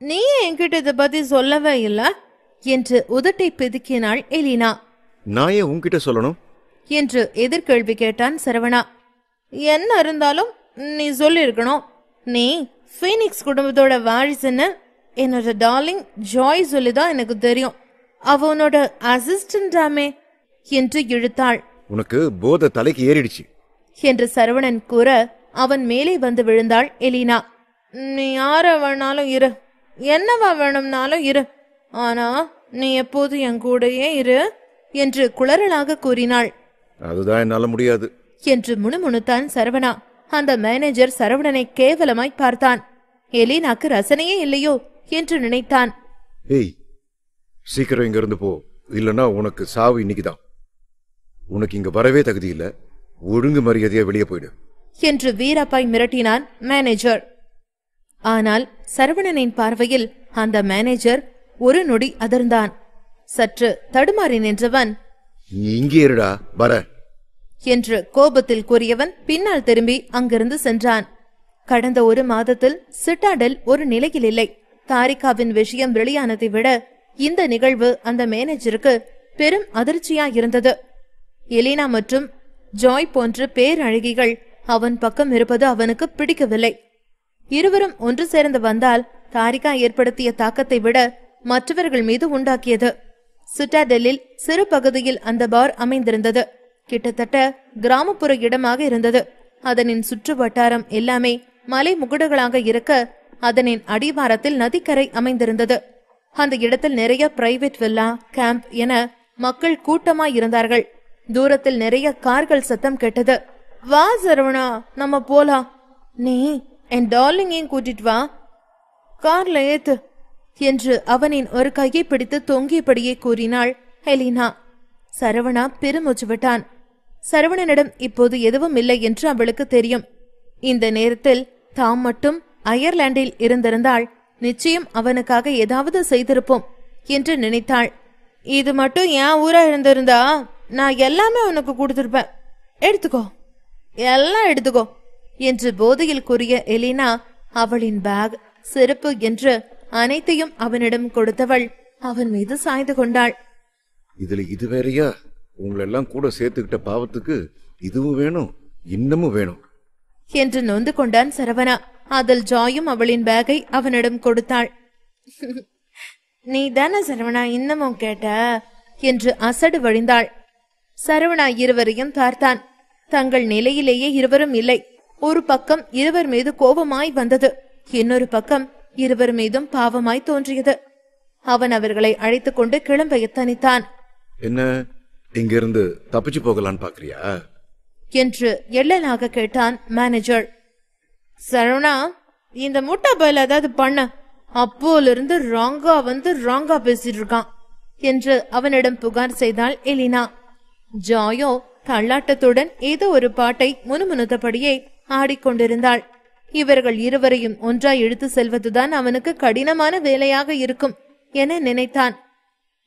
நீ என்கிட்ட இதை பத்தி சொல்லவே இல்ல என்று உதட்டை பிதுக்கினாள் எலினா. நான் ஏன் உன்கிட்ட சொல்லணும் என்று எதிர்கேள்வி கேட்டான் சரவணா. என்ன இருந்தாலும் நீ சொல்லிருக்கணும். நீ ஃபீனிக்ஸ் குடும்பத்தோட வாரிசுன்னு என்னோட டார்லிங் ஜாய் சொல்லிதான் எனக்கு தெரியும். அவ உன்னோட அசிஸ்டன்டாமே என்று இழுத்தாள். உனக்கு போதை தலைக்கு ஏறிடுச்சு என்று சரவணன் கூற அவன் மேலே வந்து விழுந்தாள் எலினா. நீ யார வேணாலும் இரு, என்னவா வேணும்னாலும் இரு, ஆனா நீ எப்போது என் கூடயே இரு என்று குளறலாக கூறினாள். அதுதான் என்னால முடியாது என்று முணுமுணுத்தான் சரவணா. அந்த மேனேஜர் சரவணனை கேவலமாய் பார்த்தான். எலினாக்கு ரசனையே இல்லையோ என்று நினைத்தான். ஏய், சீக்கிரம் இங்க இருந்து போ, இல்லனா உனக்கு சாவு இன்னைக்குதான். உனக்கு இங்க வரவே தகுதி இல்ல, ஒழுங்கு மரியாதையா வெளியே போயிடு என்று வீரப்பாய் மிரட்டினான் மேனேஜர். ஆனால் சரவணனின் பார்வையில் அந்த மேனேஜர் ஒரு நொடி அதிர்ந்தான். சற்று தடுமாறி நின்றவன், நீ இங்கே இருடா, வர என்று கோபத்தில் கூறியவன் பின்னால் திரும்பி அங்கிருந்து சென்றான். கடந்த ஒரு மாதத்தில் சிட்டாடல் ஒரு நிலையில் இல்லை. தாரிகாவின் விஷயம் வெளியானதை விட இந்த நிகழ்வு அந்த மேனேஜருக்கு பெரும் அதிர்ச்சியாயிருந்தது. எலினா மற்றும் ஜாய் போன்ற பேரழகிகள் அவன் பக்கம் இருப்பது அவனுக்கு பிடிக்கவில்லை. இருவரும் ஒன்று சேர்ந்து வந்தால் தாரிகா ஏற்படுத்திய தாக்கத்தை விட மற்றவர்கள் மீது உண்டாக்கியது. சிட்டாடெல்லில் சிறு பகுதியில் அந்த பார் அமைந்திருந்தது. கிட்டத்தட்ட கிராமப்புற இடமாக இருந்தது. அதனின் சுற்று வட்டாரம் எல்லாமே மலை முகடுகளாக இருக்க அதனின் அடிவாரத்தில் நதிக்கரை அமைந்திருந்தது. அந்த இடத்தில் நிறைய பிரைவேட் வில்லா, கேம்ப் என மக்கள் கூட்டமாய் இருந்தார்கள். தூரத்தில் நிறைய கார்கள் சத்தம் கேட்டது. வா சரவணா, நம்ம போலாம். நீ என் டார்லிங்கையும் கூட்டிட்டு வா, கார்ல ஏத்து என்று அவனின் ஒரு கையை பிடித்து தொங்கியபடியே கூறினாள் எலினா. சரவணா பெருமூச்சு விட்டான். சரவணனிடம் இப்போது எதுவும் இல்லை என்று அவளுக்கு தெரியும். இந்த நேரத்தில் தாம் மட்டும் அயர்லாண்டில் இருந்திருந்தால் நிச்சயம் அவனுக்காக ஏதாவது செய்திருப்போம் என்று நினைத்தாள். இது மட்டும் என் ஊரா இருந்திருந்தா நான் எல்லாமே உனக்கு கொடுத்திருப்பேன், எடுத்துக்கோ, எல்லாம் எடுத்துக்கோ என்று போதையில் கூறிய எலினா அவளின் பேக், செருப்பு என்று அனைத்தையும் அவனிடம் கொடுத்தவள் அவன் மீது சாய்ந்து கொண்டாள். இதுல இது வேறையா? உங்களெல்லாம் கூட சேர்த்துக்கிட்ட பாவத்துக்கு இதுவும் வேணும், இன்னமும் வேணும் என்று நொந்து கொண்டான் சரவணா. அதில் ஜாயும் அவளின் பேக்கை அவனிடம் கொடுத்தாள். நீ தானே சரவணா இன்னமும் கேட்ட என்று அசடு வழிந்தாள். சரவணா இருவரையும் பார்த்தான். தங்கள் நிலையிலேயே இருவரும் இல்லை. ஒரு பக்கம் இருவர் மீது கோபமாய் வந்தது, இன்னொரு பக்கம் இருவர் மீதும் பாவமாய் தோன்றியது. அவன் அவர்களை அழைத்துக் கொண்டு கிளம்ப எத்தனித்தான். என்ன, இங்க இருந்து தப்பிச்சு போகலான்னு பாக்குறியா என்று எள்ளலாக கேட்டான் மேனேஜர். சரவணா, இந்த முட்டை பயில ஏதாவது பண்ண, அப்போல இருந்து ராங்கா வந்து ராங்கா பேசிட்டு இருக்கான் என்று அவனிடம் புகார் செய்தாள் எலினா. ஜாயோ தள்ளாட்டத்துடன் ஏதோ ஒரு பாட்டை முணுமுணுத்தபடியே ஆடிக்கொண்டிருந்தாள். இவர்கள் இருவரையும் ஒன்றாய் இழுத்து செல்வதுதான் அவனுக்கு கடினமான வேலையாக இருக்கும் என நினைத்தான்.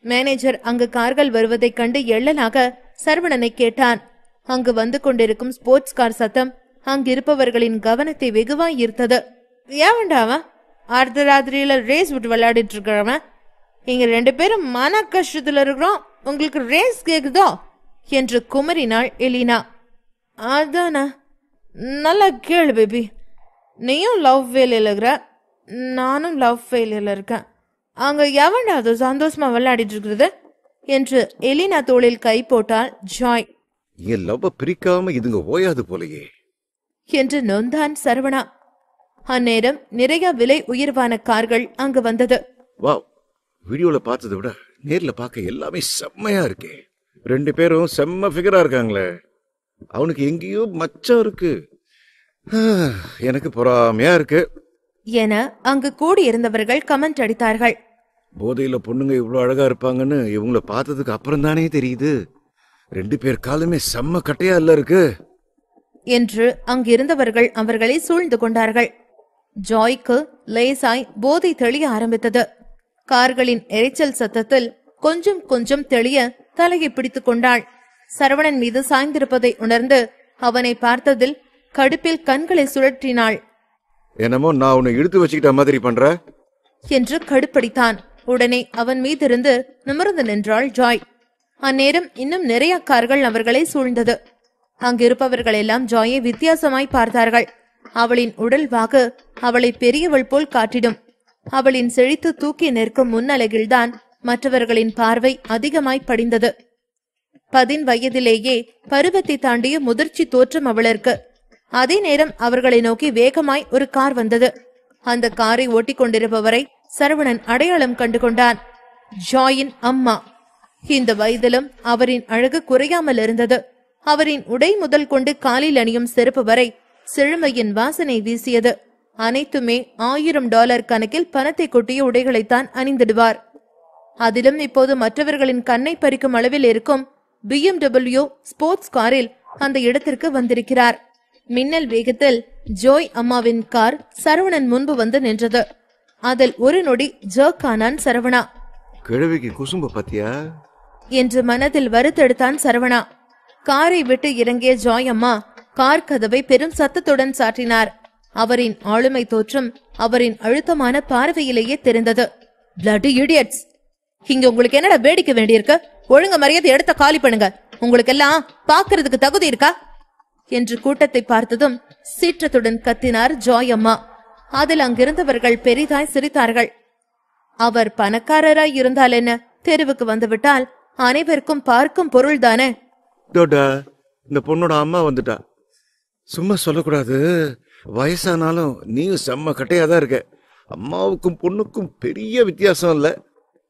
மேனேஜர் அங்கு கார்கள் வருவதைக் கண்டு எள்ளலாக சரவணனை கேட்டான். அங்கு வந்து கொண்டிருக்கும் ஸ்போர்ட்ஸ் கார் சத்தம் அங்கிருப்பவர்களின் கவனத்தை வெகுவாய் ஈர்த்தது. ஏவண்டாவ அடுத்த ராத்திரியில ரேஸ் விட்டு விளையாடிட்டு இருக்கிறவன், இங்க 2 பேரும் மன கஷ்டத்துல இருக்கிறோம், உங்களுக்கு ரேஸ் கேக்குதோ என்று குமரினாள் எலினா. அதானா, நல்லா கேளு பேபி, நீயும் லவ் ஃபெயிலியர்ல இருக்கிற, நானும் லவ் ஃபெயிலியர்ல இருக்கேன். அங்க எவன்டா அது சந்தோஷமா விளையாடிட்டு இருக்கிறது என்று எலினா தோளில் கை போட்டாள் ஜாய். என் லவ்வ பிரிக்காம இதுங்க ஓயாது போலையே என்று நொந்தான் சரவணா. அந்நேரம் நிறைய விலை உயர்வான கார்கள் அங்கு வந்தது. வாவ், வீடியோல பார்த்ததை விட நேர்ல பார்க்க எல்லாமே செம்மையா இருக்கே. 2 பேரும் செம்ம ஃபிகரா இருக்காங்களே. அவனுக்கு எங்கேயோ மச்சம் இருக்கு, எனக்கு பொறாமையா இருக்கு என அங்கு கூடியிருந்தவர்கள் கமெண்ட் அடித்தார்கள். போதையில பொண்ணுங்க இவ்வளவு அழகா இருப்பாங்கன்னு இவங்கள பார்த்ததுக்கு அப்புறம் தானே தெரியுது. 2 பேர் காலுமே செம்ம கட்டையா இல்ல இருக்கு என்று அங்கிருந்தவர்கள் அவர்களை சூழ்ந்து கொண்டார்கள். ஜாய்க்கு லேசாய் போதை தெளிய ஆரம்பித்தது. கார்களின் எரிச்சல் சத்தத்தில் கொஞ்சம் கொஞ்சம் தெளிய தலையை பிடித்துக் கொண்டாள். சரவணன் மீது சாய்ந்திருப்பதை உணர்ந்து அவனை பார்த்ததில் கடுப்பில் கண்களை சுழற்றினாள். என்னமோ நான் உன்னை இழுத்து வச்சுக்கிட்ட மாதிரி பண்ற, என்று கடுப்படித்தான். உடனே அவன் மீதிருந்து நிமிர்ந்து நின்றாள் ஜாய். அந்நேரம் இன்னும் நிறைய கார்கள் அவர்களை சூழ்ந்தது. அங்கிருப்பவர்கள் எல்லாம் ஜாயை வித்தியாசமாய் பார்த்தார்கள். அவளின் உடல் வாகு அவளை பெரியவள் போல் காட்டிடும். அவளின் செழித்து தூக்கி நிற்கும் முன்னலகில்தான் மற்றவர்களின் பார்வை அதிகமாய் படிந்தது. 10 வயதிலேயே பருவத்தை தாண்டிய முதிர்ச்சி தோற்றம் அவளிற்கு. அதே நேரம் அவர்களை நோக்கி வேகமாய் ஒரு கார் வந்தது. அந்த காரை ஓட்டிக் கொண்டிருப்பவரை சரவணன் அடையாளம் கண்டு கொண்டான். ஜாயின் அம்மா. இந்த வயதிலும் அவரின் அழகு குறையாமல் இருந்தது. அவரின் உடை முதல் கொண்டு காலில் அணியும் செருப்பு வரை செழுமையின் வாசனை வீசியது. அனைத்துமே $1000 கணக்கில் பணத்தை கொட்டிய உடைகளைத்தான் அணிந்திடுவார். அதிலும் இப்போது மற்றவர்களின் கண்ணை பறிக்கும் அளவில் இருக்கும் BMW ஸ்போர்ட்ஸ் காரில் அந்த இடத்திற்கு வந்திருக்கிறார். மின்னல் வேகத்தில் ஜோய் அம்மாவின் கார் சரவணன் முன்பு வந்து நின்றது. அதில் ஒரு நொடி ஜர்க்கானான் சரவணா. கிழவிக்கு குசும்ப பாத்தியா என்று மனதில் வருத்தெடுத்தான் சரவணா. காரை விட்டு இறங்கிய ஜாய் அம்மா கார் கதவை பெரும் சத்தத்துடன் சாற்றினார். அவரின் ஆளுமை தோற்றம் அவரின் அழுத்தமான பார்வையிலேயே தெரிந்தது. பிளடி இடியட்ஸ், இங்க உங்களுக்கு என்னடா வேடிக்கை வேண்டியிருக்கு? ஒழுங்க மரியாதை எடுத்த காலி பண்ணுங்க. உங்களுக்கு எல்லாம் பாக்குறதுக்கு தகுதி இருக்கா என்று கூட்டத்தை பார்த்ததும் சீற்றத்துடன் கத்தினார் ஜாய் அம்மா. அதில் அங்கிருந்தவர்கள் பெரிதாய் சிரித்தார்கள். அவர் பணக்காரராய் இருந்தால் என்ன, தெருவுக்கு வந்துவிட்டால் அனைவருக்கும் பார்க்கும் பொருள் தானே. இந்த பொண்ணோட அம்மா வந்துட்டா. சும்மா சொல்லக்கூடாது, வயசானாலும் நீயும் செம்ம கட்டையாதான் இருக்க. அம்மாவுக்கும் பொண்ணுக்கும் பெரிய வித்தியாசம் இல்ல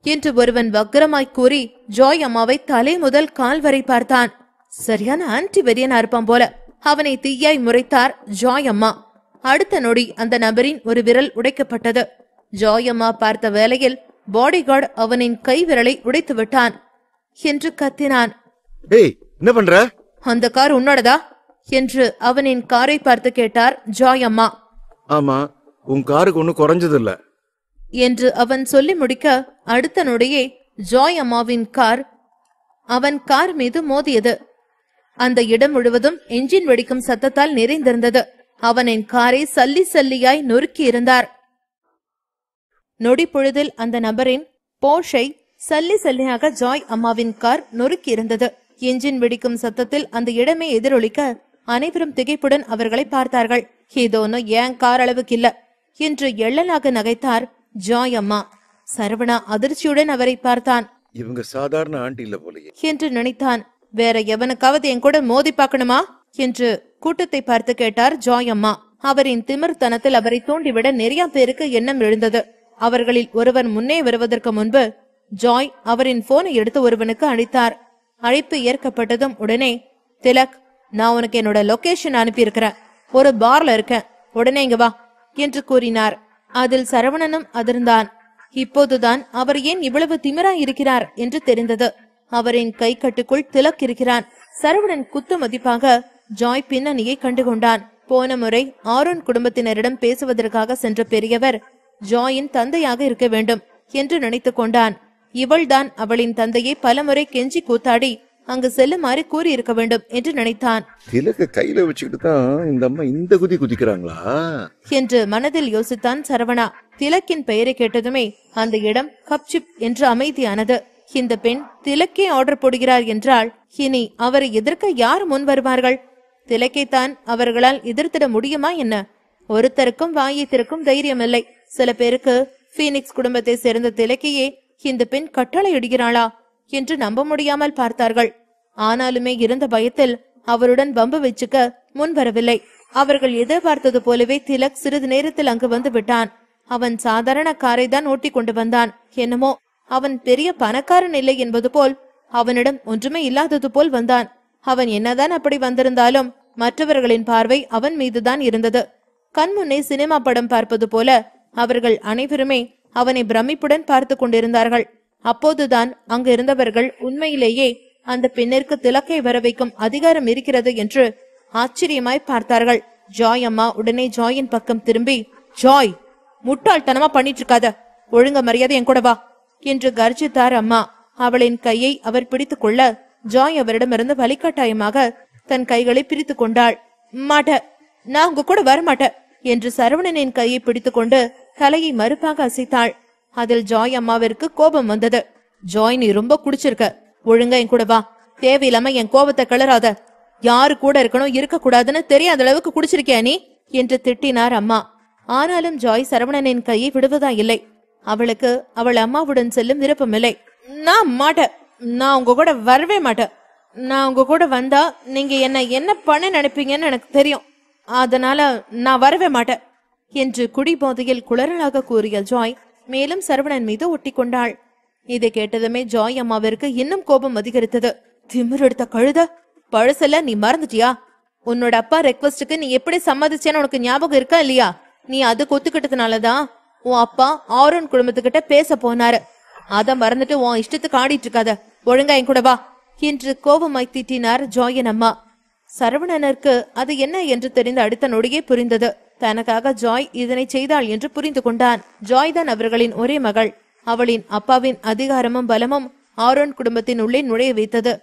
என்று ஒருவன் வக்கரமாய் கூறி ஜாய் அம்மாவை தலை முதல் கால் வரை பார்த்தான். சரியான ஆன்டி வெறியனா இருப்பான் போல. அவனை தீயாய் முறைத்தார் ஜாய் அம்மா. அடுத்த நொடி அந்த நபரின் ஒரு விரல் உடைக்கப்பட்டது. ஜாய் அம்மா பார்த்த வேளையில் பாடிகார்டு அவனின் கை விரலை உடைத்து விட்டான் என்று கத்தினான். ஏய், என்ன பண்ற? அந்த கார் உன்னோடதா என்று அவனின் காரை பார்த்து கேட்டார் ஜாய் அம்மா. ஆமா, உன் காருக்கு ஒன்னும் குறைஞ்சது இல்ல என்று அவன் சொல்லி முடிக்க அடுத்த நொடியே ஜாய் அம்மாவின் கார் அவன் கார் மீது மோதியது. அந்த இடம் முழுவதும் என்ஜின் வெடிக்கும் சத்தத்தால் நிறைந்திருந்தது. அவனின் காரை சல்லி சல்லியாய் நொறுக்கி இருந்தார். நொடி பொழுதில் அந்த நபரின் போஷை சல்லி சல்லியாக ஜாய் அம்மாவின் கார் நொறுக்கி இருந்தது. என்ஜின் வெடிக்கும் சத்தத்தில் அந்த இடமே எதிரொலிக்க அனைவரும் திகைப்புடன் அவர்களை பார்த்தார்கள். இதோன்னு ஏன் கார் அளவுக்கு இல்ல என்று எள்ளலாக நகைத்தார் ஜாய் அம்மா. சரவணா அதிர்ச்சியுடன் அவரை பார்த்தான். இவங்க சாதாரண ஆண்டி இல்ல போலயே என்று நினைத்தான். வேற எவனுக்காவது என் கூட மோதி பார்க்கணுமா என்று கூட்டத்தை பார்த்து கேட்டார் ஜாய் அம்மா. அவரின் திமிர்த்தனத்தில் அவரை தூண்டிவிட நிறைய பேருக்கு எண்ணம் எழுந்தது. அவர்களில் ஒருவர் முன்னே வருவதற்கு முன்பு ஜாய் அவரின் போனை எடுத்து ஒருவனுக்கு அழைத்தார். அழைப்பு ஏற்கப்பட்டதும் உடனே, திலக், நான் உனக்கு என்னோட லொகேஷன் அனுப்பியிருக்கிறேன். ஒரு பார்ல இருக்கேன், உடனே இங்க வா என்று கூறினார். அதில் சரவணனும் அதிர்ந்தான். இப்போதுதான் அவர் ஏன் இவ்வளவு திமிராய் இருக்கிறார் என்று தெரிந்தது. அவரின் கை கட்டுக்குள் திலக் இருக்கிறான். சரவணன் குத்து மதிப்பாக ஜாய் பின்னணியை கண்டுகொண்டான். போன முறை ஆரோன் குடும்பத்தினரிடம் பேசுவதற்காக சென்ற பெரியவர் ஜாயின் தந்தையாக இருக்க வேண்டும் என்று நினைத்து கொண்டான். இவள்தான் அவளின் தந்தையை பலமுறை கெஞ்சி கூத்தாடி அங்கு செல்லுமாறு கூறியிருக்க வேண்டும் என்று நினைத்தான். திலக்க கையில வச்சுக்கிட்டு தான் இந்த அம்மா இந்த குதி குதிக்கிறாங்களா என்று மனதில் யோசித்தான் சரவணா. திலக்கின் பெயரை கேட்டதுமே அந்த இடம் கப்சிப் என்று அமைதியானது. இந்த பெண் திலக்கே ஆர்டர் போடுகிறார் என்றால் இனி அவரை எதிர்க்க யார் முன் வருவார்கள்? திலக்கைத்தான் அவர்களால் எதிர்த்திட முடியுமா என்ன? ஒருத்தருக்கும் வாயை திறக்கும் தைரியம் இல்லை. சில பேருக்கு பீனிக்ஸ் குடும்பத்தை சேர்ந்த திலக்கையே இந்த பெண் கட்டளை இடுகிறாளா என்று நம்ப முடியாமல் பார்த்தார்கள். ஆனாலுமே இருந்த பயத்தில் அவருடன் வம்பு வச்சுக்க முன் வரவில்லை. அவர்கள் எதிர்பார்த்தது போலவே திலக் சிறிது நேரத்தில் அங்கு வந்து விட்டான். அவன் சாதாரண காரை தான் ஓட்டி கொண்டு வந்தான். என்னமோ அவன் பெரிய பணக்காரன் இல்லை என்பது போல், அவனிடம் ஒன்றுமே இல்லாதது போல் வந்தான். அவன் என்னதான் அப்படி வந்திருந்தாலும் மற்றவர்களின் பார்வை அவன் மீதுதான் இருந்தது. கண்முன்னே சினிமா படம் பார்ப்பது போல அவர்கள் அனைவருமே அவனை பிரமிப்புடன் பார்த்து கொண்டிருந்தார்கள். அப்போதுதான் அங்கு இருந்தவர்கள் உண்மையிலேயே அந்த பெண்ணிற்கு திலக்கை வர வைக்கும் அதிகாரம் இருக்கிறது என்று ஆச்சரியமாய் பார்த்தார்கள். ஜாய் அம்மா உடனே ஜாயின் பக்கம் திரும்பி, ஜாய், முட்டாள்தனமா பண்ணிட்டு இருக்காத, ஒழுங்க மரியாதை என் கூட வா என்று கர்ஜித்தார் அம்மா. அவளின் கையை அவர் பிடித்துக் கொள்ள ஜாய் அவரிடமிருந்து வலிக்கட்டாயமாக தன் கைகளை பிரித்து கொண்டாள். மாட்ட, நான் உங்க கூட வரமாட்டேன் என்று சரவணனின் கையை பிடித்துக் கொண்டு தலையை மறுப்பாக அசைத்தாள். அதில் ஜாய் அம்மாவிற்கு கோபம் வந்தது. ஜாய், நீ ரொம்ப குடிச்சிருக்க, ஒழுங்கா என் கூட வா. தேவையில்லாம என் கோபத்தை கிளறாத. யாரு கூட இருக்கணும் இருக்க கூடாதுன்னு தெரியாத அளவுக்கு குடிச்சிருக்கியா நீ என்று திட்டினார் அம்மா. ஆனாலும் ஜாய் சரவணனின் கையை விடுவதா இல்லை. அவளுக்கு அவள் அம்மாவுடன் செல்லும் விருப்பமில்லை. நான் மாட்டேன், நான் உங்க கூட வரவே மாட்டேன். நான் உங்க கூட வந்தா நீங்க என்ன பண்ண நினைப்பீங்கன்னு எனக்கு தெரியும். அதனால நான் வரவே மாட்டேன் என்று குடிபோதையில் குளறலாக கூறிய ஜாய் மேலும் சரவணன் மீது ஒட்டி கொண்டாள். இதை கேட்டதுமே ஜாய் அம்மாவிற்கு இன்னும் கோபம் அதிகரித்தது. திமிர் எடுத்த கழுத, பழசெல்லாம் நீ மறந்துட்டியா? உன்னோட அப்பா ரெக்வஸ்டுக்கு நீ எப்படி சம்மதிச்சேன்னு உனக்கு ஞாபகம் இருக்கா இல்லையா? நீ அது கொத்துக்கிட்டதுனாலதான் உன் அப்பா ஆரோன் குடும்பத்துக்கிட்ட பேச போனாரு. அத மறந்துட்டு உன் இஷ்டத்துக்கு ஆடிட்டு இருக்காத, ஒழுங்கா என் கூட வா என்று கோபமாய் திட்டினார் ஜாயின் அம்மா. சரவணனுக்கு அது என்ன என்று தெரிந்த அடுத்த நொடியே புரிந்தது. தனக்காக ஜாய் இதனை செய்தாள் என்று புரிந்து கொண்டான். ஜாய் தான் அவர்களின் ஒரே மகள். அவளின் அப்பாவின் அதிகாரமும் பலமும் ஆரோன் குடும்பத்தின் உள்ளே நுழைய வைத்தது.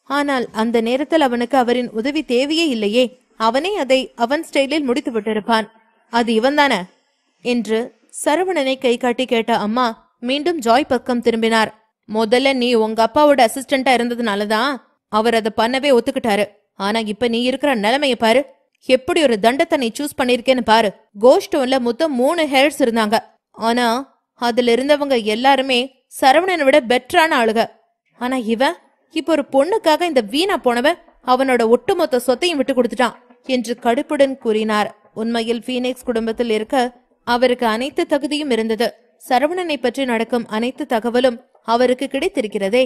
ஆனால் அந்த நேரத்தில் அவனுக்கு அவரின் உதவி தேவையே இல்லையே. அவனே அதை அவன் ஸ்டைலில் முடித்து விட்டிருப்பான். அது இவன் தானே என்று சரவணனை கை காட்டி கேட்ட அம்மா மீண்டும் ஜாய் பக்கம் திரும்பினார். முதல்ல நீ உங்க அப்பாவோட அசிஸ்டண்டா இருந்ததுனாலதான் அவர் அதை பண்ணவே ஒத்துக்கிட்டாரு. ஆனா இப்ப நீ இருக்கிற நிலைமைய பாரு. எப்படி ஒரு தண்டத்தை நீ சூஸ் பண்ணிருக்கேன்னு பாரு. கோஸ்டோன்ல மொத்தம் 3 ஹேர்ஸ் இருந்தாங்க. ஆனா அதுல இருந்தவங்க எல்லாருமே சரவணனை விட பெட்டரான ஆளுக. ஆனா இவன் இப்ப ஒரு பொண்ணுக்காக இந்த வீணா போனவன் அவனோட ஒட்டுமொத்த சொத்தையும் விட்டு கொடுத்துட்டான் என்று கடுப்புடன் கூறினார். உண்மையில் பீனிக்ஸ் குடும்பத்தில் இருக்க அவருக்கு அனைத்து தகுதியும் இருந்தது. சரவணனை பற்றி நடக்கும் அனைத்து தகவலும் அவருக்கு கிடைத்திருக்கிறதே.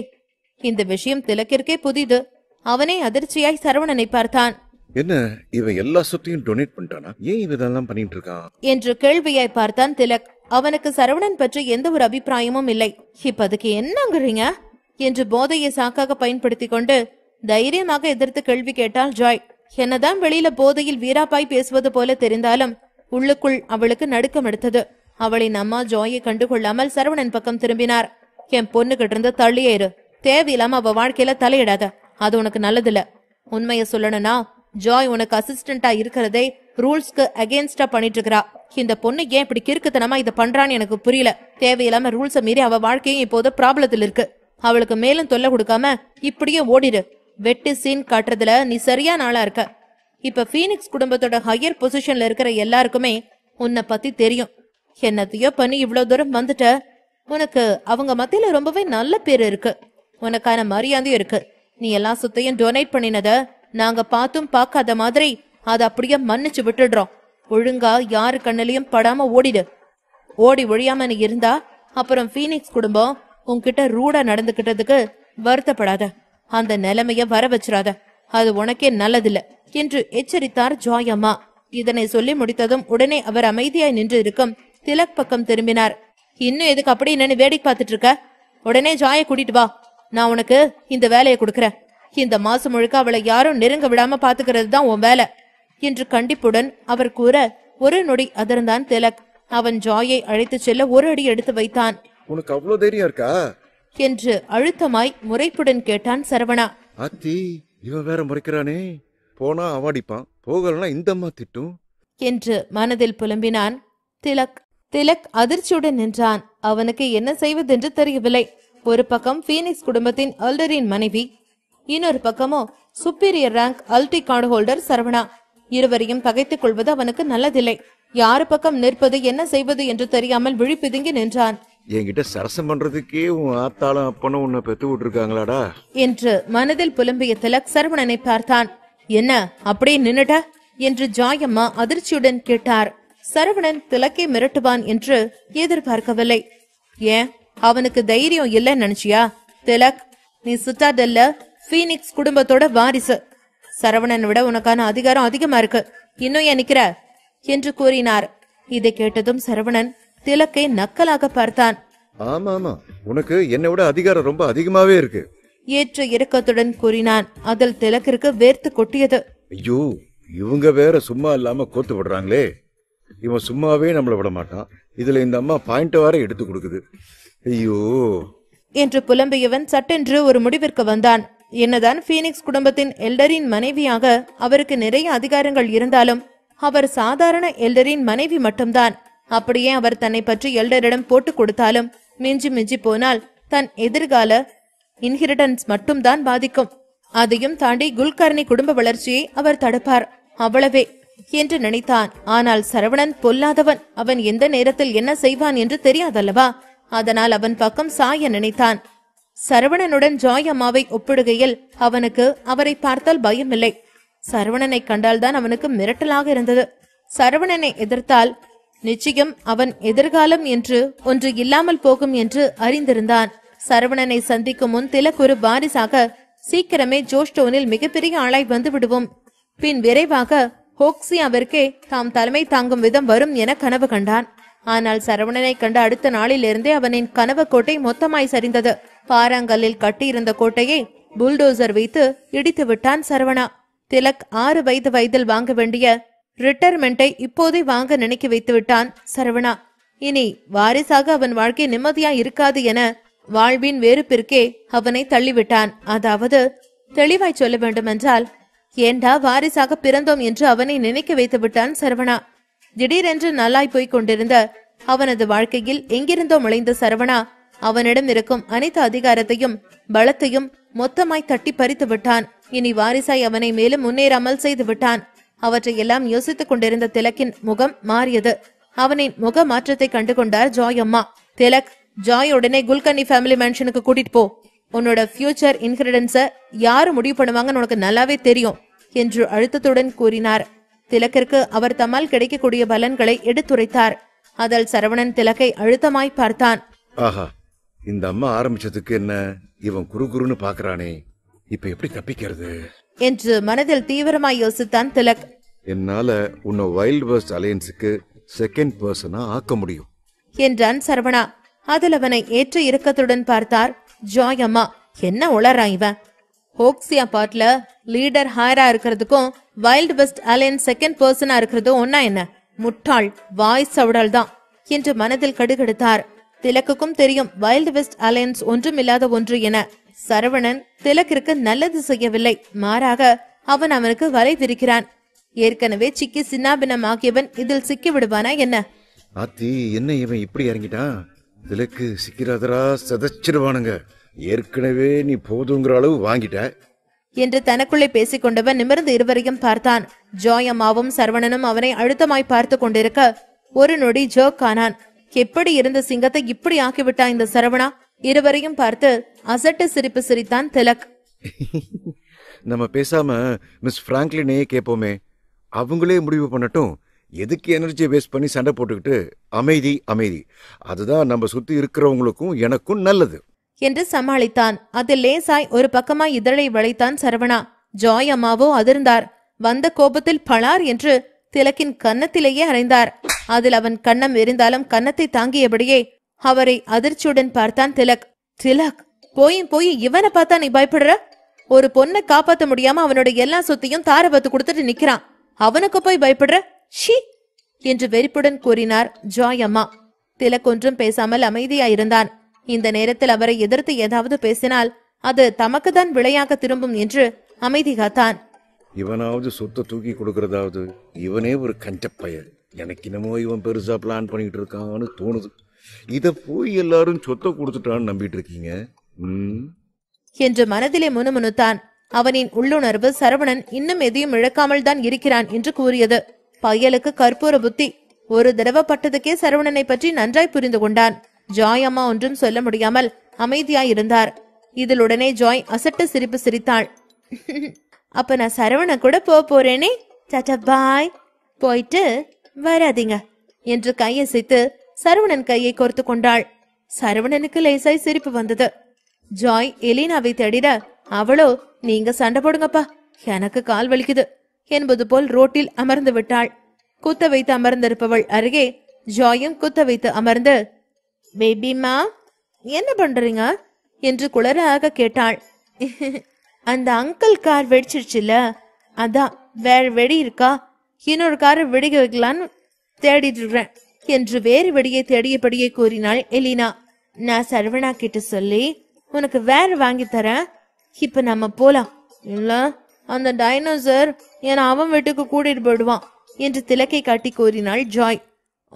இந்த விஷயம் திலக்கிற்கே புதிது. அவனே அதிர்ச்சியாய் சரவணனை பார்த்தான். என்ன, இவன் எல்லா சொத்தையும் டொனேட் பண்ணிட்டானா? ஏன் இதெல்லாம் பண்ணிட்டு இருக்கான் என்று கேள்வியாய் பார்த்தான் திலக். அவனுக்கு சரவணன் பற்றி எந்த ஒரு அபிப்பிராயமும் இல்லை. இப்ப அதுக்கு என்னங்கிறீங்க என்று போதையை சாக்காக பயன்படுத்தி கொண்டு தைரியமாக எதிர்த்து கேள்வி கேட்டாள் ஜாய். என்னதான் வெளியில போதையில் வீராப்பாய் பேசுவது போல தெரிந்தாலும் உள்ளுக்குள் அவளுக்கு நடுக்கம் எடுத்தது. அவளின் அம்மா ஜாயை கண்டுகொள்ளாமல் சரவணன் பக்கம் திரும்பினார். என் பொண்ணு கிட்ட இருந்து தள்ளியேறு. தேவையில்லாம அவ வாழ்க்கையில தலையிடாத, அது உனக்கு நல்லதில்ல. உண்மைய சொல்லணும்னா ஜாய் உனக்கு அசிஸ்டண்டா இருக்கிறதே ரூல்ஸ்க்கு அகேன்ஸ்டா பண்ணிட்டு இருக்கா. இந்த பொண்ணு ஏன் இப்படி கிறுக்குத்தனமா இதை பண்றான்னு எனக்கு புரியல. தேவையில்லாம ரூல்ஸ மீறி அவ வாழ்க்கையும் இப்போது ப்ராப்ளத்தில் இருக்கு. அவளுக்கு மேலும் தொல்லை கொடுக்காம இப்படியே ஓடிடு. வெட்டு சீன் காட்டுறதுல நீ சரியான ஆளா இருக்க. இப்ப பீனிக்ஸ் குடும்பத்தோட ஹையர் பொசிஷன்ல இருக்கிற எல்லாருக்குமே உன்னை பத்தி தெரியும். என்னத்தையோ பண்ணி இவ்வளவு தூரம் வந்துட்ட. உனக்கு அவங்க மத்தியில ரொம்பவே நல்ல பேர் இருக்கு. உனக்கான மரியாதையும் இருக்கு. நீ எல்லா சொத்தையும் டொனேட் பண்ணினத நாங்க பார்த்தும் பார்க்காத மாதிரி அதை அப்படியே மன்னிச்சு விட்டுடுறோம். ஒழுங்கா யாரு கண்ணிலையும் படாம ஓடிடு. ஓடி ஒழியாம நீ இருந்தா அப்புறம் பீனிக்ஸ் குடும்பம் உன்கிட்ட ரூடா நடந்துகிட்டதுக்கு வருத்தப்படாத. அந்த நிலைமைய வர வச்சிடாத, அது உனக்கே நல்லதில்ல என்று எச்சரித்தார் ஜாய் அம்மா. இதனை சொல்லி முடித்ததும் உடனே அவர் அமைதியாய் நின்று இருக்கும் திலக் பக்கம் திரும்பினார். இன்னும் எதுக்கு அப்படி என்னன்னு வேடிக்கை பார்த்துட்டு இருக்க? உடனே ஜாயை கூட்டிட்டு வா. நான் உனக்கு இந்த வேலையை கொடுக்கறேன். இந்த மாசம் முழுக்க அவளை யாரும் நெருங்க விடாம பாத்துக்கிறது தான் உன் வேலை என்று கண்டிப்புடன் அவர் கூற ஒரு நொடி அதிர்ந்தான் திலக். அவன் ஜாயை அழைத்து செல்ல ஒரு அடி எடுத்து வைத்தான். உனக்கு அவ்வளவு தைரியம் இருக்கா என்று அழுத்தமாய் முறைப்புடன் கேட்டான் சரவணா. அத்தி, இவன் வேற முறைக்கிறானே. போனா அவாடிப்பான், போகலன்னா இந்த அம்மா திட்டும் என்று மனதில் புலம்பினான் திலக். திலக் அதிர்ச்சியுடன் நின்றான். அவனுக்கு என்ன செய்வதென்று தெரியவில்லை. ஒரு பக்கம் பீனிக்ஸ் குடும்பத்தின் எல்டரின் மனைவி, இன்னொரு பக்கமோ சுப்பீரியர் ரேங்க் அல்டி கார்டு ஹோல்டர் சரவணா. இருவரையும் பகைத்துக் கொள்வது அவனுக்கு நல்லதில்லை. யாரு பக்கம் நிற்பது என்ன செய்வது என்று தெரியாமல் விழிப்பிதுங்கி நின்றான். என்கிட்ட சரசம் பண்றதுக்கே உன் ஆத்தாலும் அப்பனும் உன்னை பெத்து விட்டுருக்காங்களாடா என்று மனதில் புலம்பிய திலக் சரவணனை பார்த்தான். என்ன அப்படியே நின்னுட்ட என்று ஜாயம்மா அதிர்ச்சியுடன் கேட்டார். சரவணன் திலக்கை மிரட்டுவான் என்று எதிர்பார்க்கவில்லை. ஏன், அவனுக்கு தைரியம் இல்லைன்னு நினைச்சியா? திலக், நீ சிட்டாடெல்ல பீனிக்ஸ் குடும்பத்தோட வாரிசு. சரவணனை விட உனக்கான அதிகாரம் அதிகமா இருக்கு. இன்னும் ஏன் நிக்கிற என்று கூறினார். இதை கேட்டதும் சரவணன் திலக்கை நக்கலாக பார்த்தான். ஆமா ஆமா, உனக்கு என்னை விட அதிகாரம் ரொம்ப அதிகமாவே இருக்கு ஏற்ற இறக்கத்துடன் கூறினான். அதில் திலக்கிற்கு வேர்த்து கொட்டியது. ஐயோ, இவங்க வேற சும்மா இல்லாம கோத்து விடுறாங்களே. இவன் சும்மாவே நம்மள விட மாட்டான். இதுல இந்த அம்மா பாயிண்ட் வர எடுத்து கொடுக்குது. ஐயோ என்று புலம்பியவன் சட்டென்று ஒரு முடிவிற்கு வந்தான். என்னதான் பீனிக்ஸ் குடும்பத்தின் எல்டரின் மனைவியாக அவருக்கு நிறைய அதிகாரங்கள் இருந்தாலும் அவர் சாதாரண எல்டரின் மனைவி மட்டும்தான். அப்படியே அவர் தன்னை பற்றி எல்டரிடம் போட்டு கொடுத்தாலும் மிஞ்சி மிஞ்சி போனால் தன் எதிர்கால இன்ஹெரிட்டன்ஸ் மட்டும்தான் பாதிக்கும். அதையும் தாண்டி குல்கர்னி குடும்ப வளர்ச்சியை அவர் தடுப்பார், அவ்வளவே என்று நினைத்தான். ஆனால் சரவணன் பொல்லாதவன். அவன் எந்த நேரத்தில் என்ன செய்வான் என்று தெரியாதல்லவா? அதனால் அவன் பக்கம் சாய நினைத்தான். சரவணனுடன் ஜாய் அம்மாவை ஒப்பிடுகையில் அவனுக்கு அவரை பார்த்தால் பயமில்லை. சரவணனை கண்டால்தான் அவனுக்கு மிரட்டலாக இருந்தது. சரவணனை எதிர்த்தால் நிச்சயம் அவன் எதிர்காலம் என்று ஒன்று இல்லாமல் போகும் என்று அறிந்திருந்தான். சரவணனை சந்திக்கும் முன் திலக் ஒரு வாரிசாக சீக்கிரமே ஜோஸ்டோனில் மிகப்பெரிய ஆளாய் வந்து விடுவோம். பின் விரைவாக ஹோக்ஸியாவிற்கே தாம் தலைமை தாங்கும் விதம் வரும் என கனவு கண்டான். ஆனால் சரவணனை கண்ட அடுத்த நாளிலிருந்தே அவனின் கனவு கோட்டை மொத்தமாய் சரிந்தது. பாறாங்கல்லில் கட்டியிருந்த கோட்டையை புல்டோசர் வைத்து இடித்து விட்டான் சரவணா. திலக் 6 வயதில் வாங்க வேண்டிய ரிட்டையர்மெண்டை இப்போதே வாங்க நினைக்க வைத்து விட்டான் சரவணா. இனி வாரிசாக அவன் வாழ்க்கை நிம்மதியா இருக்காது என வாழ்வின் வேறுபிற்கே அவனை தள்ளிவிட்டான். அதாவது தெளிவாய் சொல்ல வேண்டுமென்றால், ஏண்டா வாரிசாக பிறந்தோம் என்று அவனை நினைக்க வைத்து விட்டான் சரவணா. திடீரென்று நல்லாய் போய்க் கொண்டிருந்த அவனது வாழ்க்கையில் எங்கிருந்தோ முளைந்த சரவணா அவனிடம் இருக்கும் அனைத்து அதிகாரத்தையும் பலத்தையும் மொத்தமாய் தட்டி பறித்து விட்டான். இனி வாரிசாய் அவனை மேலும் முன்னேறாமல் செய்து விட்டான். அவற்றையெல்லாம் யோசித்துக் கொண்டிருந்த திலக்கின் முகம் மாறியது. அவனின் முக மாற்றத்தை கண்டுகொண்டார் ஜாய் அம்மா. திலக், ஜாய் உடனே குல்கர்னி ஃபேமிலி மேன்ஷனுக்கு கூட்டிட்டு போ. உன்னோட ஃபியூச்சர் இன்ஹெரிட்டன்ஸ யாரு முடிவு பண்ணுவாங்கன்னு உனக்கு நல்லாவே தெரியும் என்று அழுத்தத்துடன் கூறினார். திலக்கிற்கு அவர் தம்மால் கிடைக்கக்கூடிய பலன்களை எடுத்துரைத்தார். அதில் சரவணன் திலக்கை அழுத்தமாய் பார்த்தான். ஆஹா, இந்த அம்மா ஆரம்பிச்சதுக்கு என்ன இவன் குறுகுறுன்னு பாக்குறானே, இப்ப எப்படி தப்பிக்கிறது என்று மனதில் தீவிரமாய் யோசித்தான் திலக். என்னால உன்னை வைல்ட் வெஸ்ட் அலையன்ஸுக்கு செகண்ட் பர்சனா ஆக்க முடியும் என்றான் சரவணா. அதில் அவனை ஏற்ற இறக்கத்துடன் பார்த்தார் ஜாய் அம்மா. என்ன உளறா இவன்? ஹோக்ஸியா பார்ட்ல லீடர் ஹையரா இருக்கிறதுக்கும் வைல்ட் வெஸ்ட் அலையன்ஸ் செகண்ட் பர்சனா இருக்கிறதும் ஒன்னா என்ன? முட்டாள், வாய் சவுடால் தான் என்று மனதில் கடுகெடுத்தார். திலக்குக்கும் தெரியும் வைல்ட் வெஸ்ட் அலையன்ஸ் ஒன்றுமில்லாத ஒன்று என. சரவணன் திலக்கிற்கு நல்லது செய்யவில்லை, மாறாக அவனுக்கு வலை விரிக்கிறான். ஏற்கனவே சிக்கி சின்னாபினம் ஆகியவன் இதில் சிக்கி விடுவானா என்ன? ஆத்தி, என்ன இவன் இப்படி இறங்கிட்டான்? திலக்கு சிக்கிறாதரா, சதச்சிருவானுங்க. ஏற்கனவே நீ போதுங்கிற அளவு வாங்கிட்ட என்று தனக்குள்ளே பேசிக் கொண்டவன் நிமிர்ந்து இருவரையும் பார்த்தான். ஜாய் அம்மாவும் சரவணனும் அவனை அழுத்தமாய் பார்த்து கொண்டிருக்க ஒரு நொடி ஜோக் ஆனான். எப்படி இருந்த சிங்கத்தை இப்படி ஆக்கிவிட்டா இந்த சரவணா? இருவரையும் பார்த்து அசட்டு சிரிப்பு சிரித்தான் திலக். நம்ம பேசாம மிஸ் பிராங்க்லினே கேட்போமே, அவங்களே முடிவு பண்ணட்டும். எதுக்கு எனர்ஜி வேஸ்ட் பண்ணி சண்டை போட்டுக்கிட்டு? அமைதி அமைதி, அதுதான் நம்ம சுத்தி இருக்கிறவங்களுக்கும் எனக்கும் நல்லது என்று சமாளித்தான். அதில் லேசாய் ஒரு பக்கமாய் இதழை வளைத்தான் சரவணா. ஜாய் அம்மாவோ அதிர்ந்தார். வந்த கோபத்தில் பளார் என்று திலக்கின் கன்னத்திலேயே அறைந்தார். அதில் அவன் கன்னம் எரிந்தாலும் கன்னத்தை தாங்கியபடியே அவரை அதிர்ச்சியுடன் பார்த்தான் திலக். திலக், போய் இவனை பார்த்தா நீ பயப்படுற? ஒரு பொண்ணை காப்பாத்த முடியாம அவனோட எல்லா சொத்தையும் தாரபத்து கொடுத்துட்டு நிக்கிறான், அவனுக்கு போய் பயப்படுற? ஷீ என்று வெறிப்புடன் கூறினார் ஜாய் அம்மா. திலக் ஒன்றும் பேசாமல் அமைதியாயிருந்தான். இந்த நேரத்தில் அவரை எதிர்த்து ஏதாவது பேசினால் அது தமக்குதான் விளையாக திரும்பும் என்று அமைதி காத்தான். இவனாவது சொத்தை தூக்கி கொடுக்கறதாவது, இவனே ஒரு கஞ்சப்பைய. எனக்கு என்னமோ இவன் பெருசா பிளான் பண்ணிட்டு இருக்கான்னு தோணுது. இத போய் எல்லாரும் சொத்தை கொடுத்துட்டான்னு நம்பிட்டு இருக்கீங்க என்று மனதிலே முணுமுணுத்தான். அவனின் உள்ளுணர்வு சரவணன் இன்னும் எதையும் இழக்காமல் தான் இருக்கிறான் என்று கூறியது. பயலுக்கு கற்பூர புத்தி. ஒரு தடவை பட்டதுக்கே சரவணனை பற்றி நன்றாய் புரிந்து கொண்டான். ஜாய் அம்மா ஒன்றும் சொல்ல முடியாமல் அமைதியாய் இருந்தார். இதில் உடனே ஜாய் அசட்டு சிரிப்பு சிரித்தாள். அப்ப நான் சரவணன் கூட போறேனே, டாடா பாய், போயிட்டு வராதீங்க என்று கையசைத்து சரவணன் கையை கோர்த்து கொண்டாள். சரவணனுக்கு லேசாய் சிரிப்பு வந்தது. ஜாய் எலினாவை தேடிட அவளோ, நீங்க சண்டை போடுங்கப்பா, எனக்கு கால் வலிக்குது என்பது போல் ரோட்டில் அமர்ந்து விட்டாள். குத்த வைத்து அமர்ந்திருப்பவள் அருகே ஜாயும் குத்த வைத்து அமர்ந்து, பேபிமா என்ன பண்றீங்க என்று குளராக கேட்டாள். அந்த அங்கிள் கார் வெடிச்சிருச்சுல, அதான் வேற வெடி இருக்கா, இன்னொரு காரை வெடிக்க வைக்கலான்னு தேடிட்டு இருக்கிறேன் என்று வேறு வெடியை தேடியபடியே கூறினாள் எலினா. நான் சரவணா கிட்ட சொல்லி உனக்கு வேற வாங்கி தரேன், இப்ப நம்ம போலாம். இல்ல அந்த டைனோசர் என அவன் வீட்டுக்கு கூட்டிட்டு போயிடுவான் என்று திலக்கை காட்டி கூறினாள் ஜாய்.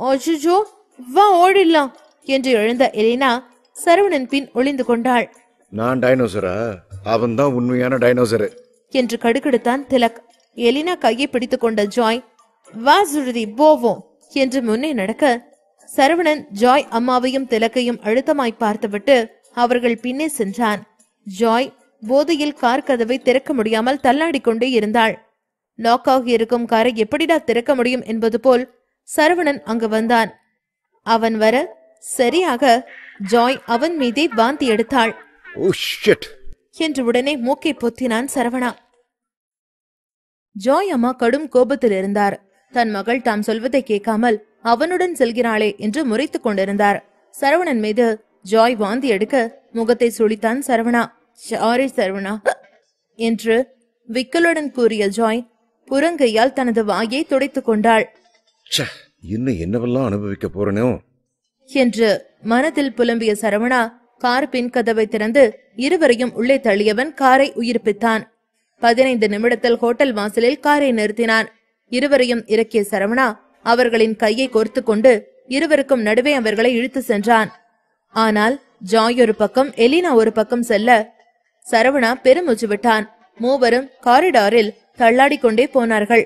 அச்சோ, வா ஓடிடலாம் என்று எழுந்த எலினா சரவணன் பின் ஒளிந்து கொண்டாள். நான் டைனோசரா? அவன் தான் உண்மையான டைனோசரு என்று கடுக்கெடுத்தான் திலக். எலினா கையை பிடித்துக் கொண்ட ஜாய், வா சுருதி போவோம் என்று முன்னே நடக்க, சரவணன் ஜாய் அம்மாவையும் திலக்கையும் அழுத்தமாய் பார்த்துவிட்டு அவர்கள் பின்னே சென்றான். ஜாய் போதையில் கார் கதவை திறக்க முடியாமல் தள்ளாடி கொண்டே இருந்தாள். லாக் ஆகி இருக்கும் காரை எப்படிடா திறக்க முடியும் என்பது போல் சரவணன் அங்கு வந்தான். அவன் வர சரியாக ஜாய் அவன் மீதே வாந்தி எடுத்தாள். என்று உடனே மூக்கை பொத்தினான் சரவணா. ஜாய் அம்மா கடும் கோபத்தில் இருந்தார். தன் மகள் தாம் சொல்வதை கேட்காமல் அவனுடன் செல்கிறாளே என்று முறைத்துக் கொண்டிருந்தார். சரவணன் மீது ஜாய் வாந்தி எடுக்க முகத்தை சுளித்தான் சரவணா. சாரி சரவணா என்று விக்கலுடன் கூறிய ஜாய் புறங்கையால் தனது வாயை துடைத்துக் கொண்டாள். இன்னும் என்னவெல்லாம் அனுபவிக்க போறனோ என்று மனதில் புலம்பிய சரவணா கார் பின் கதவை திறந்து இருவரையும் உள்ளே தள்ளியவன் காரை உயிர்ப்பித்தான். 15 நிமிடத்தில் ஹோட்டல் வாசலில் காரை நிறுத்தினான். இருவரையும் இறக்கிய சரவணா அவர்களின் கையை கோர்த்து கொண்டு இருவருக்கும் நடுவே அவர்களை இழுத்து சென்றான். ஆனால் ஜாய் ஒரு பக்கம், எலினா ஒரு பக்கம் செல்ல சரவணா பெருமூச்சு விட்டான். மூவரும் காரிடாரில் தள்ளாடி கொண்டே போனார்கள்.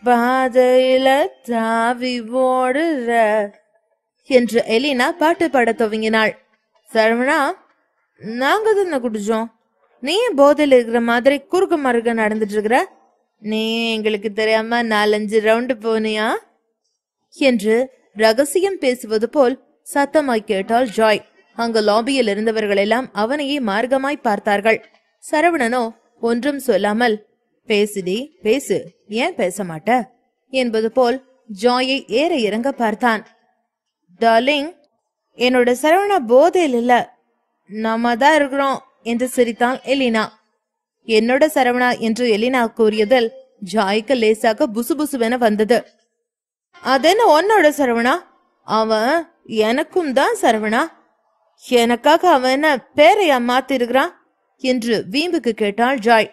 பாதையில தாவி ஓடுற என்று எலினா பாட்டு பாட துவங்கினாள். சரவணா, நாங்க தானே குடிச்சோம், நீ போதையில இருக்கிற மாதிரி குறுக்கு மறுக்க நடந்துட்டு இருக்கிற, நீ எங்களுக்கு தெரியாம 4-5 ரவுண்டு போனியா என்று ரகசியம் பேசுவது போல் சத்தமாய் கேட்டாள் ஜாய். அங்கு லாபியில் இருந்தவர்கள் எல்லாம் அவனையே மார்க்கமாய் பார்த்தார்கள். சரவணனோ ஒன்றும் சொல்லாமல், பேசுடி பேசு, ஏன் பேச மாட்ட என்பது போல் ஜாயை ஏற இறங்க பார்த்தான். டார்லிங், என்னோட சரவணா போதையில் இல்ல, நாம தான் இருக்கிறோம் என்று சிரித்தாள் எலினா. என்னோட சரவணா என்று எலினா கூறியதில் ஜாய்க்கு லேசாக புசுபுசுவென வந்தது. அதென்ன உன்னோட சரவணா? அவன் எனக்கும் தான் சரவணா, எனக்காக அவன் என்ன பேரையா மாத்தி இருக்கிறான் என்று வீம்புக்கு கேட்டாள் ஜாய்.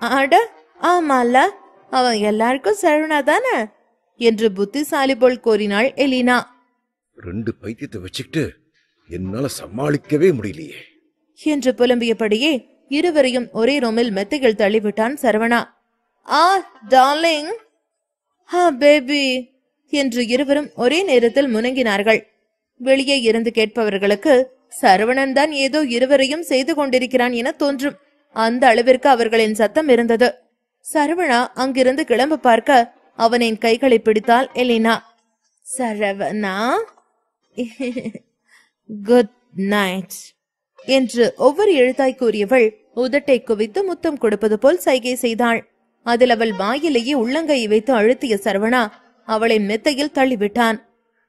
ஆட ஆமால, அவன் எல்லாருக்கும் சரவணா தானே என்று புத்திசாலி போல் கூறினாள் எலினா. 2 பைத்தியத்தை வச்சுக்கிட்டு என்னால சமாளிக்கவே முடியலையே என்று புலம்பியபடியே இருவரையும் ஒரே ரூமில் மெத்தைகள் தள்ளிவிட்டான் சரவணா. ஆ டார்லிங், பேபி என்று இருவரும் ஒரே நேரத்தில் முனங்கினார்கள். வெளியே இருந்து கேட்பவர்களுக்கு சரவணன் தான் ஏதோ இருவரையும் செய்து கொண்டிருக்கிறான் என தோன்றும். அந்த அளவிற்கு அவர்களின் சத்தம் இருந்தது. சரவணா அங்கிருந்து கிளம்ப பார்க்க அவனின் கைகளை பிடித்தாள் எலினா. சரவணா, குட் நைட் என்று ஒவ்வொரு எழுத்தாய் கூறியவள் உதட்டை குவித்து முத்தம் கொடுப்பது போல் சைகை செய்தாள். அதில் அவள் வாயிலேயே உள்ளங்கையை வைத்து அழுத்திய சரவணா அவளை மெத்தையில் தள்ளிவிட்டான்.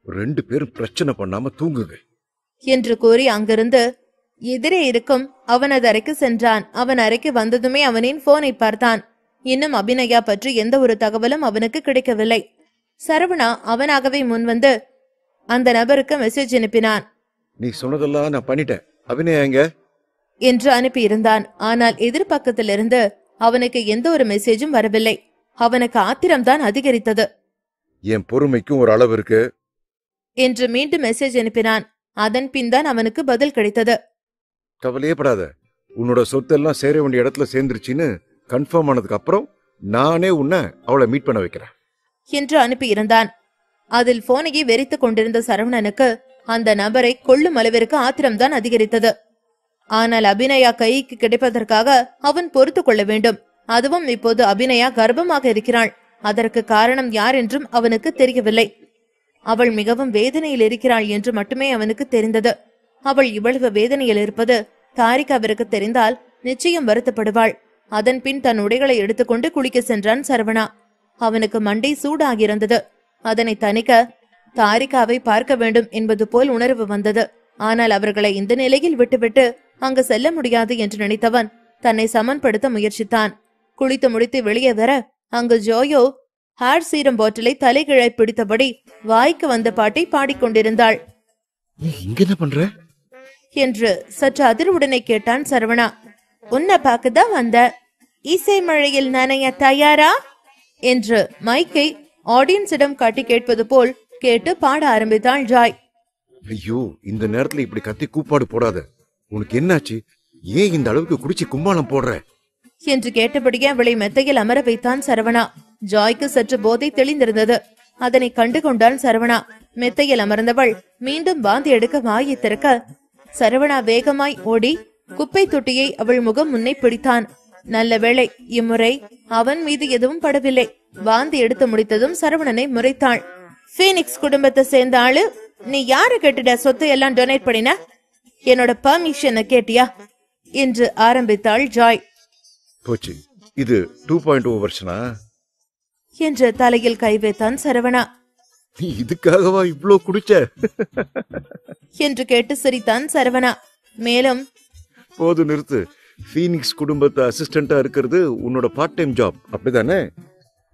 2 பேரும் பிரச்சனை பண்ணாம தூங்குங்க என்று கூறி அங்கிருந்து எதிரே இருக்கும் அவனது அறைக்கு சென்றான். அவன் அறைக்கு வந்ததுமே அவனின் போனை பார்த்தான். இன்னும் அபிநயா பற்றி எந்த ஒரு தகவலும் அவனுக்கு கிடைக்கவில்லை. சரவணா அவனாகவே முன்வந்து அந்த நபருக்கு மெசேஜ் அனுப்பினான். நீ சொன்னதெல்லாம் நான் பண்ணிட்டேன், அபிநயா எங்க என்று அனுப்பியிருந்தான். ஆனால் எதிர்பக்கத்திலிருந்து அவனுக்கு எந்த ஒரு மெசேஜும் வரவில்லை. அவனுக்கு ஆத்திரம்தான் அதிகரித்தது. என் பொறுமைக்கும் ஒரு அளவு இருக்கு என்று மீண்டும் மெசேஜ் அனுப்பினான். அதன் பின் தான் அவனுக்கு பதில் கிடைத்தது. கவலையே படாத, உன்னோட சொத்து எல்லாம் சேர வேண்டிய இடத்துல சேர்ந்துருச்சுன்னு கன்ஃபார்ம் ஆனதுக்கு அப்புறம் நானே உன்னை அவளை மீட் பண்ண வைக்கிறேன் என்று அனுப்பியிருந்தான். அதில் போனையே வெறித்துக் கொண்டிருந்த சரவணனுக்கு அந்த நபரை கொள்ளும் அளவிற்கு ஆத்திரம்தான் அதிகரித்தது. ஆனால் அபிநயா கைக்கு கிடைப்பதற்காக அவன் பொறுத்து கொள்ள வேண்டும். அதுவும் இப்போது அபிநயா கர்ப்பமாக இருக்கிறாள். அதற்கு காரணம் யார் என்றும் அவனுக்கு தெரியவில்லை. அவள் மிகவும் வேதனையில் இருக்கிறாள் என்று மட்டுமே அவனுக்கு தெரிந்தது. அவள் இவ்வளவு வேதனையில் இருப்பது தாரிகாவிற்கு தெரிந்தால் நிச்சயம் வருத்தப்படுவாள். அதன் பின் தன் உடைகளை எடுத்துக்கொண்டு குளிக்க சென்றான் சரவணா. அவனுக்கு மண்டை சூடாகியிருந்தது. அதனை தணிக்க தாரிகாவை பார்க்க வேண்டும் என்பது போல் உணர்வு வந்தது. ஆனால் அவர்களை இந்த நிலையில் விட்டுவிட்டு அங்கு செல்ல முடியாது என்று நினைத்தவன் தன்னை சமன்படுத்த முயற்சித்தான். குளித்து முடித்து வெளியே வர அங்கு ஜோயோ ஹேர் சீரம் பாட்டிலை தலைகிழை பிடித்தபடி வாய்க்கு வந்த பாட்டை பாடிக்கொண்டிருந்தாள். என்ன பண்ற என்று சற்று அதிர்வுடனே கேட்டான் சரவணா. உன்னை பார்க்கதான் வந்த, இசை மழையில் நனைய தயாரா என்று மைக்கை ஆடியன்ஸிடம் காட்டி கேட்பது போல் கேட்டு பாட ஆரம்பித்தாள் ஜாய். ஐயோ, இந்த நேரத்துல இப்படி கத்தி கூப்பாடு போடாத. உனக்கு என்னாச்சு? ஏன் இந்த அளவுக்கு குடிச்சு கும்பாலம் போடுற என்று கேட்டபடியே அவளை மெத்தையில் அமர வைத்தான் சரவணா. ஜாய்க்கு சற்று போதை தெளிந்திருந்தது. அதனை கண்டு கொண்டான் சரவணா. மெத்தையில் அமர்ந்தவள் மீண்டும் வாந்தி எடுக்க வாயை திறக்க சரவணா வேகமாய் ஓடி குப்பை தொட்டியை அவள் முகம் முன்னே பிடித்தான். நல்ல வேளை இம்முறை அவன் மீது எதுவும் படவில்லை. வாந்தி எடுத்து முடித்ததும் சரவணனை முறைத்தாள். பீனிக்ஸ் குடும்பத்தை சேர்ந்த ஆளு, நீ யாரு கேட்டுட சொத்தை எல்லாம் டொனேட் பண்ணின? என்னோட பர்மிஷனை கேட்டியா என்று ஆரம்பித்தாள் ஜாய். போச்சு, இது 2.0 வெர்ஷனா என்று தலையில் கை வைத்தான் சரவணா. நீ இதுக்காகவா இவ்ளோ குடிச்ச என்று கேட்டு சிரித்தான் சரவணா. மேலும், போது நிறுத்து. பீனிக்ஸ் குடும்பத்தை அசிஸ்டண்டா இருக்கிறது உன்னோட பார்ட் டைம் ஜாப், அப்படிதானே?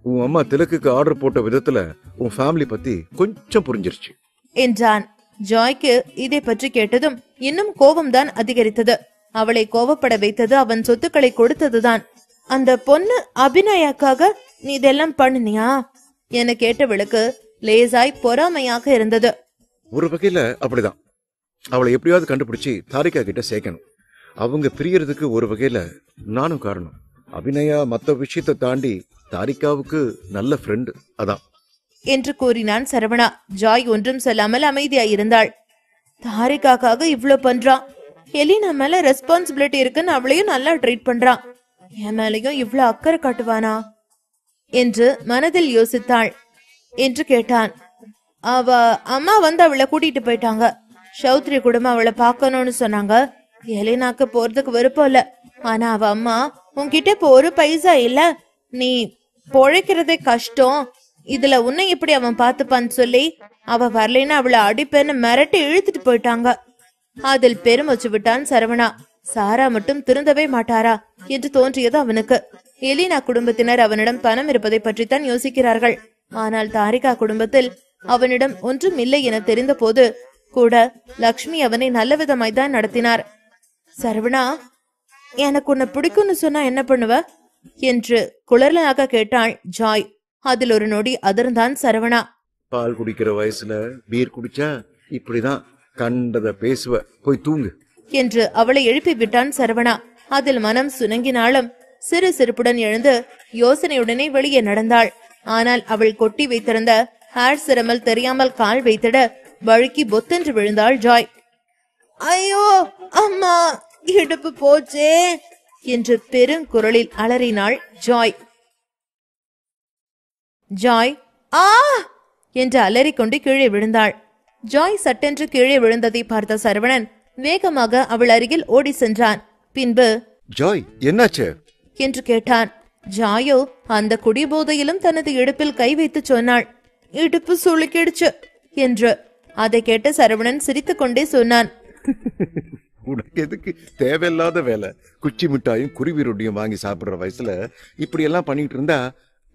உன் அம்மா திலக்குக்கு ஆர்டர் போட்ட விதத்துல உன் ஃபேமிலி பத்தி கொஞ்சம் புரிஞ்சிருச்சு என்றான். ஜாய்க்கு இதை பற்றி கேட்டதும் இன்னும் கோபம்தான் அதிகரித்தது. அவளை கோபப்பட வைத்தது அவன் சொத்துக்களை கொடுத்ததுதான். அந்த பொண்ணு அபிநயாக்காக நீ இதெல்லாம் பண்ணினியா என கேட்டவளுக்கு லேசாய் பொறாமையாக இருந்தது. ஒரு வகையில அப்படிதான். அவளை எப்படியாவது கண்டுபிடிச்சு தாரிகா கிட்ட சேர்க்கணும். அவங்க பிரியறதுக்கு ஒரு வகையில நானும் காரணம். அபிநயா மத்த விஷயத்தை தாண்டி தாரிகாவுக்கு நல்ல ஃப்ரெண்டு, அதான் என்று கூறினான் சரவணா. ஜாய் ஒன்றும் சொல்லாமல் அமைதியாயிருந்தாள். தாரிகாக்காக இவ்ளோ பண்றான், எலினா மேல ரெஸ்பான்சிபிலிட்டி இருக்குன்னு அவளையும் நல்லா ட்ரீட் பண்றான், என் மேலையும் இவ்ளோ அக்கறை காட்டுவானா என்று மனதில் யோசித்தாள். என்று கேட்டான். அவ அம்மா வந்து அவளை கூட்டிட்டு போயிட்டாங்க. சௌத்ரி குடும்பம் அவளை பார்க்கணும்னு சொன்னாங்க. எலினாக்கு போறதுக்கு விருப்பம் இல்ல. ஆனா அவ அம்மா, உன்கிட்ட இப்போ ஒரு பைசா இல்ல, நீ பொழைக்கிறதே கஷ்டம், இதுல உன்னை எப்படி அவன் பாத்துப்பான்னு சொல்லி அவ வரலைன்னா அவளை அடிப்பேன்னு மிரட்டி இழுத்துட்டு போயிட்டாங்க. அதில் பெருமூச்சு விட்டான் சரவணா. சாரா மட்டும் திருந்தவே மாட்டாரா என்று தோன்றியது அவனுக்கு. எலினா குடும்பத்தினர் அவனிடம் பணம் இருப்பதை பற்றித்தான் யோசிக்கிறார்கள். ஆனால் தாரிகா குடும்பத்தில் அவனிடம் ஒன்றும் இல்லை என தெரிந்த போது கூட லக்ஷ்மி அவனை நல்ல விதமாய் தான் நடத்தினார். சரவணா, எனக்கு உன்னை பிடிக்கும்னு சொன்னா என்ன பண்ணுவ என்று குளறலாக கேட்டாள் ஜாய். அதில் ஒரு நொடி அதிர்ந்தான் சரவணா. பால் குடிக்கிற வயசுல பீர் குடிச்சா இப்படிதான் கண்டத பேசுவ, போய் தூங்கு என்று அவளை எழுப்பி விட்டான் சரவணா. அதில் மனம் சுணங்கினாலும் சிறு சிரிப்புடன் எழுந்து யோசனையுடனே வெளியே நடந்தாள். ஆனால் அவள் கொட்டி வைத்திருந்த ஹேர் சிரமல் தெரியாமல் கால் வைத்திட வழுக்கி பொத்தென்று விழுந்தாள் ஜாய். ஐயோ அம்மா, இடுப்பு போச்சே என்று பெருங்குரலில் அலறினாள் ஜாய். ஜாய் ஆ என்று அலறிக்கொண்டு கீழே விழுந்தாள். ஜாய் சட்டென்று கீழே விழுந்ததை பார்த்த சரவணன் வேகமாக அவள் அருகில் ஓடி சென்றான். பின்பு, ஜாய் என்னாச்சு என்று கேட்டான். ஜாயோ அந்த குடிபோதையிலும் தனது இடுப்பில் கை வைத்து சொன்னாள், இடுப்பு சுளுக்கிடுச்சு என்று. அதை கேட்ட சரவணன் சிரித்துக் கொண்டே சொன்னான், உனக்கு எதுக்கு தேவையில்லாத வேலை? குச்சி மிட்டாயும் குருவி ரொட்டியும் வாங்கி சாப்பிடுற வயசுல இப்படி எல்லாம் பண்ணிட்டு இருந்தா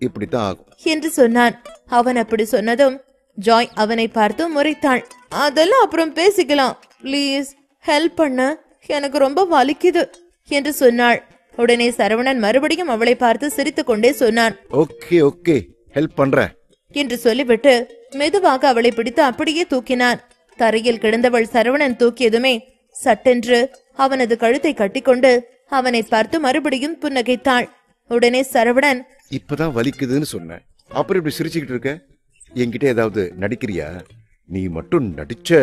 இப்படித்தான் ஆகும் என்று சொன்னான். அவன் அப்படி சொன்னதும் ஜாய் அவனை பார்த்து முறைத்தாள். அதெல்லாம் அப்புறம் பேசிக்கலாம், பிளீஸ் ஹெல்ப் பண்ண, எனக்கு ரொம்ப வலிக்குது என்று சொன்னாள். உடனே சரவணன் மறுபடியும் அவளை பார்த்து சிரித்துக் கொண்டே சொன்னான், ஓகே ஓகே ஹெல்ப் பண்றேன் என்று சொல்லிவிட்டு மெதுவாக அவளை பிடித்து அப்படியே தூக்கினான். தரையில் கிடந்தவள் சரவணன் தூக்கியதுமே சட்டென்று அவனது கழுத்தை கட்டிக்கொண்டு அவனை பார்த்து மறுபடியும் புன்னகைத்தாள். உடனே சரவணன், இப்பதான் வலிக்குதுன்னு சொன்னேன், அப்புறம் இப்படி சிரிச்சுக்கிட்டு இருக்க? என்கிட்ட ஏதாவது நடிக்கிறியா? நீ மட்டும் நடிச்ச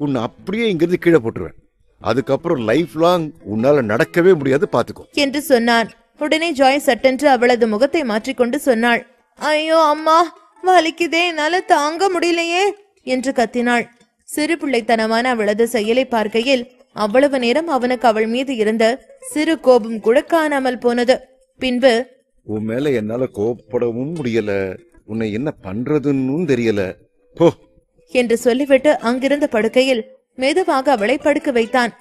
உன்னை அப்படியே இங்கிருந்து கீழே போட்டுருவேன். அதுக்கப்புறம் லைஃப் லாங் உன்னால நடக்கவே முடியாது, பாத்துக்கோ என்று சொன்னான். உடனே ஜாய் சட்டென்று அவளது முகத்தை மாற்றிக்கொண்டு சொன்னாள், ஐயோ அம்மா, வலிக்குதே, என்னால தாங்க முடியலையே என்று கத்தினாள். சிறு பிள்ளைத்தனமான அவளது செயலை பார்க்கையில் அவ்வளவு நேரம் அவனுக்கு அவள் மீது இருந்த சிறு கோபம் கூட காணாமல் போனது. பின்பு, உன் மேல என்னால கோபப்படவும் முடியல, உன்னை என்ன பண்றதுன்னு தெரியல போ என்று சொல்லிவிட்டு அங்கிருந்த படுக்கையில் மெதுவாக அவளை படுக்க வைத்தான்.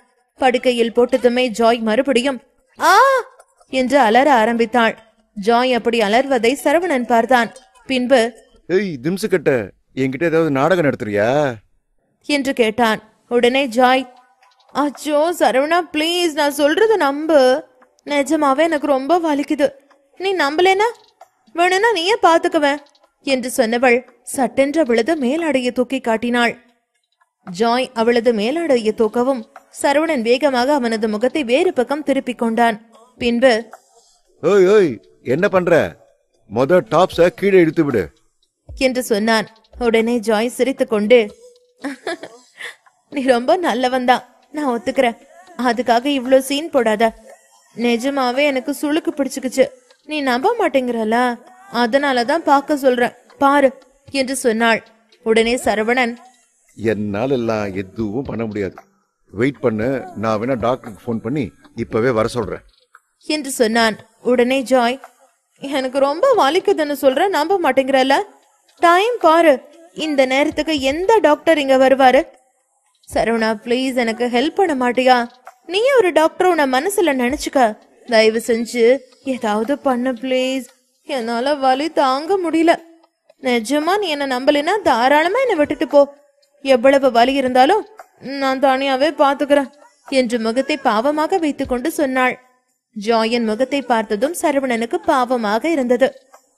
படுக்கையில் போட்டதுமே ஜாய் மறுபடியும் ஆ என்று அலற ஆரம்பித்தாள். ஜாய் அப்படி அலர்வதை சரவணன் பார்த்தான். பின்பு, ஏய் திம்சு கட்ட, என்கிட்ட ஏதாவது நாடகம் நடத்துறியா என்று கேட்டான். உடனே ஜாய், அச்சோ சரவணா பிளீஸ், நான் சொல்றத நம்பு, நிஜமாவே எனக்கு ரொம்ப வலிக்குது, நீ நம்பலேனா வேணும்னா நீயே பாத்துக்குவேன் என்று சொன்னவள் சட்டென்ற அவளது மேலாடையை தூக்கி காட்டினாள். ஜாய் அவளது மேலாடையை தூக்கவும் சரவணன் வேகமாக அவனது முகத்தை வேறு பக்கம் திருப்பிக் கொண்டான். பின்பு, ஓய் ஓய், என்ன பண்ற? டாப்ஸ கீழே இழுத்து விடு என்று சொன்னான். உடனே ஜாய் சிரித்துக் கொண்டு, நீ ரொம்ப நல்லவன்தான், நான் ஒத்துக்கிறேன். அதுக்காக இவ்ளோ சீன் போடாத. நிஜமாவே எனக்கு சுளுக்கு பிடிச்சுக்குச்சு. நீ நம்ப மாட்டேங்கிறல, அதனாலதான் பார்க்க சொல்றேன், பாரு என்று சொன்னாள். உடனே சரவணன், என்னால எல்லாம் எதுவும் பண்ண முடியாது. வெயிட் பண்ணு, நான் வேணா டாக்டருக்கு போன் பண்ணி இப்பவே வர சொல்றேன் என்று சொன்னான். உடனே ஜாய், எனக்கு ரொம்ப வலிக்குதுன்னு சொல்ற, நம்ப மாட்டேங்கிறல. டைம் பாரு, இந்த நேரத்துக்கு எந்த டாக்டர் இங்க வருவாரு? சரவணா ப்ளீஸ் எனக்கு ஹெல்ப் பண்ண மாட்டியா? நீ ஒரு டாக்டர் உன்னை மனசுல நினைச்சுக்க. தயவு செஞ்சு ஏதாவது பண்ண ப்ளீஸ். என்னால வலி தாங்க முடியல. நிஜமா நீ என்ன நம்பலைன்னா தாராளமா என்னை விட்டுட்டு போ. எவ்வளவு வலி இருந்தாலும் நான் தனியாவே பாத்துக்கிறேன் என்று முகத்தை பாவமாக வைத்துக் கொண்டு சொன்னாள். ஜாயின் முகத்தை பார்த்ததும் சரவணனுக்கு பாவமாக இருந்தது.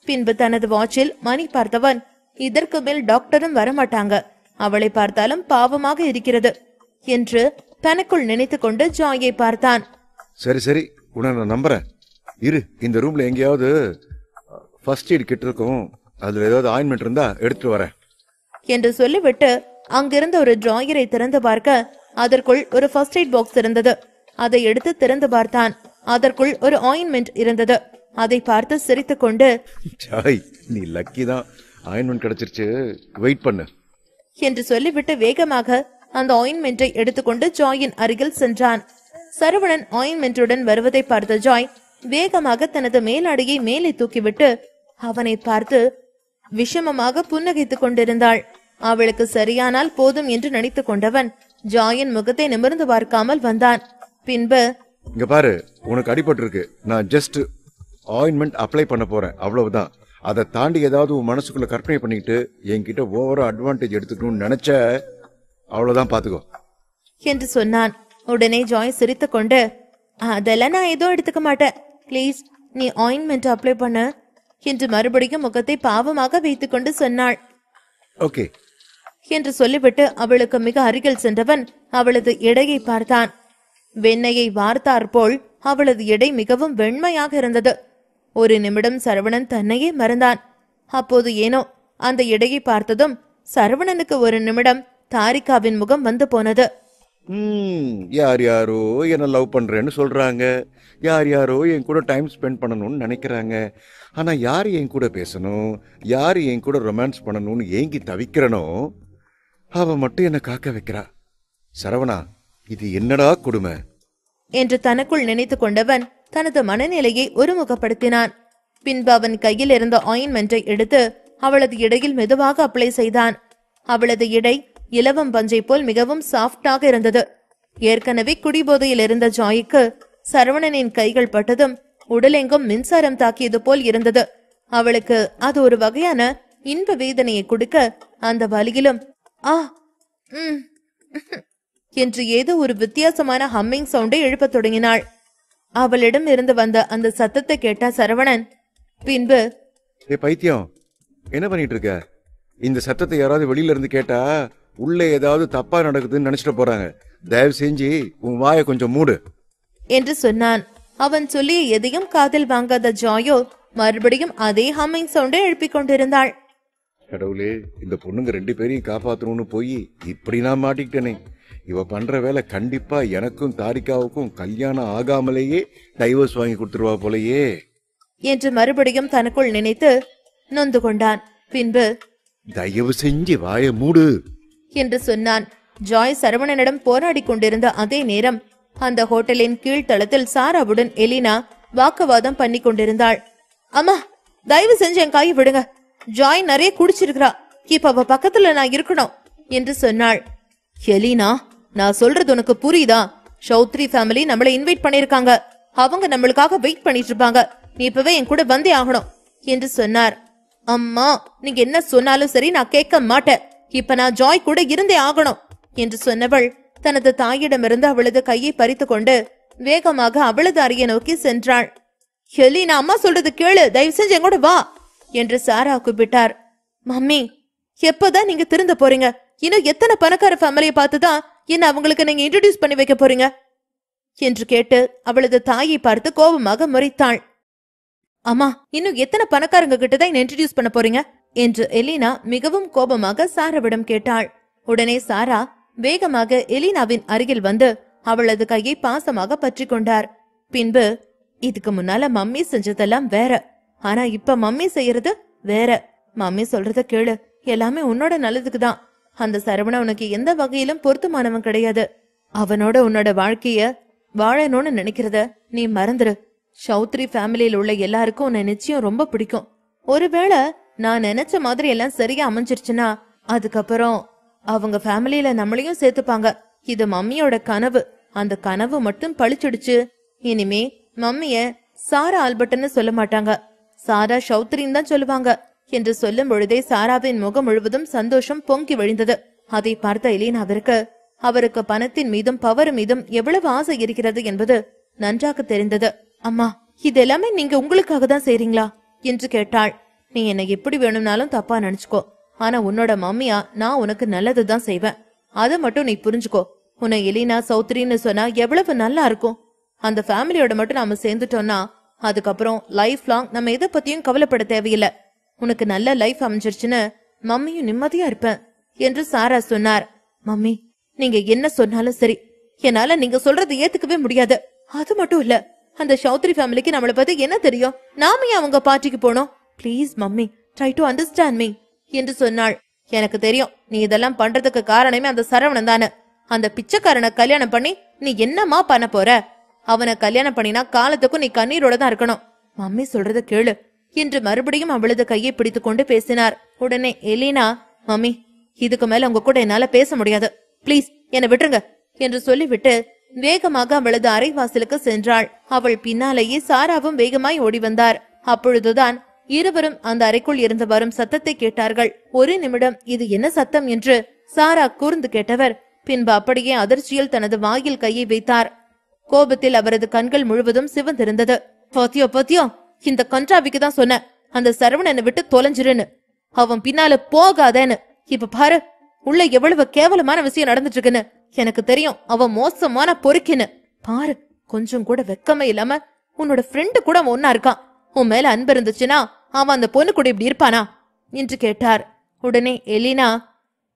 பின்பு தனது வாட்சில் மணி பார்த்தவன், இதற்கு மேல் டாக்டரும் வரமாட்டாங்க, அவளை பார்த்தாலும் பாவமாக இருக்கிறது என்று தனக்குள் நினைத்து கொண்டு ஜாயை பார்த்தான். சரி சரி, உன்னை நான் நம்புறேன். இரு, இந்த ரூம்ல எங்கேயாவது ஃபர்ஸ்ட் எய்ட் கிட் இருக்கும், அதுல ஏதாவது ஆயின்மெண்ட் இருந்தா எடுத்துட்டு வரேன் என்று சொல்லிவிட்டு அங்கிருந்த ஒரு டிராயரை திறந்து பார்க்க அதற்குள் ஒரு ஃபர்ஸ்ட் எய்ட் பாக்ஸ் இருந்தது. அதை எடுத்து திறந்து பார்த்தான். அதற்குள் ஒரு ஆயின்மெண்ட் இருந்தது. அதை பார்த்து சிரித்துக் கொண்டு, ஜாய் நீ லக்கி தான், ஆயின்மெண்ட் கிடைச்சிருச்சு, வெயிட் பண்ணு என்று சொல்லிவிட்டு வேகமாக அந்த ஆயின்மெண்டை எடுத்துக்கொண்டு ஜாயின் அருகில் சென்றான். சரவணன் ஆயின்மெண்டுடன் வருவதை பார்த்த ஜாய் வேகமாக தனது மேலாடையை மேலே தூக்கிவிட்டு அவனை பார்த்து விஷமமாக புன்னகைத்துக் கொண்டிருந்தாள். அவளுக்கு சரியானால் போதும் என்று நினைத்துக் கொண்டவன் ஜாயின் முகத்தை நிமிர்ந்து பார்க்காமல் வந்தான். பின்பு, இங்க பாரு, உனக்கு அடிபட்டு இருக்கு, நான் ஜஸ்ட் ஆயின்மெண்ட் அப்ளை பண்ண போறேன், அவ்வளவுதான். அதை தாண்டி ஏதாவது உன் மனசுக்குள்ள கற்பனை பண்ணிட்டு என்கிட்ட ஓவரா அட்வான்டேஜ் எடுத்துக்கணும்னு நினைச்ச, அவ்வளவுதான், பாத்துக்கோ என்று சொன்னான். உடனே ஜாய் சிரித்துக் கொண்டு, அதெல்லாம் நான் ஏதோ எடுத்துக்க மாட்டேன், பிளீஸ் நீ ஆயின்மெண்ட் அப்ளை பண்ண என்று மறுபடியும் முகத்தை பாவமாக வைத்துக் கொண்டு சொன்னாள். ஓகே என்று சொல்லிவிட்டு அவளுக்கு மிக அருகில் சென்றவன் அவளது எடையை பார்த்தான். வெண்ணையை வார்த்தாற் போல் அவளது எடை மிகவும் வெண்மையாக இருந்தது. ஒரு நிமிடம் சரவணன் தன்னையே மறந்தான். அப்போது ஏனோ அந்த எடையை பார்த்ததும் சரவணனுக்கு ஒரு நிமிடம் தாரிகாவின் முகம் வந்து போனது. யார் யாரோ என்ன லவ் பண்றேன்னு சொல்றாங்க, யார் யாரோ என் கூட டைம் ஸ்பெண்ட் பண்ணணும்னு நினைக்கிறாங்க. ஆனா யார் என் கூட பேசணும், யார் என் கூட ரொமான்ஸ் பண்ணணும்னு ஏங்கி தவிக்கிறனோ அவ மட்டும் என்ன காக்க வைக்கிறா. சரவணா, இது என்னடா கொடுமை என்று தனக்குள் நினைத்து கொண்டவன் தனது மனநிலையை ஒருமுகப்படுத்தினான். பின்பு அவன் கையில் இருந்த ஆயின்மெண்டை எடுத்து அவளது இடையில் மெதுவாக அப்ளை செய்தான். அவளது இடை இலவம் பஞ்சை போல் மிகவும் சாஃப்டாக இருந்தது. ஏற்கனவே குடிபோதையில் இருந்த ஜாய்க்கு சரவணனின் கைகள் பட்டதும் உடலெங்கும் மின்சாரம் தாக்கியது போல் இருந்தது. அவளுக்கு அது ஒரு வகையான இன்ப வேதனையை கொடுக்க அந்த வலியிலும் ஆ என்று ஏதோ ஒரு வித்தியாசமான ஹம்மிங் சவுண்டை எழுப்பத் தொடங்கினாள். அவளிடம் இருந்து வந்த அந்த சத்தத்தை கேட்ட சரவணன் பின்பு, பைத்தியம் என்ன பண்ணிட்டு இருக்க? இந்த சத்தத்தை யாராவது வெளியில இருந்து கேட்டா உள்ளே ஏதாவது தப்பா நடக்குதுன்னு நினைச்சிட்டு போறாங்க. தயவு செஞ்சு உன் வாயை கொஞ்சம் மூடு என்று சொன்னான். அவன் சொல்லிய எதையும் காதில் வாங்காத ஜாயோ மறுபடியும் அதே ஹம்மிங் சவுண்டை எழுப்பிக் கொண்டிருந்தாள். கடவுளே, இந்த பொண்ணுங்க 2 பேரையும் காப்பாத்தணும்னு போய் இப்படி நான் மாட்டிக்கிட்டேனே. இவ பண்ற வேலை கண்டிப்பா எனக்கும் தாரிகாவுக்கும் கல்யாணம் ஆகாமலேயே டைவர்ஸ் வாங்கி கொடுத்துருவா போலயே என்று மறுபடியும் தனக்குள் நினைத்து நொந்து கொண்டான். பின்பு, தயவு செஞ்சு வாயை மூடு என்று சொன்னான். ஜாய் சரவணனிடம் போராடி கொண்டிருந்த அதே நேரம் அந்த ஹோட்டலின் கீழ்த்தளத்தில் சாராவுடன் எலினா வாக்குவாதம் பண்ணி கொண்டிருந்தாள். அம்மா, தயவு செஞ்சு என் காயை விடுங்க. ஜாய் நிறைய குடிச்சிருக்கிறா, இப்ப அவ பக்கத்துல நான் இருக்கணும் என்று சொன்னாள். எலினா, நான் சொல்றது உனக்கு புரியுதா? சௌத்ரி ஃபேமிலி நம்மளை இன்வைட் பண்ணிருக்காங்க, அவங்க நம்மளுக்காக வெயிட் பண்ணிட்டு இருப்பாங்க, நீ இப்பவே என் கூட வந்தே ஆகணும் என்று சொன்னார். அம்மா, நீங்க என்ன சொன்னாலும் சரி, நான் கேட்க மாட்டேன். இப்ப நான் ஜாய் கூட இருந்தே ஆகணும் என்று சொன்னவள் தனது தாயிடமிருந்து அவளது கையை பறித்து கொண்டு வேகமாக அவளது அறையை நோக்கி சென்றாள். எலினா, அம்மா சொல்றது கேளு, தயவு செஞ்சு எங்கூட வா என்று சாரா கூப்பிட்டார். மம்மி, எப்பதான் நீங்க திருந்த போறீங்க? இன்னும் எத்தனை பணக்கார ஃபேமிலியை பார்த்துதான் என்ன அவங்களுக்கு நீங்க இன்ட்ரோடியூஸ் பண்ணி வைக்க போறீங்க என்று கேட்டு அவளது தாயை பார்த்து கோபமாக முறைத்தாள். அம்மா, இன்னும் எத்தனை பணக்காரங்க கிட்டதான் என்ன இன்ட்ரோடியூஸ் பண்ண போறீங்க என்று எலினா மிகவும் கோபமாக சாராவிடம் கேட்டாள். உடனே சாரா வேகமாக எலினாவின் அருகில் வந்து அவளது கையை பாசமாக பற்றி கொண்டார். பின்பு, இதுக்கு முன்னால மம்மி செஞ்சதெல்லாம் வேற, ஆனா இப்ப மம்மி செய்யறது வேற. மம்மி சொல்றத கேளு, எல்லாமே உன்னோட நல்லதுக்குதான். அந்த சரவண உனக்கு எந்த வகையிலும் பொருத்தமானவன் கிடையாது. அவனோட உன்னோட வாழ்க்கைய வாழணும்னு நினைக்கிறத நீ மறந்துரு. சௌத்ரி ஃபேமிலியில உள்ள எல்லாருக்கும் உன்னை நிச்சயம் ரொம்ப பிடிக்கும். ஒருவேளை நான் நினைச்ச மாதிரி எல்லாம் சரியா அமைஞ்சிருச்சுன்னா அதுக்கப்புறம் அவங்க ஃபேமிலியில நம்மளையும் சேர்த்துப்பாங்க. இது மம்மியோட கனவு. அந்த கனவு மட்டும் பழிச்சிடுச்சு. இனிமே மம்மிய சாரா ஆல்பர்ட்னு சொல்ல மாட்டாங்க, சாரா சௌத்ரின்னு தான் சொல்லுவாங்க என்று சொல்லும் பொழுதே சாராவின் முகம் முழுவதும் சந்தோஷம் பொங்கி வழிந்தது. அதை பார்த்த எலினாவிற்கு அவருக்கு பணத்தின் மீதும் பவர் மீதும் எவ்வளவு ஆசை இருக்கிறது என்பது நன்றாக தெரிந்தது. அம்மா, இதெல்லாமே நீங்க உங்களுக்காக தான் செய்றீங்களா என்று கேட்டாள். நீ என்னை எப்படி வேணும்னாலும் தப்பா நினைச்சுக்கோ, ஆனா உன்னோட மம்மியா நான் உனக்கு நல்லதுதான் செய்வேன். அதை மட்டும் நீ புரிஞ்சுக்கோ. உன்னை எலினா சௌத்ரின்னு சொன்னா எவ்வளவு நல்லா இருக்கும். அந்த ஃபேமிலியோட மட்டும் நாம சேர்ந்துட்டோம்னா அதுக்கப்புறம் லைஃப் லாங் நம்ம எதை பத்தியும் கவலைப்பட தேவையில்லை. உனக்கு நல்ல லைஃப் அமைஞ்சிருச்சுன்னு மம்மியும் நிம்மதியா இருப்பேன் என்று சாரா சொன்னார். மம்மி, நீங்க என்ன சொன்னாலும் சரி, என்னால நீங்க சொல்றது ஏத்துக்கவே முடியாது. அது மட்டும் இல்ல, அந்த சௌத்ரி ஃபேமிலிக்கு நம்மளை பத்தி என்ன தெரியும்? நாம ஏன் அவங்க பார்ட்டிக்கு போனோம்? Please mummy, try to understand me என்று சொன்னாள். எனக்கு தெரியும், நீ இதெல்லாம் பண்றதுக்கு காரணமே அந்த சரவணன் தானே. அந்த பிச்சைக்காரனை கல்யாணம் பண்ணி நீ என்னமா பண்ண போற? அவனை கல்யாணம் பண்ணினா காலத்துக்கும் நீ கண்ணீரோட தான் இருக்கணும். மம்மி சொல்றத கேளு என்று மறுபடியும் அவளது கையை பிடித்து கொண்டு பேசினார். உடனே எலினா, மம்மி, இதுக்கு மேல உங்க கூட என்னால பேச முடியாது, பிளீஸ் என்னை விட்டுருங்க என்று சொல்லிவிட்டு வேகமாக அவளது அறைவாசலுக்கு சென்றாள். அவள் பின்னாலேயே சாராவும் வேகமாய் ஓடி வந்தார். அப்பொழுதுதான் இருவரும் அந்த அறைக்குள் இருந்து வரும் சத்தத்தை கேட்டார்கள். ஒரு நிமிடம் இது என்ன சத்தம் என்று சாரா கூர்ந்து கேட்டவர் பின்பு அப்படியே அதிர்ச்சியில் தனது வாயில் கையை வைத்தார். கோபத்தில் அவரது கண்கள் முழுவதும் சிவந்திருந்தது. பாத்தியோ பாத்தியோ, இந்த கன்றாவிக்கு தான் சொன்ன அந்த சரவணனை விட்டு தொலைஞ்சிருன்னு, அவன் பின்னால போகாதேன்னு. இப்ப பாரு உள்ள எவ்வளவு கேவலமான விஷயம் நடந்துட்டு இருக்குன்னு. எனக்கு தெரியும் அவன் மோசமான பொறுக்கின்னு. பாரு, கொஞ்சம் கூட வெக்கமே இல்லாம உன்னோட ஃப்ரெண்டு கூட அவன் ஒன்னா இருக்கான். உன் மேல அன்பு இருந்துச்சுன்னா அவன் அந்த பொண்ணு கூட இப்படி இருப்பானா என்று கேட்டார். உடனே எலினா,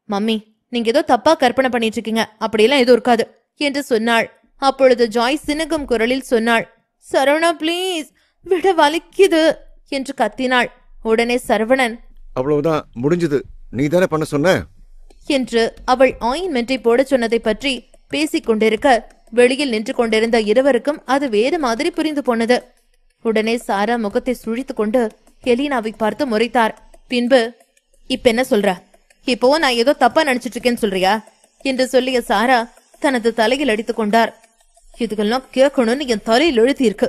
மம்மி, நீங்க ஏதோ தப்பா கற்பனை பண்ணிட்டு இருக்கீங்க, அப்படியெல்லாம் எதுவும் இருக்காது என்று சொன்னாள். அப்பொழுது ஜாய் சினுங்கும் குரலில் சொன்னாள், சரவணா பிளீஸ், விட வலிக்குது என்று கத்தினாள். உடனே சரவணன், அவ்வளவுதான் முடிஞ்சது, நீ தானே பண்ண சொன்ன என்று அவள் ஆயின்மென்றை போட சொன்னதை பற்றி பேசிக் கொண்டிருக்க வெளியில் நின்று கொண்டிருந்த இருவருக்கும் அது வேறு மாதிரி புரிந்து போனது. உடனே சாரா முகத்தை சுழித்து கொண்டு எலினாவை பார்த்து முறைத்தார். பின்பு, இப்ப என்ன சொல்ற? இப்போ நான் ஏதோ தப்பா நினைச்சிட்டு இருக்கேன்னு சொல்றியா என்று சொல்லிய சாரா தனது தலையில் அடித்துக் கொண்டார். இதுக்கெல்லாம் கேட்கணும்னு என் தலையில் எழுதி இருக்கு.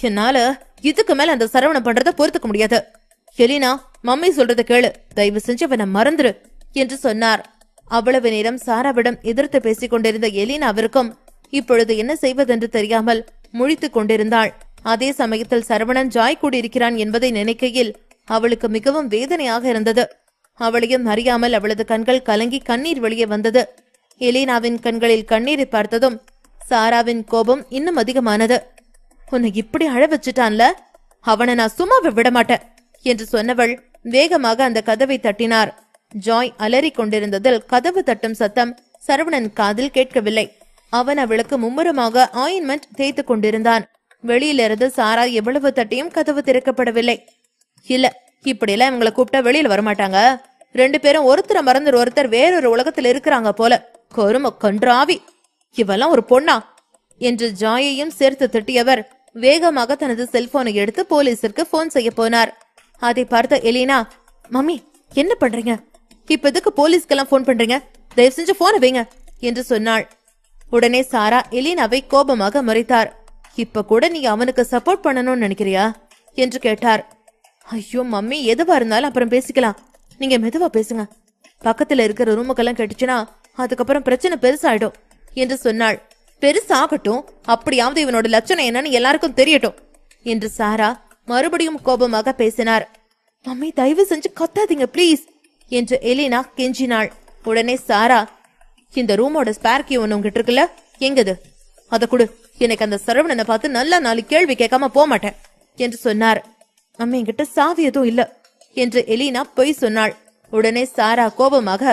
என்னால இதுக்கு மேல அந்த சரவணம் பண்றத பொறுத்துக்க முடியாது. எலினா, மம்மி சொல்றத கேளு, தயவு செஞ்சு அவனை மறந்துரு என்று சொன்னார். அவ்வளவு நேரம் சாராவிடம் எதிர்த்து பேசிக் கொண்டிருந்த எலினாவிற்கும் இப்பொழுது என்ன செய்வதென்று தெரியாமல் முழித்துக் கொண்டிருந்தாள். அதே சமயத்தில் சரவணன் ஜாய் கூடியிருக்கிறான் என்பதை நினைக்கையில் அவளுக்கு மிகவும் வேதனையாக இருந்தது. அவளையும் அறியாமல் அவளது கண்கள் கலங்கி கண்ணீர் வெளியே வந்தது. எலினாவின் கண்களில் கண்ணீரை பார்த்ததும் சாராவின் கோபம் இன்னும் அதிகமானது. உன்னை இப்படி அழ வச்சுட்டான்ல, அவனை நான் சும்மாவை விட மாட்டேன் என்று சொன்னவள் வேகமாக அந்த கதவை தட்டினார். ஜாய் அலறி கொண்டிருந்ததில் கதவு தட்டும் சத்தம் சரவணன் காதில் கேட்கவில்லை. அவன் அவளுக்கு மும்முரமாக ஆயின்மெண்ட் தேய்த்து கொண்டிருந்தான். வெளியிலிருந்து சாரா எவ்வளவு தட்டியும் கதவு திறக்கப்படவில்லை. இல்ல, இப்படியெல்லாம் இவங்களை கூப்பிட்டா வெளியில வரமாட்டாங்க. 2 பேரும் ஒருத்தரை மறந்து ஒருத்தர் வேறொரு உலகத்தில் இருக்கிறாங்க போல. கரும கன்றாவி, இவெல்லாம் ஒரு பொண்ணா என்று ஜாயையும் சேர்த்து திட்டியவர் வேகமாக தனது செல்போனை எடுத்து போலீசிற்கு போன் செய்ய போனார். அதை பார்த்த எலினா, மம்மி என்ன பண்றீங்க? இப்ப எதுக்கு போலீஸ்க்கெல்லாம் போன் பண்றீங்க? தயவு செஞ்சு போனை வைங்க என்று சொன்னாள். உடனே சாரா எலினாவை கோபமாக முறைத்தார். இப்ப கூட நீ அவனுக்கு சப்போர்ட் பண்ணணும்னு நினைக்கிறியா என்று கேட்டார். ஐயோ மம்மி, எதுவா இருந்தாலும் அப்புறம் பேசிக்கலாம், நீங்க மெதுவா பேசுங்க. பக்கத்துல இருக்கிற ரூமுக்கெல்லாம் கேட்டுச்சுன்னா அதுக்கப்புறம் பிரச்சனை பெருசாயிடும் என்று சொன்னாள். பெருசாகட்டும், அப்படியாவது இவனோட லட்சணம் என்னன்னு எல்லாருக்கும் தெரியட்டும் என்று சாரா மறுபடியும் கோபமாக பேசினார். மம்மி தயவு செஞ்சு கத்தாதீங்க ப்ளீஸ் என்று எலினா கெஞ்சினாள். உடனே சாரா, இந்த ரூமோட ஸ்பேர் கீ ஒண்ணு உங்ககிட்ட இருக்குல்ல, எங்கது? அத குடு, எனக்கு அந்த சரவணனை பார்த்து நல்லா 4 கேள்வி கேட்காம போக மாட்டேன் என்று சொன்னார். அம்மா என்கிட்ட சாவி எதுவும் இல்ல என்று எலினா பொய் சொன்னாள். உடனே சாரா கோபமாக,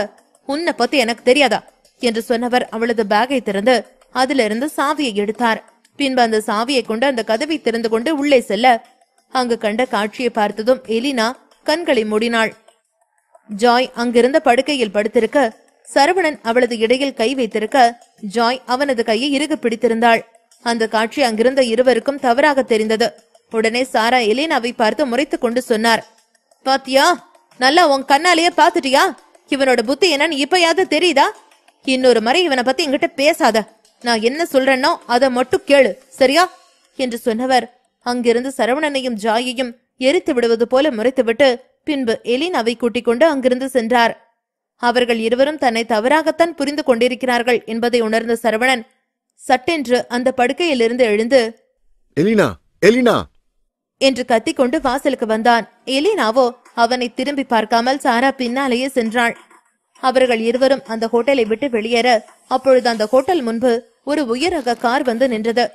உன்னை பத்தி எனக்கு தெரியாதா என்று சொன்னவர் அவளது பேக்கை திறந்து அதிலிருந்து சாவியை எடுத்தார். பின்பு அந்த சாவியை கொண்டு அந்த கதவை திறந்து கொண்டு உள்ளே செல்ல அங்கு கண்ட காட்சியை பார்த்ததும் எலினா கண்களை மூடினாள். ஜாய் அங்கிருந்த படுக்கையில் படுத்திருக்க, சரவணன் அவளது இடையில் கை வைத்திருக்க, ஜாய் அவனது கையை இறுக பிடித்திருந்தாள். அந்த காட்சி அங்கிருந்த இருவருக்கும் தவறாக தெரிந்தது. உடனே சாரா எலினாவை பார்த்து முறைத்து கொண்டு சொன்னார், பாத்தியா, நல்லா உன் கண்ணாலேயே பாத்துட்டியா? இவனோட புத்தி என்னன்னு இப்பயாவது தெரியுதா? இன்னொரு முறை இவனை பத்தி என்கிட்ட பேசாத. நான் என்ன சொல்றேன்னோ அதை மட்டும் கேளு, சரியா என்று சொன்னவர் அங்கிருந்து சரவணனையும் ஜாயையும் எரித்து விடுவது போல முறைத்துவிட்டு பின்பு எலினாவை கூட்டிக் கொண்டு அங்கிருந்து சென்றார். அவர்கள் இருவரும் தன்னை தவறாகத்தான் புரிந்து கொண்டிருக்கிறார்கள் என்பதை உணர்ந்த சரவணன் சட்டென்று அந்த படுக்கையிலிருந்து எழுந்து, எலினா, எலினா என்று கத்திக்கொண்டு வாசலுக்கு வந்தான். எலினாவோ அவனை திரும்பி பார்க்காமல் சாரா பின்னாலேயே சென்றாள். அவர்கள் இருவரும் அந்த ஹோட்டலை விட்டு வெளியேற, அப்பொழுது அந்த ஹோட்டல் முன்பு ஒரு உயரக கார் வந்து நின்றது.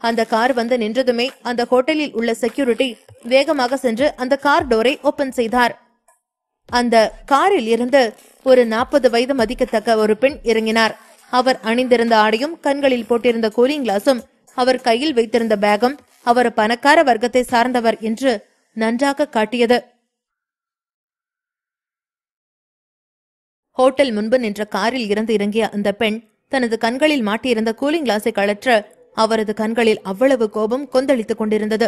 அந்த கார் வந்து நின்றதுமே அந்த ஹோட்டலில் உள்ள செக்யூரிட்டி வேகமாக சென்று அந்த கார் டோரை ஓபன் செய்தார். அந்த காரில் இருந்து ஒரு 40 வயது மதிக்கத்தக்க ஒரு பெண் இறங்கினார். அவர் அணிந்திருந்த ஆடையும் கண்களில் போட்டிருந்த கூலிங் கிளாஸும் அவர் கையில் வைத்திருந்த பேகும் அவர் பணக்கார வர்க்கத்தை சார்ந்தவர் என்று நன்றாக காட்டியது. ஹோட்டல் முன்பு நின்ற காரில் இருந்து இறங்கிய அந்த பெண் தனது கண்களில் மாட்டியிருந்த கூலிங் கிளாஸை கழற்ற அவரது கண்களில் அவ்வளவு கோபம் கொந்தளித்துக் கொண்டிருந்தது.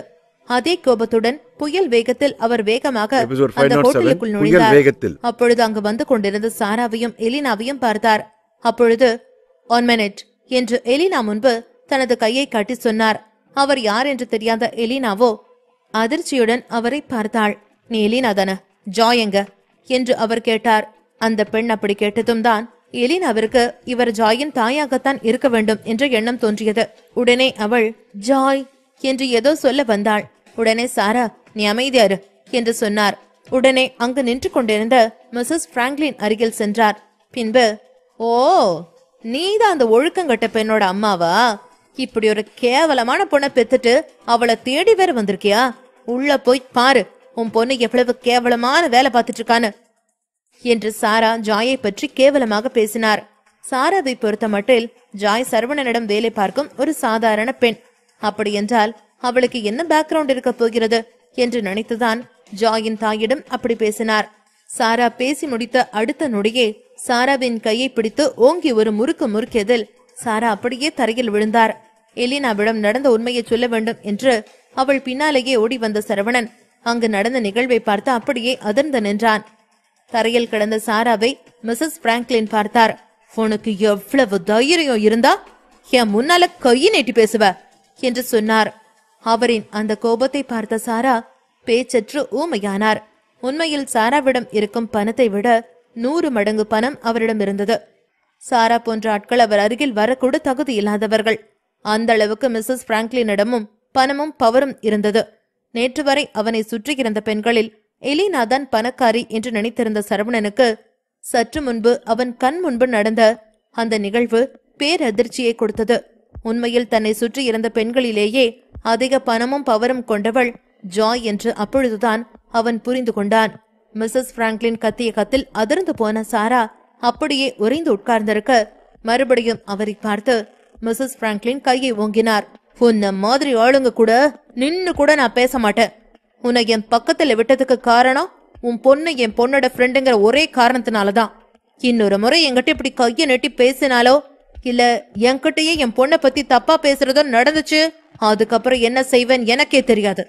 அதே கோபத்துடன் புயல் வேகத்தில் அவர் வேகமாக அந்த ஹோட்டலுக்குள் நுழைந்தார். அப்பொழுது அங்கு வந்து கொண்டிருந்த சாராவையும் எலினாவையும் பார்த்தார். அப்பொழுது 1 minute என்று எலினா முன்பு தனது கையை காட்டி சொன்னார். அவர் யார் என்று தெரியாத எலினாவோ அதிர்ச்சியுடன் அவரை பார்த்தாள். நீ எலினா தானே, ஜாய் எங்க என்று அவர் கேட்டார். அந்த பெண் அப்படி கேட்டதும் தான் எலினாவிற்கு இவர் ஜாயின் தாயாகத்தான் இருக்க வேண்டும் என்ற எண்ணம் தோன்றியது. உடனே அவள் ஜாய் என்று ஏதோ சொல்ல வந்தாள். உடனே சாரா, நீ அமைதியாரு என்று சொன்னார். உடனே அங்கு நின்று கொண்டிருந்த மிஸ்ஸஸ் பிராங்க்லின் அருகில் சென்றார். பின்பு, ஓ, நீதான் அந்த ஒழுக்கங்கட்ட பெண்ணோட அம்மாவா? இப்படி ஒரு கேவலமான பொண்ணை பெத்துட்டு அவளை தேடி வேற வந்திருக்கியா? உள்ள போய் பாரு, உன் பொண்ணு எவ்வளவு கேவலமான வேலை பார்த்துட்டு இருக்கான்னு என்று சாரா ஜாயை பற்றி கேவலமாக பேசினார். சாராவை பொறுத்த மட்டில் ஜாய் சரவணனிடம் வேலை பார்க்கும் ஒரு சாதாரண பெண். அப்படி என்றால் அவளுக்கு என்ன பேக்ரவுண்ட் இருக்க போகிறது என்று நினைத்துதான் ஜாயின் தாயிடம் அப்படி பேசினார். சாரா பேசி முடித்த அடுத்த நொடியே சாராவின் கையை பிடித்து ஓங்கி ஒரு முறுக்கு முறுக்கியதில் சாரா அப்படியே தரையில் விழுந்தார். எலினாவிடம் நடந்த உண்மையை சொல்ல வேண்டும் என்று அவள் பின்னாலேயே ஓடி வந்த சரவணன் அங்கு நடந்த நிகழ்வை பார்த்து அப்படியே அதிர்ந்து நின்றான். தரையில் கிடந்த சாராவை மிஸ்ஸஸ் பிராங்க்லின் பார்த்தார். உனக்கு எவ்வளவு தைரியம் இருந்தா என் முன்னால கையை நீட்டி பேசுவ என்று சொன்னார். அவரின் அந்த கோபத்தை பார்த்த சாரா பேச்சற்று ஊமையானார். உண்மையில் சாராவிடம் இருக்கும் பணத்தை விட 100 மடங்கு பணம் அவரிடம் இருந்தது. சாரா போன்ற ஆட்கள் அவர் அருகில் வரக்கூட தகுதி இல்லாதவர்கள். அந்த அளவுக்கு மிஸ்ஸஸ் பிராங்க்லினிடமும் பணமும் பவரும் இருந்தது. நேற்று வரை அவனை சுற்றியிருந்த பெண்களில் எலினா தான் பணக்காரி என்று நினைத்திருந்த சரவணனுக்கு சற்று முன்பு அவன் கண் முன்பு நடந்த அந்த நிகழ்வு பேரதிர்ச்சியை கொடுத்தது. உண்மையில் தன்னை சுற்றி இருந்த பெண்களிலேயே அதிக பணமும் பவரும் கொண்டவள் ஜாய் என்று அப்பொழுதுதான் அவன் புரிந்து கொண்டான். மிஸ்ஸஸ் பிராங்க்லின் கத்திய கத்தில் அதிர்ந்து போன சாரா அப்படியே உறைந்து உட்கார்ந்திருக்க மறுபடியும் அவரை பார்த்து மிஸ்ஸஸ் பிராங்க்லின் கையை ஓங்கினார். உன்ன மாதிரி ஆளுங்க கூட நின்னு கூட நான் பேச மாட்டேன். உன்னை என் பக்கத்துல விட்டதுக்கு காரணம் உன் பொண்ணு என் பொண்ணோட ஃப்ரெண்டுங்கிற ஒரே காரணத்தினாலதான். இன்னொரு முறை என்கிட்ட இப்படி கையை நெட்டி பேசினாலோ இல்ல என்கிட்டயே என் பொண்ணை பத்தி தப்பா பேசுறதோ நடந்துச்சு, அதுக்கப்புறம் என்ன செய்வேன் எனக்கே தெரியாது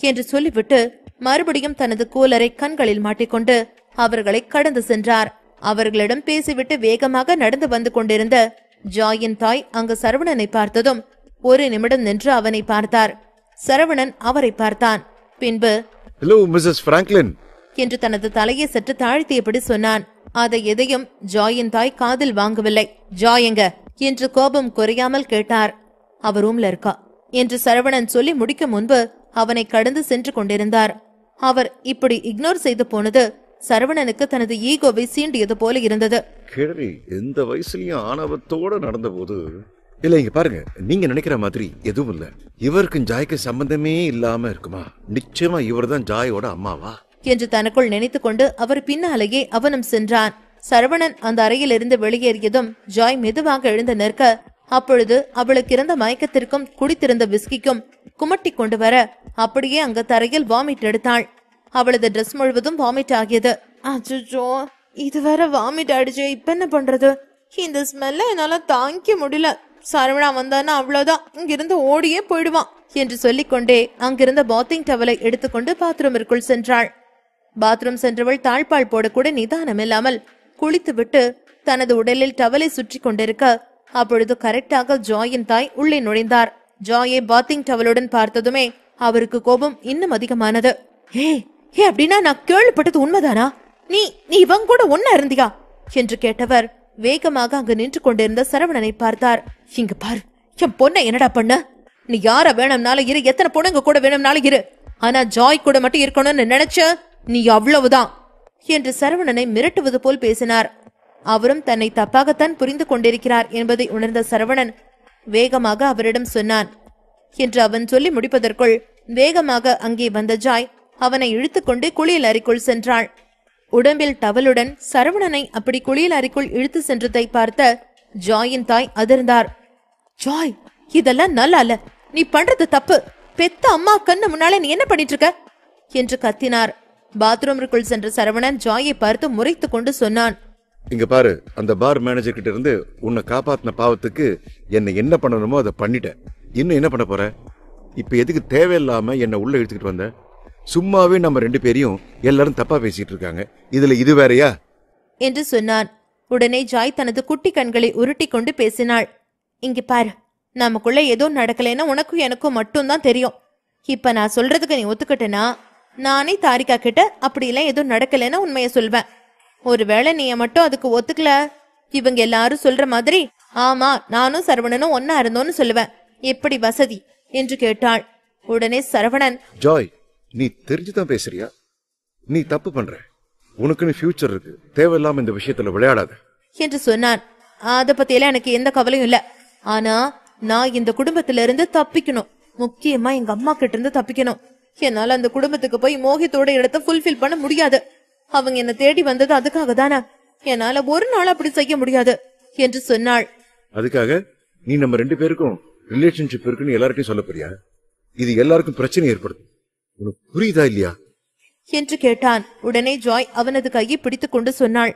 என்று சொல்லிவிட்டு மறுபடியும் தனது கூலரை கண்களில் மாட்டிக்கொண்டு அவர்களை கடந்து சென்றார். அவர்களிடம் பேசிவிட்டு வேகமாக நடந்து வந்து கொண்டிருந்த ஜாயின் தாய் அங்கு சரவணனை பார்த்ததும் 1 நிமிடம் நின்று அவனை பார்த்தார். சரவணன் அவரை பார்த்தான். பின்பு, ஹலோ மிஸ்ஸஸ் பிராங்க்லின் என்று தனது தலையை சற்று தாழ்த்தியபடி சொன்னான். அதை எதையும் ஜாயின் தாய் காதில் வாங்கவில்லை. ஜாயங்க என்று கோபம் குறையாமல் கேட்டார். அவர் ரூம்ல இருக்கா என்று சரவணன் சொல்லி முடிக்கும் முன்பு அவனை கடந்து சென்று கொண்டிருந்தார். அவர் இப்படி இக்னோர் செய்து போனது சரவணனுக்கு தனது ஈகோவை சீண்டியது போல இருந்தது. கிழவி எந்த வயசுலயும் ஆணவத்தோட நடந்த போது இல்ல, இங்க பாருங்க, நீங்க நினைக்கிற மாதிரி எதுவும் இல்ல. இவருக்கும் ஜாய்க்கு சம்பந்தமே இல்லாம இருக்குமா? நிச்சயமா இவர்தான் ஜாயோட அம்மாவா என்று தனக்குள் நினைத்துக் கொண்டு அவர் பின்னாலேயே அவனும் சென்றான். சரவணன் அந்த அறையிலிருந்து வெளியேறியதும் ஜாய் மெதுவாக எழுந்து நிற்க, அப்பொழுது அவளுக்கு இருந்த மயக்கத்திற்கும் குடித்திருந்த விஸ்கிக்கும் குமட்டி கொண்டு வர அப்படியே அங்க தரையில் வாமிட் எடுத்தாள். அவளது டிரெஸ் முழுவதும் வாமிட் ஆகியது. அச்சோ, இதுவரை வாமிட் ஆயிடுச்சு, இப்ப என்ன பண்றது? இந்த ஸ்மெல்ல என்னால தாங்கிக்க முடியல. சரவணா வந்தானா அவ்வளவுதான், இங்கிருந்து ஓடியே போயிடுவான் என்று சொல்லிக்கொண்டே அங்கிருந்த பாத்திங் டவலை எடுத்துக்கொண்டு பாத்ரூமிற்குள் சென்றாள். பாத்ரூம் சென்றவள் தாழ்பால் போடக்கூட நிதானம் இல்லாமல் குளித்து விட்டு தனது உடலில் டவலை சுற்றி கொண்டிருக்க, அப்பொழுது கரெக்டாக ஜாயின் தாய் உள்ளே நுழைந்தார். ஜாயை பாத்திங் டவலுடன் பார்த்ததுமே அவருக்கு கோபம் இன்னும் அதிகமானது. ஏ அப்படின்னா நான் கேள்விப்பட்டது உண்மைதானா? நீ இவங்க கூட ஒன்னா இருந்தியா என்று கேட்டவர் வேகமாக அங்கு நின்று கொண்டிருந்த சரவணனை பார்த்தார். இங்க பாரு, என் பொண்ணை என்னடா பண்ண? நீ யார வேணும்னாலும் இரு, எத்தனை பொண்ணுங்க கூட வேணும்னாலும் இரு, ஆனா ஜாய் கூட மட்டும் இருக்கணும்னு நினைச்ச நீ அவ்வளவுதான் என்று சரவணனை மிரட்டுவது போல் பேசினார். அவரும் தன்னை தப்பாகத்தான் புரிந்து கொண்டிருக்கிறார் என்பதை உணர்ந்த சரவணன் வேகமாக அவரிடம் சொன்னான். என்று அவன் சொல்லி முடிப்பதற்குள் வேகமாக அங்கே வந்த ஜாய் அவனை இழுத்துக்கொண்டு குளியல் அறைக்குள் சென்றாள். உடம்பில் டவலுடன் சரவணனை அப்படி குளியல் அறைக்குள் இழுத்து சென்றதை பார்த்த ஜாயின் தாய் அதிர்ந்தார். ஜாய், இதெல்லாம் நல்லா இல்ல, நீ பண்றது தப்பு. பெத்த அம்மா கண்ணு முன்னால நீ என்ன பண்ணிட்டு இருக்க என்று கத்தினார். பாத்ரூமிற்குள் சென்ற சரவணன் ஜாயை பார்த்து முறைத்து கொண்டு சொன்னான். இங்க பாரு, அந்த பார் மேனேஜர் கிட்ட இருந்து உன்னை காப்பாத்தின பாவத்துக்கு என்ன என்ன பண்ணணுமோ அதை பண்ணிட்டேன். இன்னும் என்ன பண்ண போற? இப்ப எதுக்கு தேவையில்லாம என்ன உள்ள இழுத்துக்கிட்டு வந்த? சும்மாவே நம்ம ரெண்டு பேரையும் எல்லாரும் தப்பா பேசிட்டு இருக்காங்க, இதுல இது வேறையா என்று சொன்னான். உடனே ஜாய் தனது குட்டி கண்களை உருட்டி கொண்டு பேசினாள். இங்க பாரு, நமக்குள்ள ஏதோ நடக்கலைன்னா உனக்கும் எனக்கும் மட்டும்தான் தெரியும். இப்ப நான் சொல்றதுக்கு நீ ஒத்துக்கிட்டனா நானே தாரிகா கிட்ட அப்படியெல்லாம் எதுவும் நடக்கலைன்னா உண்மைய சொல்வேன். ஒருவேளை நீ மட்டும் அதுக்கு ஒத்துக்கல, இவங்க எல்லாரும் சொல்ற மாதிரி ஆமா நானும் சரவணனும் ஒன்னா இருந்தோன்னு சொல்லுவேன். எப்படி வசதி என்று கேட்டாள். உடனே சரவணன், ஜாய், நீ தெரிஞ்சுதான் பேசுறியா? நீ தப்பு பண்ற. உனக்குன்னு ஃபியூச்சர் இருக்கு, தேவையில்லாம இந்த விஷயத்துல விளையாடாத என்று சொன்னான். அத பத்தியெல்லாம் எனக்கு எந்த கவலையும் இல்ல. ஆனா நான் இந்த குடும்பத்தில இருந்து தப்பிக்கணும், முக்கியமா எங்க அம்மா கிட்ட இருந்து தப்பிக்கணும். என்னால அந்த குடும்பத்துக்கு போய் மோகித்தோட இடத்தை ஃபுல்ஃபில் பண்ண முடியாது. அவங்க என்ன தேடி வந்தது அதுக்காக தானே. என்னால ஒரு நாள் அப்படி செய்ய முடியாது என்று சொன்னாள். அதுக்காக நீ நம்ம ரெண்டு பேருக்கும் ரிலேஷன்ஷிப் இருக்குன்னு எல்லார்ட்டையும் சொல்ல போறியா? இது எல்லாருக்கும் பிரச்சனை ஏற்படுத்தும், உனக்கு புரியுதா இல்லையா என்று கேட்டான். உடனே ஜாய் அவனது கையை பிடித்துக் கொண்டு சொன்னாள்.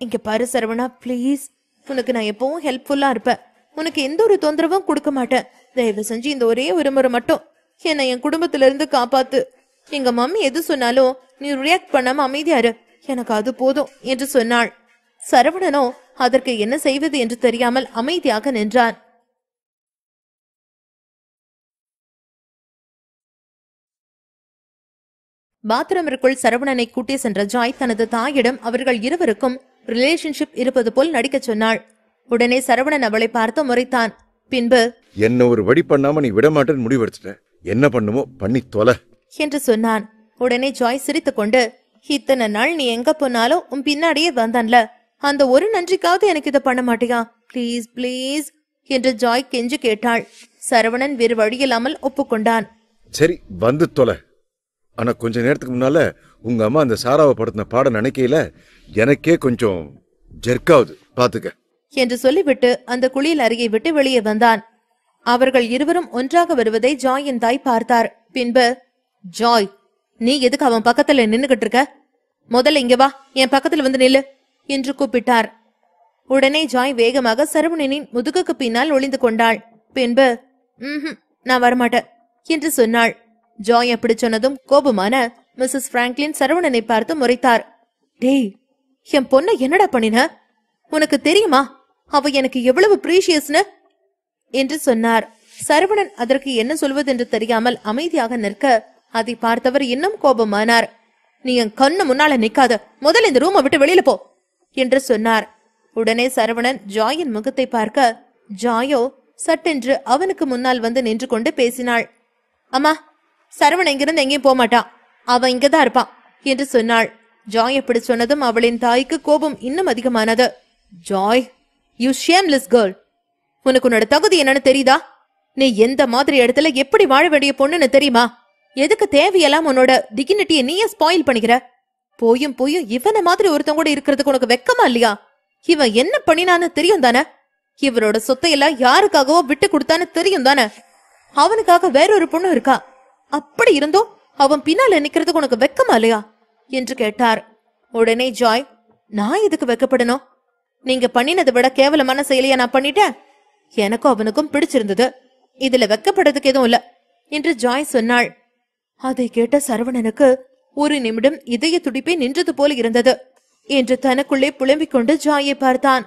இங்க பாரு சரவணா, பிளீஸ், உனக்கு நான் எப்பவும் ஹெல்ப்ஃபுல்லா இருப்பேன். உனக்கு எந்த ஒரு தொந்தரவும் கொடுக்க மாட்டேன். தயவு செஞ்சு இந்த ஒரே ஒரு முறை மட்டும் என்னை என் குடும்பத்தில இருந்து காப்பாத்து. எங்க மம்மி எது சொன்னாலும் நீ ரியாக்ட் பண்ணாம அமைதியாரு, எனக்கு அது போதும் என்று சொன்னாள். சரவணனோ அதற்கு என்ன செய்வது என்று தெரியாமல் அமைதியாக நின்றான். பாத்ரூமிற்குள் சரவணனை கூட்டி சென்ற ஜாய் தனது தாயிடம் அவர்கள் இருவருக்கும் ரிலேஷன்ஷிப் இருப்பது போல் நடிக்க சொன்னாள். உடனே சரவணன் அவளை பார்த்து முறைத்தான். பின்பு, என்ன ஒரு வழி பண்ணாம நீ விடமாட்டேன்னு முடிவெடுத்துட்ட, என்ன பண்ணுமோ பண்ணி தொலை என்று சொன்னான். உடனே ஜாய் சிரித்து கொண்டு, இத்தனை நாள் நீ எங்க போனாலும் உன் பின்னாடியே வந்தான்ல, அந்த ஒரு நன்றிக்காவது எனக்கு இதை பண்ண மாட்டியா? பிளீஸ் பிளீஸ் என்று ஜாய் கெஞ்சு கேட்டாள். சரவணன் வேறு வழியில்லாமல் ஒப்புக்கொண்டான். சரி வந்து தொலை. ஆனா கொஞ்ச நேரத்துக்கு முன்னால உங்க அம்மா அந்த சாராவை படுத்தின பாடம் நினைக்கையில எனக்கே கொஞ்சம் ஜெர்க்காவுது, பாத்துக்க என்று சொல்லிவிட்டு அந்த குளியல் அறையை விட்டு வெளியே வந்தான். அவர்கள் இருவரும் ஒன்றாக வருவதை ஜாயின் தாய் பார்த்தார். பின்பு, ஜாய், நீ எதுக்கு அவன் பக்கத்துல நின்னுகிட்டு இருக்க? முதல்ல இங்க வா, என் பக்கத்துல வந்து நில்லு என்று கூப்பிட்டார். உடனே ஜாய் வேகமாக சரவணனின் முதுகுக்கு பின்னால் ஒளிந்து கொண்டாள். பின்பு, நான் வரமாட்டேன் என்று சொன்னாள். ஜாய் அப்படி சொன்னதும் கோபமான மிஸ்ஸஸ் பிராங்க்லின் சரவணனை பார்த்து முறைத்தார். டேய், என் பொண்ணை என்னடா பண்ணின? உனக்கு தெரியுமா அவ எனக்கு எவ்வளவு ப்ரீஷியஸ்னு என்று சொன்னார். சரவணன் அதற்கு என்ன சொல்வதென்று தெரியாமல் அமைதியாக நிற்க அதை பார்த்தவர் இன்னும் கோபமானார். நீ என் கண்ணு முன்னால நிக்காத, முதல்ல இந்த ரூமை விட்டு வெளியில போ என்று சொன்னார். உடனே சரவணன் ஜாயின் முகத்தை பார்க்க ஜாயோ சட்டென்று அவனுக்கு முன்னால் வந்து நின்று கொண்டு பேசினாள். அம்மா, சரவணன் இங்கிருந்து எங்கேயும் போக மாட்டான். அவன் இங்கதான் இருப்பான் என்று சொன்னாள். ஜாய் அப்படி சொன்னதும் அவளின் தாய்க்கு கோபம் இன்னும் அதிகமானது. ஜாய், யூ ஷேம்லெஸ் கேர்ள், உனக்கு உன்னோட தகுதி என்னன்னு தெரியுதா? நீ எந்த மாதிரி இடத்துல எப்படி வாழ வேண்டிய பொண்ணுன்னு தெரியுமா? எதுக்கு தேவையெல்லாம் உன்னோட டிகினிட்டியை நீயே ஸ்பாயில் பண்ணிக்கிற? போயும் இவனை மாதிரி ஒருத்தன் கூட இருக்கிறதுக்கு உனக்கு வெக்கமா இல்லையா? இவன் என்ன பண்ணினான்னு தெரியும் தானே? இவரோட சொத்தையெல்லாம் யாருக்காகவோ விட்டு கொடுத்தான்னு தெரியும் தானே? அவனுக்காக வேறொரு பொண்ணு இருக்கா. அப்படி இருந்தும் அவன் பின்னால நிக்கிறதுக்கு உனக்கு வெக்கமா இல்லையா என்று கேட்டார். உடனே ஜாய், நான் எதுக்கு வெக்கப்படணும்? நீங்க பண்ணினதை விட கேவலமான செயலையா நான் பண்ணிட்டேன்? எனக்கும் அவனுக்கும் பிடிச்சிருந்தது, இதுல வெக்கப்படுறதுக்கு எதுவும் இல்ல என்று ஜாய் சொன்னாள். அதை கேட்ட சரவணனுக்கு ஒரு நிமிடம் இதய துடிப்பே நின்றது போல இருந்தது என்று தனக்குள்ளே புலம்பிக் கொண்டு ஜாயை பார்த்தான்.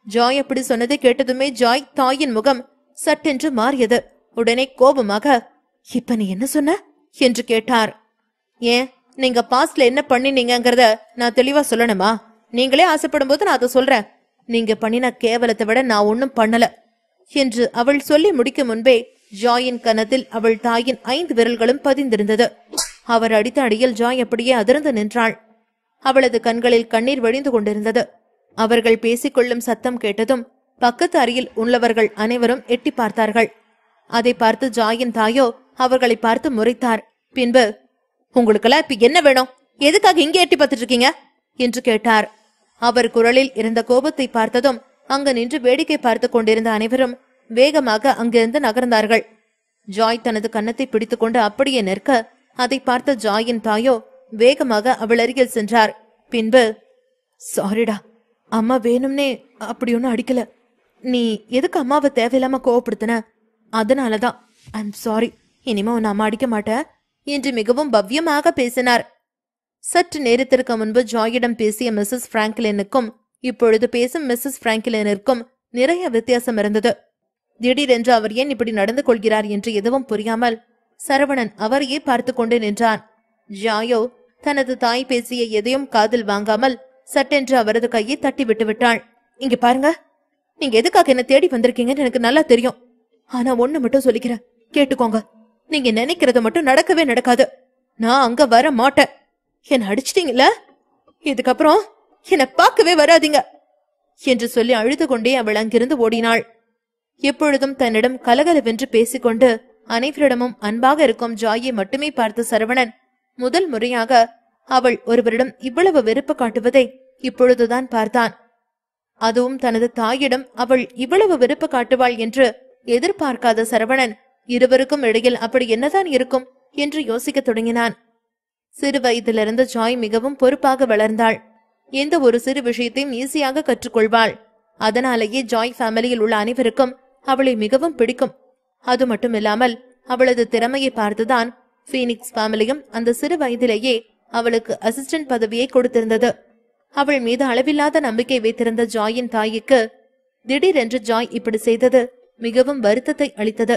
ஜாய் அப்படி சொன்னதை கேட்டதுமே ஜாய் தாயின் முகம் சட்டென்று மாறியது. உடனே கோபமாக, இப்ப நீ என்ன சொன்ன என்று கேட்டார். ஏன், நீங்க பாஸ்ட்ல என்ன பண்ணினீங்கங்கறத நான் தெளிவா சொல்லணுமா? நீங்களே ஆசைப்படும் போது நான் அதை சொல்றேன். நீங்க பண்ணின கேவலத்தை விட நான் ஒன்னும் பண்ணல என்று அவள் சொல்லி முடிக்கும் முன்பே ஜாயின் கன்னத்தில் அவள் தாயின் 5 விரல்களும் பதிந்திருந்தது. அவர் அடித்த அடியில் ஜாய் அப்படியே அதிர்ந்து நின்றாள். அவளது கண்களில் கண்ணீர் வழிந்து கொண்டிருந்தது. அவர்கள் பேசிக்கொள்ளும் சத்தம் கேட்டதும் பக்கத்து அறையில் உள்ளவர்கள் அனைவரும் எட்டி பார்த்தார்கள். அதை பார்த்து ஜாயின் தாயோ அவர்களை பார்த்து முறைத்தார். பின்பு, உங்களுக்கெல்லாம் இப்ப என்ன வேணும்? எதுக்காக இங்கே எட்டி பார்த்துட்டு இருக்கீங்க என்று கேட்டார். அவர் குரலில் இருந்த கோபத்தை பார்த்ததும் அங்கு நின்று வேடிக்கை பார்த்து கொண்டிருந்த அனைவரும் வேகமாக அங்கிருந்து நகர்ந்தார்கள். ஜாய் தனது கன்னத்தை பிடித்துக்கொண்டு அப்படியே நிற்க அதை பார்த்த ஜாயின் தாயோ வேகமாக அவள் அருகில் சென்றார். பின்பு, சாரிடா, அம்மா வேணும்னே அப்படி ஒன்னும் அடிக்கல. நீ எதுக்கு அம்மாவை தேவையில்லாம கோவப்படுத்தின? அதனாலதான் ஐம் சாரி. இனிமே உன்னை அம்மா அடிக்க மாட்டேன் என்று மிகவும் பவ்யமாக பேசினார். சற்று நேரத்திற்கு முன்பு ஜாயிடம் பேசிய மிஸ்ஸஸ் பிராங்க்லினுக்கும் இப்பொழுது பேசும் மிஸ்ஸஸ் பிராங்க்லினிற்கும் நிறைய வித்தியாசம் இருந்தது. திடீரென்று அவர் ஏன் இப்படி நடந்து கொள்கிறார் என்று எதுவும் புரியாமல் சரவணன் அவரையே பார்த்து கொண்டு நின்றான். ஜாயோ தனது தாய் பேசிய எதையும் காதில் வாங்காமல் சட்டென்று அவரது கையை தட்டி விட்டு விட்டாள். இங்க பாருங்க, நீங்க எதுக்காக என்ன தேடி வந்திருக்கீங்கன்னு எனக்கு நல்லா தெரியும். ஆனா ஒண்ணு மட்டும் சொல்லிக்கிறேன், கேட்டுக்கோங்க. நீங்க நினைக்கிறது மட்டும் நடக்கவே நடக்காது. நான் அங்க வர மாட்டேன். என்ன அடிச்சிட்டீங்கல்ல, இதுக்கப்புறம் என்ன பார்க்கவே வராதீங்க என்று சொல்லி அழுது கொண்டே அவள் அங்கிருந்து ஓடினாள். எப்பொழுதும் தன்னிடம் கலகலவென்று பேசிக்கொண்டு அனைவரிடமும் அன்பாக இருக்கும் ஜாயை மட்டுமே பார்த்த சரவணன் முதல் முறையாக அவள் ஒருவரிடம் இவ்வளவு வெறுப்பு காட்டுவதை இப்பொழுதுதான் பார்த்தான். அதுவும் தனது தாயிடம் அவள் இவ்வளவு வெறுப்பு காட்டுவாள் என்று எதிர்பார்க்காத சரவணன் இருவருக்கும் இடையில் அப்படி என்னதான் இருக்கும் என்று யோசிக்க தொடங்கினான். சிறு வயதிலிருந்து ஜாய் மிகவும் பொறுப்பாக வளர்ந்தாள். எந்த ஒரு சிறு விஷயத்தையும் ஈஸியாக கற்றுக்கொள்வாள். அதனாலேயே ஜாய் ஃபேமிலியில் உள்ள அனைவருக்கும் அவளை மிகவும் பிடிக்கும். அது மட்டுமில்லாமல் அவளது திறமையை பார்த்துதான் பீனிக்ஸ் ஃபேமிலியும் அந்த சிறு வயதிலேயே அவளுக்கு அசிஸ்டன்ட் பதவியை கொடுத்திருந்தது. அவள் மீது அளவில்லாத நம்பிக்கை வைத்திருந்த ஜாயின் தாய்க்கு திடீரென்று ஜாய் இப்படி செய்தது மிகவும் வருத்தத்தை அளித்தது.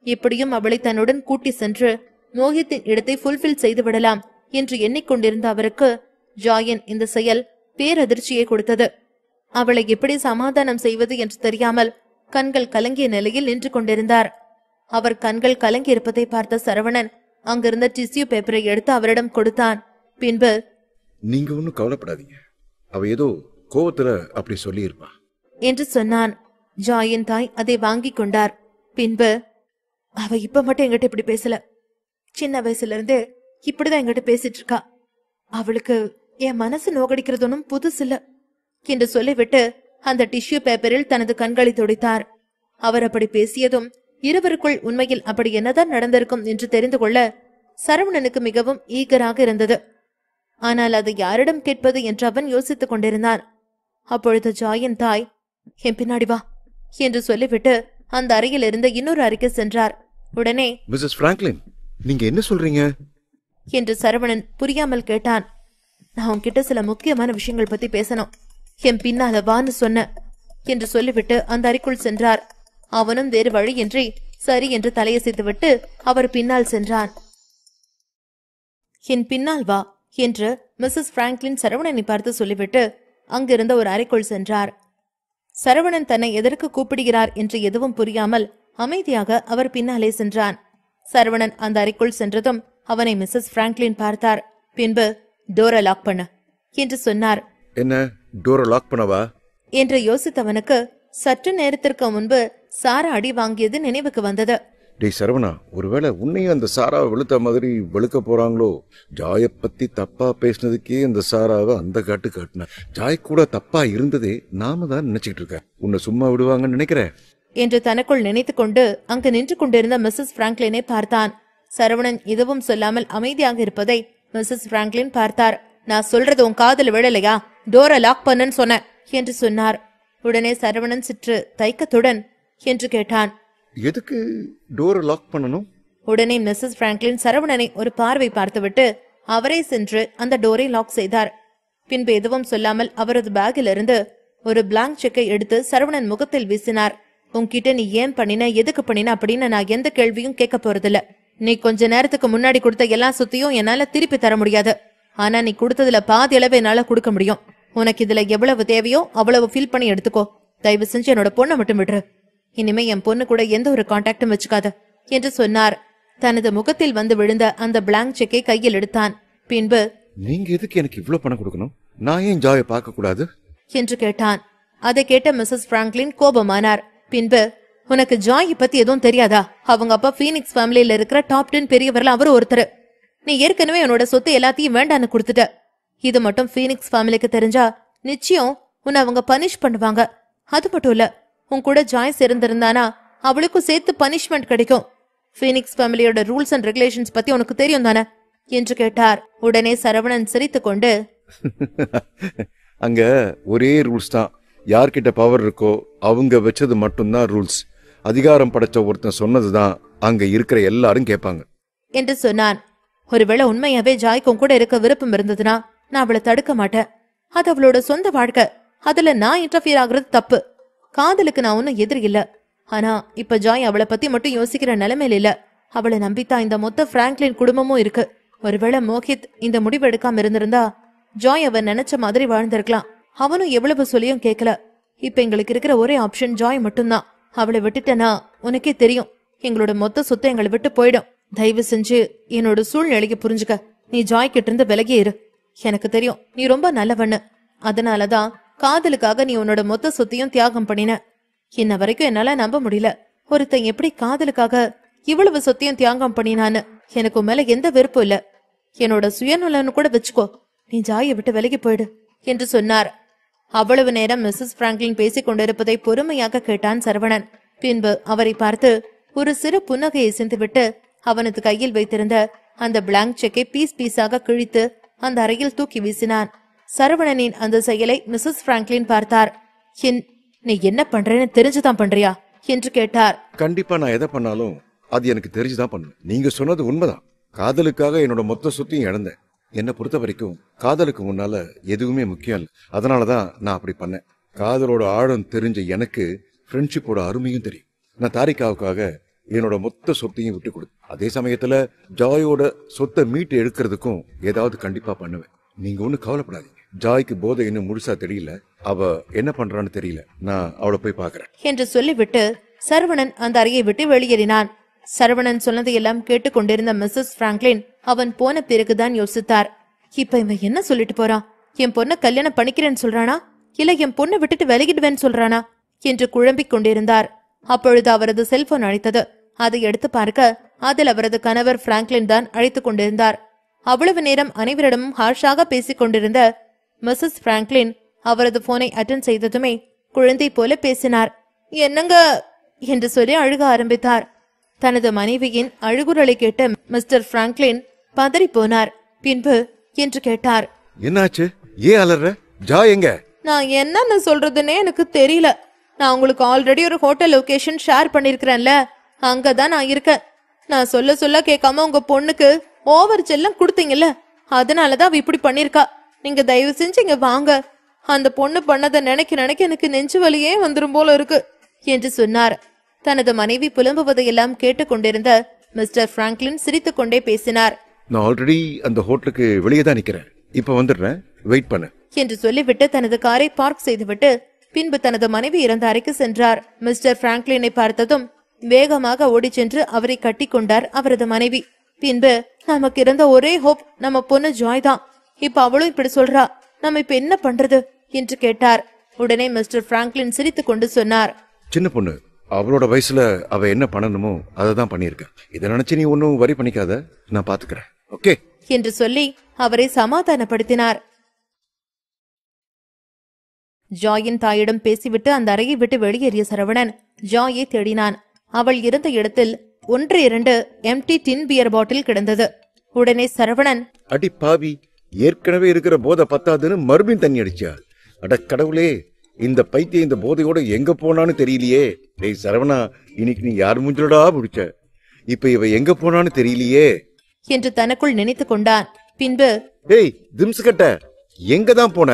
இப்படியும் அவளை தன்னுடன் கூட்டி சென்று மோகித்தின் இடத்தை ஃபுல்ஃபில் செய்து விடலாம் என்று எண்ணிக்கொண்டிருந்த அவருக்கு ஜாயின் இந்த செயல் பேரதிர்ச்சியை கொடுத்தது. அவளை எப்படி சமாதானம் செய்வது என்று தெரியாமல் கண்கள் கலங்கிய நிலையில் நின்று கொண்டிருந்தார். அவர் கண்கள் கலங்கி இருப்பதை பார்த்த சரவணன் அங்கிருந்த டிஷ்யூ பேப்பரை எடுத்து அவரிடம் கொடுத்தான். பின்பு, நீங்க ஒன்னும் கவலைப்படாதீங்க, அவ ஏதோ கோவத்துல அப்படி சொல்லி இருப்பா என்று சொன்னான். ஜாயின் தாய் அதை வாங்கி கொண்டார். பின்பு, அவ இப்ப மட்டும் எங்கிட்ட இப்படி பேசல, சின்ன வயசுல இருந்து இப்படிதான் எங்கிட்ட பேசிட்டு இருக்கா. அவளுக்கு என் மனசு நோகடிக்கிறது ஒன்னும் புதுசு இல்ல என்று சொல்லிவிட்டு அந்த டிஷ்யூ பேப்பரில் தனது கண்களை துடைத்தார். அவர் அப்படி பேசியதும் இருவருக்குள் உண்மையில் அப்படி என்னதான் நடந்திருக்கும் என்று தெரிந்து கொள்ள சரவணனுக்கு மிகவும் ஈகராக இருந்தது. ஆனால் அதை யாரிடம் கேட்பது என்று அவன் யோசித்துக் கொண்டிருந்தான். அப்பொழுது ஜாயின் தாய், என் பின்னாடி வா என்று சொல்லிவிட்டு அந்த அறையில் இருந்து இன்னொரு அறைக்கு சென்றார். உடனே, மிஸ்ஸஸ் பிராங்க்லின், நீங்க என்ன சொல்றீங்க என்று சரவணன் புரியாமல் கேட்டான். நான் உன்கிட்ட சில முக்கியமான விஷயங்கள் பத்தி பேசணும், என் பின்னால வான்னு சொன்ன என்று சொல்லிவிட்டு அந்த அறைக்குள் சென்றார். அவனும் வேறு வழியின்றி சரி என்று தலையசைத்துவிட்டு அவர் பின்னால் சென்றான். என் பின்னால் வா என்று மிஸ்ஸஸ் பிராங்க்லின் சரவணனை பார்த்து சொல்லிவிட்டு அங்கிருந்த ஒரு அறைக்குள் சென்றார். சரவணன் தன்னை எதற்கு கூப்பிடுகிறார் என்று எதுவும் புரியாமல் அமைதியாக அவர் பின்னாலே சென்றான். சரவணன் அந்த அறைக்குள் சென்றதும் அவனை மிஸ்ஸஸ் பிராங்க்லின் பார்த்தார். பின்பு டோரை லாக் பண்ண என்று சொன்னார். என்ன, டோரை லாக் பண்ணவா என்று யோசித்தவனுக்கு சற்று நேரத்திற்கு முன்பு சாரா அடி வாங்கியது நினைவுக்கு வந்தது. டேய் சரவணா, ஒருவேளை உன்னையும் அந்த சாராவை வெளுத்த மாதிரி வெளுக்க போறாங்களோ? ஜாய பத்தி தப்பா பேசினதுக்கே அந்த சாராவை அந்த காட்டு காட்டின. ஜாய் கூட தப்பா இருந்ததே நாம தான் நினைச்சுக்கிட்டு இருக்க. உன்னை சும்மா விடுவாங்கன்னு நினைக்கிறேன் என்று தனக்குள் நினைத்து கொண்டு அங்கு நின்று கொண்டிருந்த மிஸ்ஸஸ் பிராங்க்லினை பார்த்தான். சரவணன் எதுவும் சொல்லாமல் அமைதியாக இருப்பதை மிஸ்ஸஸ் பிராங்க்லின் பார்த்தார். நான் சொல்றது உன் காதல் விழலையா? டோரை லாக் பண்ணுன்னு சொன்ன என்று சொன்னார். உடனே சரவணன் சிற்று தைக்கத்துடன் என்று கேட்டான். எதுக்கு டோரை லாக் பண்ணணும்? உடனே மிஸ்ஸஸ் பிராங்க்லின் சரவணனை ஒரு பார்வை பார்த்துவிட்டு அவரே சென்று அந்த டோரை லாக் செய்தார். பின்பு எதுவும் சொல்லாமல் அவரது பேக்கில் இருந்து ஒரு பிளாங்க் செக்கை எடுத்து சரவணன் முகத்தில் வீசினார். உன்கிட்ட நீ ஏன் பண்ணின, எதுக்கு பண்ணின அப்படின்னு நான் எந்த கேள்வியும் கேட்க போறதில்ல. நீ கொஞ்ச நேரத்துக்கு முன்னாடி கொடுத்த எல்லா சொத்தையும் என்னால திருப்பி தர முடியாது. ஆனா நீ கொடுத்ததுல பாதி அளவு என்னால கொடுக்க முடியும். உனக்கு இதுல எவ்வளவு தேவையோ அவ்வளவு ஃபீல் பண்ணி எடுத்துக்கோ. தயவு செஞ்சு என்னோட பொண்ணை மட்டும் விடுற. இனிமே என் பொண்ணு கூட எந்த ஒரு கான்டாக்டும் வச்சுக்காத என்று சொன்னார். தனது முகத்தில் வந்து விழுந்த அந்த பிளாங்க் செக்கை கையில் எடுத்தான். பின்பு நீங்க எதுக்கு எனக்கு இவ்வளவு பணம் கொடுக்கணும்? நான் ஏன் ஜாயை பார்க்க கூடாது என்று கேட்டான். அதை கேட்ட மிஸ்ஸஸ் பிராங்க்லின் கோபமானார். பின்பு உனக்கு ஜாய் பத்தி எதுவும் தெரியாதா? அவங்க அப்பா பீனிக்ஸ் ஃபேமிலியில இருக்கிற டாப் 10 பெரியவர்ல அவரு ஒருத்தர். நீ ஏற்கனவே உன்னோட சொத்து எல்லாத்தையும் வேண்டான்னு கொடுத்துட்ட. இது மட்டும் பீனிக்ஸ் ஃபேமிலிக்கு தெரிஞ்சா நிச்சயம் உன்னை அவங்க பனிஷ் பண்ணுவாங்க. அது மட்டும் இல்ல, உன் கூட ஜாய்ஸ் இருந்திருந்தானா அவளுக்கும் சேர்த்து பனிஷ்மெண்ட் கிடைக்கும். பீனிக்ஸ் ஃபேமிலியோட ரூல்ஸ் அண்ட் ரெகுலேஷன்ஸ் பத்தி உனக்கு தெரியும் தானே என்று கேட்டார். உடனே சரவணன் சிரித்து கொண்டு அங்க ஒரே ரூல்ஸ் தான். யார்கிட்ட பவர் இருக்கோ அவங்க வச்சது மட்டும்தான் ரூல்ஸ். அதிகாரம் படைச்ச ஒருத்தன் சொன்னதுதான் அங்க இருக்கிற எல்லாரும் கேட்பாங்க என்று சொன்னான். ஒருவேளை உண்மையாவே ஜாய்க்கும் கூட இருக்க விருப்பம் இருந்ததுன்னா நான் அவளை தடுக்க மாட்டேன். அது அவளோட சொந்த வாழ்க்கை. அதுல நான் இன்டர்ஃபியர் ஆகுறது தப்பு. காதலுக்கு நான் ஒன்னும் எதிரி இல்ல. ஆனா இப்ப ஜாய் அவளை பத்தி மட்டும் யோசிக்கிற நிலைமையில இல்ல. அவளை நம்பித்தான் இந்த மொத்த பிராங்க்லின் குடும்பமும் இருக்கு. ஒருவேளை மோஹித் இந்த முடிவு எடுக்காம இருந்திருந்தா ஜாய் அவன் நினைச்ச மாதிரி வாழ்ந்திருக்கலாம். அவனும் எவ்வளவு சொல்லியும் கேட்கல. இப்ப எங்களுக்கு இருக்கிற ஒரே ஆப்ஷன் ஜாய் மட்டும்தான். அவளை விட்டுட்டேனா உனக்கே தெரியும், எங்களோட மொத்த சொத்து எங்களை விட்டு போயிடும். தயவு செஞ்சு என்னோட சூழ்நிலைக்கு புரிஞ்சுக்க. நீ ஜாய் கிட்ட இருந்து விலகி இரு. எனக்கு தெரியும் நீ ரொம்ப நல்லவண்ணு. அதனாலதான் காதலுக்காக நீ உன்னோட மொத்த சொத்தையும் தியாகம் பண்ணின. இன்ன வரைக்கும் என்னால நம்ப முடியல, ஒருத்தன் எப்படி காதலுக்காக இவ்வளவு சொத்தையும் தியாகம் பண்ணினான்னு. எனக்கு மேல எந்த விருப்பம் இல்ல. என்னோட சுயநலன்னு கூட வச்சுக்கோ. நீ ஜாயை விட்டு விலகி போயிடு என்று சொன்னார். அவ்வளவு நேரம் மிஸ்ஸஸ் பிராங்க்லின் பேசிக் கொண்டிருப்பதை பொறுமையாக கேட்டான் சரவணன். பின்பு அவரை பார்த்து ஒரு சிறு புன்னகையை சிந்துவிட்டு அவனது கையில் வைத்திருந்த அந்த பிளாங்க் செக்கை பீஸ் பீஸாக கிழித்து அந்த அறையில் தூக்கி வீசினான். சரவணனின் அந்த செயலை மிஸ்ஸஸ் பிராங்க்லின் பார்த்தார். நீ என்ன பண்றேன்னு தெரிஞ்சுதான் பண்றியா என்று கேட்டார். கண்டிப்பா நான் எதை பண்ணாலும் அது எனக்கு தெரிஞ்சுதான் பண்ணுவேன். நீங்க சொன்னது உண்மைதான். காதலுக்காக என்னோட மொத்த சொத்தையும் இழந்தேன். என்னை பொறுத்த வரைக்கும் காதலுக்கு முன்னால எதுவுமே முக்கியம் இல்லை. அதனாலதான் நான் அப்படி பண்ணேன். காதலோட ஆழம் தெரிஞ்ச எனக்கு ஃப்ரெண்ட்ஷிப்போட அருமையும் தெரியும். நான் தாரிகாவுக்காக என்னோட மொத்த சொத்தையும் விட்டு கொடு. அதே சமயத்துல ஜாயோட சொத்தை மீட்டு எடுக்கிறதுக்கும் ஏதாவது கண்டிப்பா பண்ணுவேன். நீங்க ஒன்னும் கவலைப்படாதீங்க. ஜாய்க்கு போதை இன்னும் முழுசா தெரியல. அவ என்ன பண்றான்னு தெரியல. நான் அவளை போய் பாக்குறேன் என்று சொல்லிவிட்டு சரவணன் அந்த அறையை விட்டு வெளியேறினான். சரவணன் சொன்னதையெல்லாம் கேட்டுக்கொண்டிருந்த மிஸ்ஸஸ் பிராங்க்லின் அவன் போன பிறகுதான் யோசித்தார். இப்ப இவன் என்ன சொல்லிட்டு போறான்? என் பொண்ணை கல்யாணம் பண்ணிக்கிறேன்னு சொல்றானா, இல்ல என் பொண்ணை விட்டுட்டு விலகிடுவேன்னு சொல்றானா என்று குழம்பிக் கொண்டிருந்தார். அப்பொழுது அவரது செல்போன் அழைத்தது. அதை எடுத்து பார்க்க அதில் அவரது கணவர் பிராங்க்லின் தான் அழைத்துக் கொண்டிருந்தார். அவ்வளவு நேரம் அனைவரிடமும் ஹார்ஷாக பேசிக் கொண்டிருந்த மிஸ்ஸஸ் பிராங்க்லின் அவரது போனை அட்டென்ட் செய்ததுமே குழந்தை போல பேசினார். என்னங்க என்று சொல்லி அழுக ஆரம்பித்தார். தனது மனைவியின் அழுகுரலை கேட்ட மிஸ்டர் பிராங்க்லின் பதறி போனார். பின்பு என்று கேட்டார். என்னாச்சு? ஏன் அலற? ஜாய் எங்க? நான் என்னன்னு சொல்றதுன்னே எனக்கு தெரியல. நான் உங்களுக்கு ஆல்ரெடி ஒரு ஹோட்டல் லொகேஷன் ஷேர் பண்ணிருக்கிறேன்ல, அங்கதான் நான் இருக்கேன். நான் சொல்ல சொல்ல கேட்காம உங்க பொண்ணுக்கு ஓவர் செல்லம் கொடுத்தீங்கல்ல, அதனாலதான் அவ இப்படி பண்ணிருக்கா. நீங்க தயவு செஞ்சு இங்க வாங்க. அந்த பொண்ணு பண்ணதை நினைக்க நினைக்க எனக்கு நெஞ்சு வலியே வந்துரும் போல இருக்கு என்று சொன்னார். தனது மனைவி புலம்புவதையெல்லாம் கேட்டுக்கொண்டிருந்த மிஸ்டர் பிராங்க்லின் சிரித்துக் கொண்டே பேசினார். நான் ஆல்ரெடி அந்த ஹோட்டலுக்கு வெளியே தான் நிக்கிறேன். இப்ப வந்துடுறேன், வெயிட் பண்ணு என்று சொல்லிவிட்டு தனது காரை பார்க் செய்துவிட்டு பின்பு தனது மனைவி இறந்த அறைக்கு சென்றார். மிஸ்டர் பிராங்க்லினை பார்த்ததும் வேகமாக ஓடி சென்று அவரை கட்டி கொண்டார் அவரது மனைவி. பின்பு நமக்கு இருந்த ஒரே ஹோப் நம்ம பொண்ணு ஜாய் தான். இப்ப அவளும் இப்படி சொல்றா, நம்ம இப்ப என்ன பண்றது என்று கேட்டார். உடனே மிஸ்டர் பிராங்க்லின் சிரித்துக் கொண்டு சொன்னார், சின்ன பொண்ணு, அவளோட வயசுல அவ என்ன பண்ணணுமோ அதை தான் பண்ணியிருக்க. இதை நினைச்சு நீ ஒன்னும் வரி பண்ணிக்காத, நான் பாத்துக்கிறேன், ஓகே என்று சொல்லி அவரை சமாதானப்படுத்தினார். ஜாயின் தாயிடம் பேசிவிட்டு அந்த அறையை விட்டு வெளியேறிய சரவணன் ஜாயை தேடினான். அவள் இருந்த இடத்தில் 1-2 எம்டி டின் பியர் பாட்டில் கிடந்தது. உடனே சரவணன், அடி பாவி, ஏற்கனவே இருக்கிற போதை பத்தாதுன்னு மறுபடியும் தண்ணி அடிச்சா? அட கடவுளே, இந்த பைத்தியம் இந்த போதையோட எங்க போனான்னு தெரியலையே. டேய் சரவணா, இன்னைக்கு நீ யார் மூஞ்சலடா பிடிச்ச? இப்ப இவ எங்க போனான்னு தெரியலையே என்று தனக்குள் நினைத்து கொண்டான். பின்பு, டேய் திம்ஸ் கட்ட, எங்க தான் போன?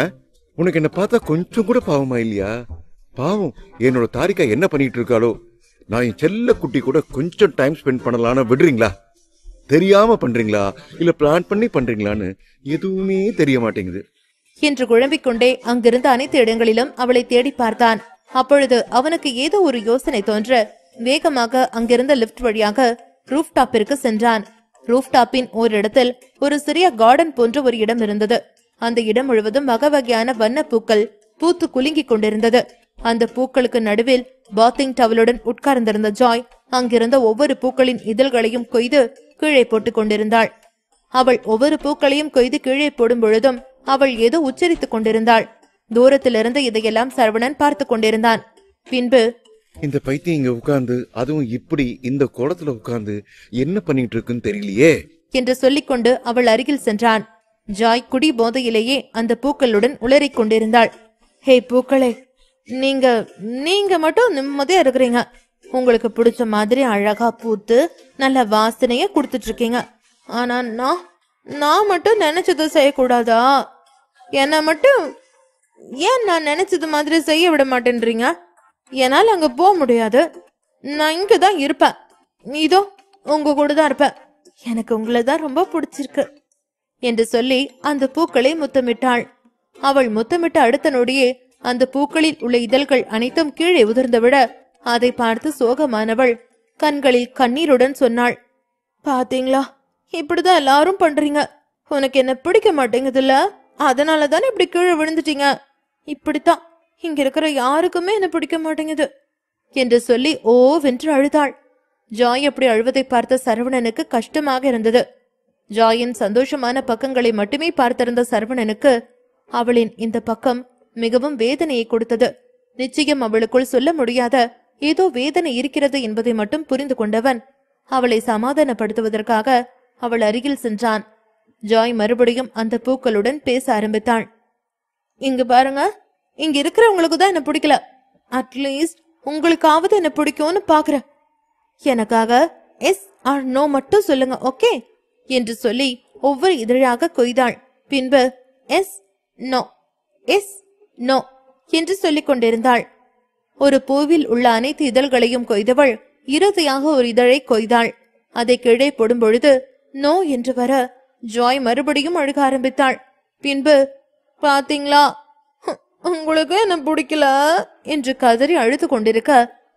உனக்கு என்ன பார்த்தா கொஞ்சம் கூட பாவமா இல்லையா? பாவம், என்னோட தாரிகா என்ன பண்ணிட்டு இருக்காளோ? நான் என் செல்ல குட்டி கூட கொஞ்சம் டைம் ஸ்பெண்ட் பண்ணலான்னு விடுறீங்களா? தெரியாம பண்றீங்களா இல்ல பிளான் பண்ணி பண்றீங்களான்னு எதுவுமே தெரிய மாட்டேங்குது என்று குழம்பிக் கொண்டே அங்கிருந்த அனைத்து இடங்களிலும் அவளை தேடி பார்த்தான். அப்பொழுது அவனுக்கு ஏதோ ஒரு யோசனை தோன்ற வேகமாக அங்கிருந்த லிப்ட் வழியாக ரூஃப் டாப்பிற்கு சென்றான். ரூஃப் டாப்பின் ஓரிடத்தில் ஒரு சிறிய கார்டன் போன்ற ஒரு இடம் இருந்தது. அந்த இடம் முழுவதும் வகை வகையான வண்ண பூக்கள் பூத்து குலுங்கிக் கொண்டிருந்தது. அந்த பூக்களுக்கு நடுவில் பாத்திங் டவலுடன் உட்கார்ந்திருந்த ஜாய் அங்கிருந்த ஒவ்வொரு பூக்களின் இதழ்களையும் கொய்து கீழே போட்டுக் கொண்டிருந்தாள். அவள் ஒவ்வொரு பூக்களையும் கொய்து கீழே போடும் பொழுதும் அவள் ஏதோ உச்சரித்துக் கொண்டிருந்தாள். தூரத்திலிருந்து இதையெல்லாம் சரவணன் பார்த்து கொண்டிருந்தான். பின்பு, இந்த பைத்தியம் இங்க உட்கார்ந்து, அதுவும் இப்படி இந்த குளத்துல உட்கார்ந்து என்ன பண்ணிட்டு இருக்குன்னு தெரியலையே என்று சொல்லிக்கொண்டு அவள் அருகில் சென்றான். ஜாய் குடி போதையிலேயே அந்த பூக்களுடன் உளறிக் கொண்டிருந்தாள். ஹே பூக்களே, நீங்க மட்டும் நிம்மதியா இருக்கிறீங்க. உங்களுக்கு பிடிச்ச மாதிரி அழகா பூத்து நல்ல வாசனைய குடுத்துட்டு இருக்கீங்க. ஆனா நான் மட்டும் நினைச்சது செய்யக்கூடாதா? என்ன மட்டும் ஏன் நான் நினைச்சது மாதிரி செய்ய விட மாட்டேன்றீங்க? என்னால அங்க போக முடியாது. நான் இங்கதான் இருப்பேன். இதோ உங்க கூட தான் இருப்பேன். எனக்கு உங்களை தான் ரொம்ப பிடிச்சிருக்கு என்று சொல்லி அந்த பூக்களை முத்தமிட்டாள். அவள் முத்தமிட்ட அடுத்த நொடியே அந்த பூக்களில் உள்ள இதழ்கள் அனைத்தும் கீழே உதிர்ந்து விட அதை பார்த்து சோகமானவள் கண்களில் கண்ணீருடன் சொன்னாள், பாத்தீங்களா, இப்படிதான் எல்லாரும் பண்றீங்க. உனக்கு என்ன பிடிக்க மாட்டேங்குதுல்ல, அதனாலதானே இப்படி கீழே விழுந்துட்டீங்க. இப்படித்தான் இங்க இருக்கிற யாருக்குமே என்ன பிடிக்க மாட்டேங்குது என்று சொல்லி ஓவென்று அழுதாள். ஜாய் அப்படி அழுவதை பார்த்த சரவணனுக்கு கஷ்டமாக இருந்தது. ஜாயின் சந்தோஷமான பக்கங்களை மட்டுமே பார்த்திருந்த சரவணனுக்கு அவளின் இந்த பக்கம் மிகவும் வேதனையை கொடுத்தது. நிச்சயம் அவளுக்குள் சொல்ல முடியாத ஏதோ வேதனை இருக்கிறது என்பதை மட்டும் புரிந்து கொண்டவன் அவளை சமாதானப்படுத்துவதற்காக அவள் அருகில் சென்றான். ஜாய் மறுபடியும் அந்த பூக்களுடன் பேச ஆரம்பித்தாள். இங்க பாருங்க, இங்க இருக்கிறவங்களுக்கு தான் என்ன பிடிக்கல. அட்லீஸ்ட் உங்களுக்காவது என்ன பிடிக்கும்னு பாக்குறேன். எனக்காக எஸ் ஆர் நோ மட்டும் சொல்லுங்க, ஓகே என்று சொல்லி ஒவ்வொரு இதழாக கொய்தாள். பின்பு எஸ் நோ எஸ் நோ என்று சொல்லிக் கொண்டிருந்தாள். ஒரு பூவில் உள்ள அனைத்து இதழ்களையும் கொய்தவள் இறுதியாக ஒரு இதழை கொய்தாள். அதை கீழே போடும் பொழுது நோ என்று வர ஜாய் மறுபடியும் அழுக ஆரம்பித்தாள். பின்பு, பாத்தீங்களா, உங்களுக்கு என்ன பிடிக்கல என்று கதறி அழுது கொண்டிருக்க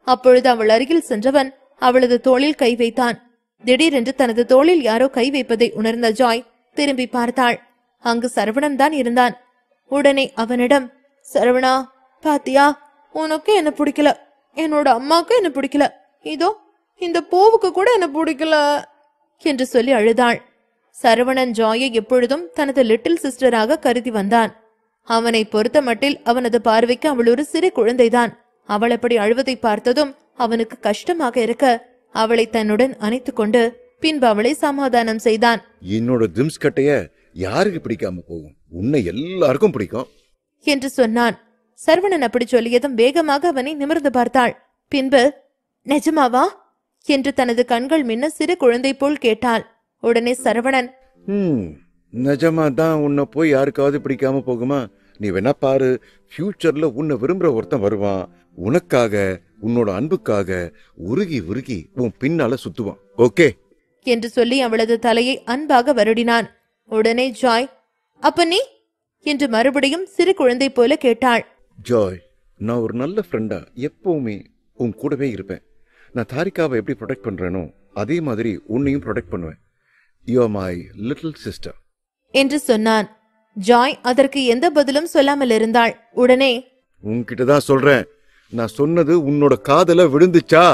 அப்பொழுது அவள் அருகில் சென்றவன் அவளது தோளில் கை வைத்தான். திடீரென்று தனது தோளில் யாரோ கை வைப்பதை உணர்ந்த ஜாய் திரும்பி பார்த்தாள். அங்கு சரவணன் தான் இருந்தான். உடனே அவனிடம், சரவணா, பாத்தியா, உனக்கு என்ன பிடிக்கல, என்னோட அம்மாவுக்கு என்ன பிடிக்கல, இதோ இந்த பூவுக்கு கூட என்ன பிடிக்கல என்று சொல்லி அழுதாள். சரவணன் ஜாயை எப்பொழுதும் தனது லிட்டில் சிஸ்டராக கருதி வந்தான். அவனை பொறுத்த மட்டில் அவனது பார்வைக்கு அவள் ஒரு சிறு குழந்தைதான். அவள் அப்படி அழுவதை பார்த்ததும் அவனுக்கு கஷ்டமாக இருக்க அவளை தன்னுடன் அணைத்துக் கொண்டு பின்பு அவளை சமாதானம் செய்தான். என்னோட திம்ஸ் கட்டைய யாருக்கு பிடிக்காம போகும், உன்னை எல்லாருக்கும் பிடிக்கும் என்று சொன்னான். சரவணன் அப்படி சொல்லியதும் வேகமாக அவனை நிமிர்ந்து பார்த்தாள். பின்பு, நிஜமாவா என்று தனது கண்கள் மின்ன சிறு குழந்தை போல் கேட்டாள். உடனே சரவணன், நிஜமா தான் உன்னை போய் யாருக்காவது பிடிக்காம போகுமா? நீ வேணா பாரு, ஃபியூச்சர்ல உன்னை விரும்புற ஒருத்தன் வருவான். உனக்காக, உன்னோட அன்புக்காக உருகி உருகி உன் பின்னால சுத்துவான், ஓகே என்று சொல்லி அவளது தலையை அன்பாக வருடினான். உடனே ஜாய், அப்ப நீ என்று மறுபடியும் சிறு குழந்தை போல கேட்டாள். ஜாய், நான் ஒரு நல்ல ஃப்ரெண்டா எப்பவுமே உன் கூடவே இருப்பேன். நான் தாரிகாவை எப்படி ப்ரொடெக்ட் பண்றேனோ அதே மாதிரி உன்னையும் ப்ரொடெக்ட் பண்ணுவேன். You are my little sister என்று சொன்னான். ஜாய் அதற்கு எந்த பதிலும் சொல்லாமல் இருந்தாள். உடனே உன்கிட்ட தான் சொல்றேன், நான் சொன்னது உன்னோட காதல விழுந்துச்சா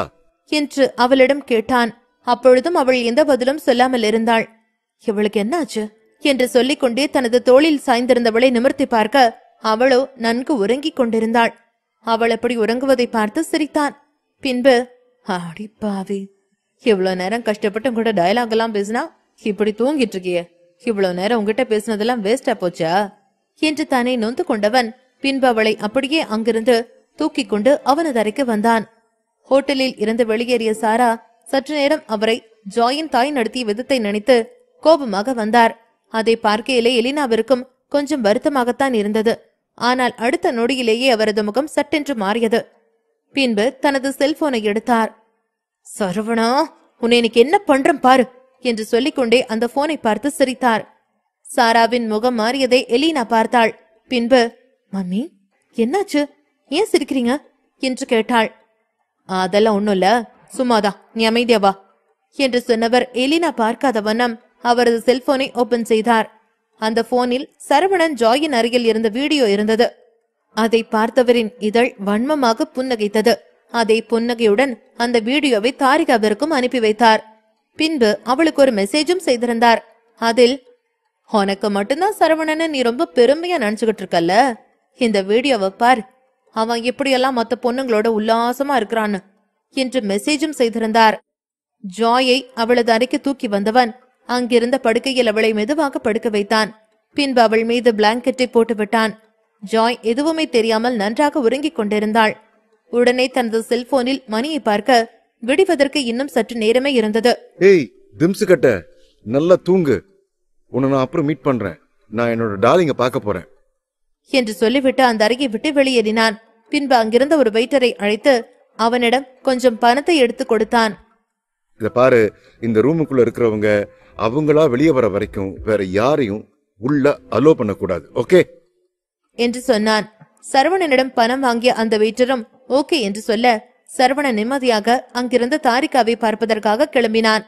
என்று அவளிடம் கேட்டான். அப்பொழுதும் அவள் எந்த பதிலும் சொல்லாமல் இருந்தாள். இவளுக்கு என்னாச்சு என்று சொல்லிக் கொண்டே தனது தோளில் சாய்ந்திருந்தவளை நிமிர்த்தி பார்க்க அவளோ நன்கு உறங்கிக் கொண்டிருந்தாள். அவள் அப்படி உறங்குவதை பார்த்து சிரித்தான். பின்பு, அடிப்பாவி, இவ்வளவு நேரம் கஷ்டப்பட்டு கூட டயலாக் எல்லாம் பேசினா இப்படி தூங்கிட்டு இருக்கிய, இவ்வளவு நேரம் உங்ககிட்ட பேசினதெல்லாம் வேஸ்டா போச்சா என்று தானே நொந்து கொண்டவன் பின்பு அவளை அப்படியே அங்கிருந்து தூக்கி கொண்டு அவனது அறைக்கு வந்தான். ஹோட்டலில் இருந்து வெளியேறிய சாரா சற்று நேரம் அவரை ஜாயின் தாய் நடத்திய விதத்தை நினைத்து கோபமாக வந்தார். அதை பார்க்கையிலே எலினாவிற்கும் கொஞ்சம் வருத்தமாகத்தான் இருந்தது. ஆனால் அடுத்த நொடியிலேயே அவரது முகம் சட்டென்று மாறியது. பின்பு தனது செல்போனை எடுத்தார். சரவணா, உன்னை எனக்கு என்ன பண்றேன் பாரு என்று சொல்லிக்கொண்டே அந்த போனை பார்த்து சிரித்தார். சாராவின் முகம் மாறியதை எலினா பார்த்தாள். பின்பு, மம்மி என்னாச்சு, ஏன் சிரிக்கிறீங்க என்று கேட்டாள். அதெல்லாம் ஒண்ணும் இல்ல, சும்மாதான், நீ அமைதியா வா என்று சொன்னவர் எலினா பார்க்காத வண்ணம் அவரது செல்போனை ஓபன் செய்தார். அந்த போனில் சரவணன் ஜாயின் அருகில் இருந்த வீடியோ இருந்தது. அதை பார்த்தவரின் இதழ் வன்மமாக புன்னகைத்தது. அதை புன்னகையுடன் அந்த வீடியோவை தாரிகாவிற்கும் அனுப்பி வைத்தார். பின்பு அவளுக்கு ஒரு மெசேஜும் செய்திருந்தார். அதில், உனக்கு மட்டும்தான் சரவணனை நீ ரொம்ப பெருமையா நினைச்சுக்கிட்டு இருக்கல்ல, இந்த வீடியோவை பார், அவன் எப்படியெல்லாம் மத்த பொண்ணுங்களோட உல்லாசமா இருக்கிறான்னு என்று மெசேஜும் செய்திருந்தார். ஜாயை அவளது அறைக்கு தூக்கி வந்தவன் அங்கிருந்த படுக்கையில் அவளை மெதுவாக படுக்க வைத்தான். பின்பு அவள் மீது பிளாங்கெட்டை போட்டு விட்டான். ஜாய் எதுவுமே தெரியாமல் நன்றாக உறங்கிக் கொண்டிருந்தாள். உடனே தனது செல்போனில் மணியை பார்க்க விடுவதற்கு இன்னும் சற்று நேரமே இருந்தது. ஏய் திம்சு கட்ட, நல்லா தூங்கு, உன்னை நான் அப்புறம் மீட் பண்றேன், நான் என்னோட டார்லிங்க பார்க்க போறேன் என்று சொல்லிவிட்டு அந்த அறையை விட்டு வெளியேறினான். பின்பு அங்கிருந்த ஒரு வெயிட்டரை அழைத்து அவனிடம் கொஞ்சம் பணத்தை எடுத்து கொடுத்தான். இத பாரு, இந்த ரூமுக்குள்ள இருக்கிறவங்க அவங்களா வெளியே வர வரைக்கும் வேற யாரையும் உள்ள அலோ பண்ணக்கூடாது, ஓகே என்று சொன்னான். சரவணனிடம் பணம் வாங்கிய அந்த வெயிட்டரும் ஓகே என்று சொல்ல சரவணன் நிம்மதியாக அங்கிருந்த தாரிகாவை பார்ப்பதற்காக கிளம்பினான்.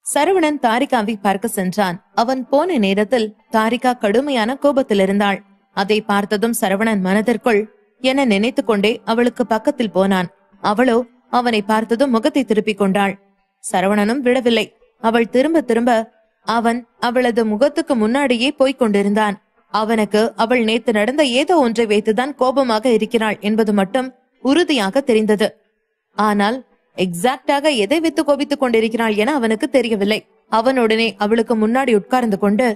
சரவணன் தாரிகாவை பார்க்க சென்றான். அவன் போன நேரத்தில் தாரிகா கடுமையான கோபத்தில் இருந்தாள். அதை பார்த்ததும் சரவணன் மனதிற்குள் என நினைத்து கொண்டே அவளுக்கு பக்கத்தில் போனான். அவளோ அவனை பார்த்ததும் முகத்தை திருப்பிக் கொண்டாள். சரவணனும் விடவில்லை. அவள் திரும்ப திரும்ப அவன் அவளது முகத்துக்கு முன்னாடியே போய்க் கொண்டிருந்தான். அவனுக்கு அவள் நேத்து நடந்த ஏதோ ஒன்றை வைத்துதான் கோபமாக இருக்கிறாள் என்பது மட்டும் உறுதியாக தெரிந்தது. ஆனால் எக்ஸாக்டாக எதை வைத்து கோபித்துக் கொண்டிருக்கிறாள் என அவனுக்கு தெரியவில்லை. அவனுடனே அவளுக்கு முன்னாடி உட்கார்ந்து கொண்டு,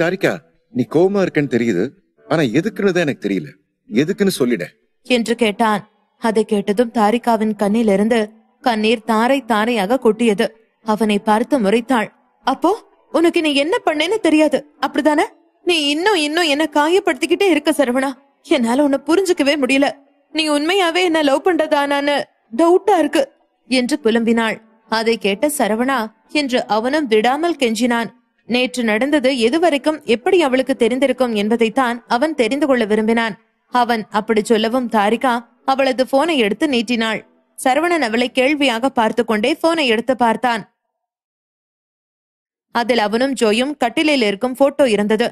தாரிகா, நீ கோபமா இருக்கன்னு தெரியுது, ஆனா எதுக்குன்னு எனக்கு தெரியல, எதுக்குன்னு சொல்லிட என்று கேட்டான். அதை கேட்டதும் தாரிகாவின் கண்ணிலிருந்து கண்ணீர் தாரை தாரையாக கொட்டியது. அவனை பார்த்து முறைத்தாள். அப்போ உனக்கு நீ என்ன பண்ணேன்னு தெரியாது, அப்படிதானே? நீ இன்னும் என்ன காயப்படுத்திக்கிட்டே இருக்க சரவணா. என்னால உன்னை புரிஞ்சுக்கவே முடியல. நீ உண்மையாவே என்ன லவ் பண்றதானான்னு டவுட்டா இருக்கு என்று புலம்பினாள். அதை கேட்ட சரவணா என்று அவனும் விடாமல் கெஞ்சினான். நேற்று நடந்தது எதுவரைக்கும் எப்படி அவளுக்கு தெரிந்திருக்கும் என்பதைத்தான் அவன் தெரிந்து கொள்ள விரும்பினான். அவன் அப்படி சொல்லவும் தாரிகா அவளது போனை எடுத்து நீட்டினாள். சரவணன் அவளை கேள்வியாக பார்த்து கொண்டே போனை எடுத்து பார்த்தான். அதில் அவனும் ஜோயும் கட்டிலில் இருக்கும் போட்டோ இருந்தது.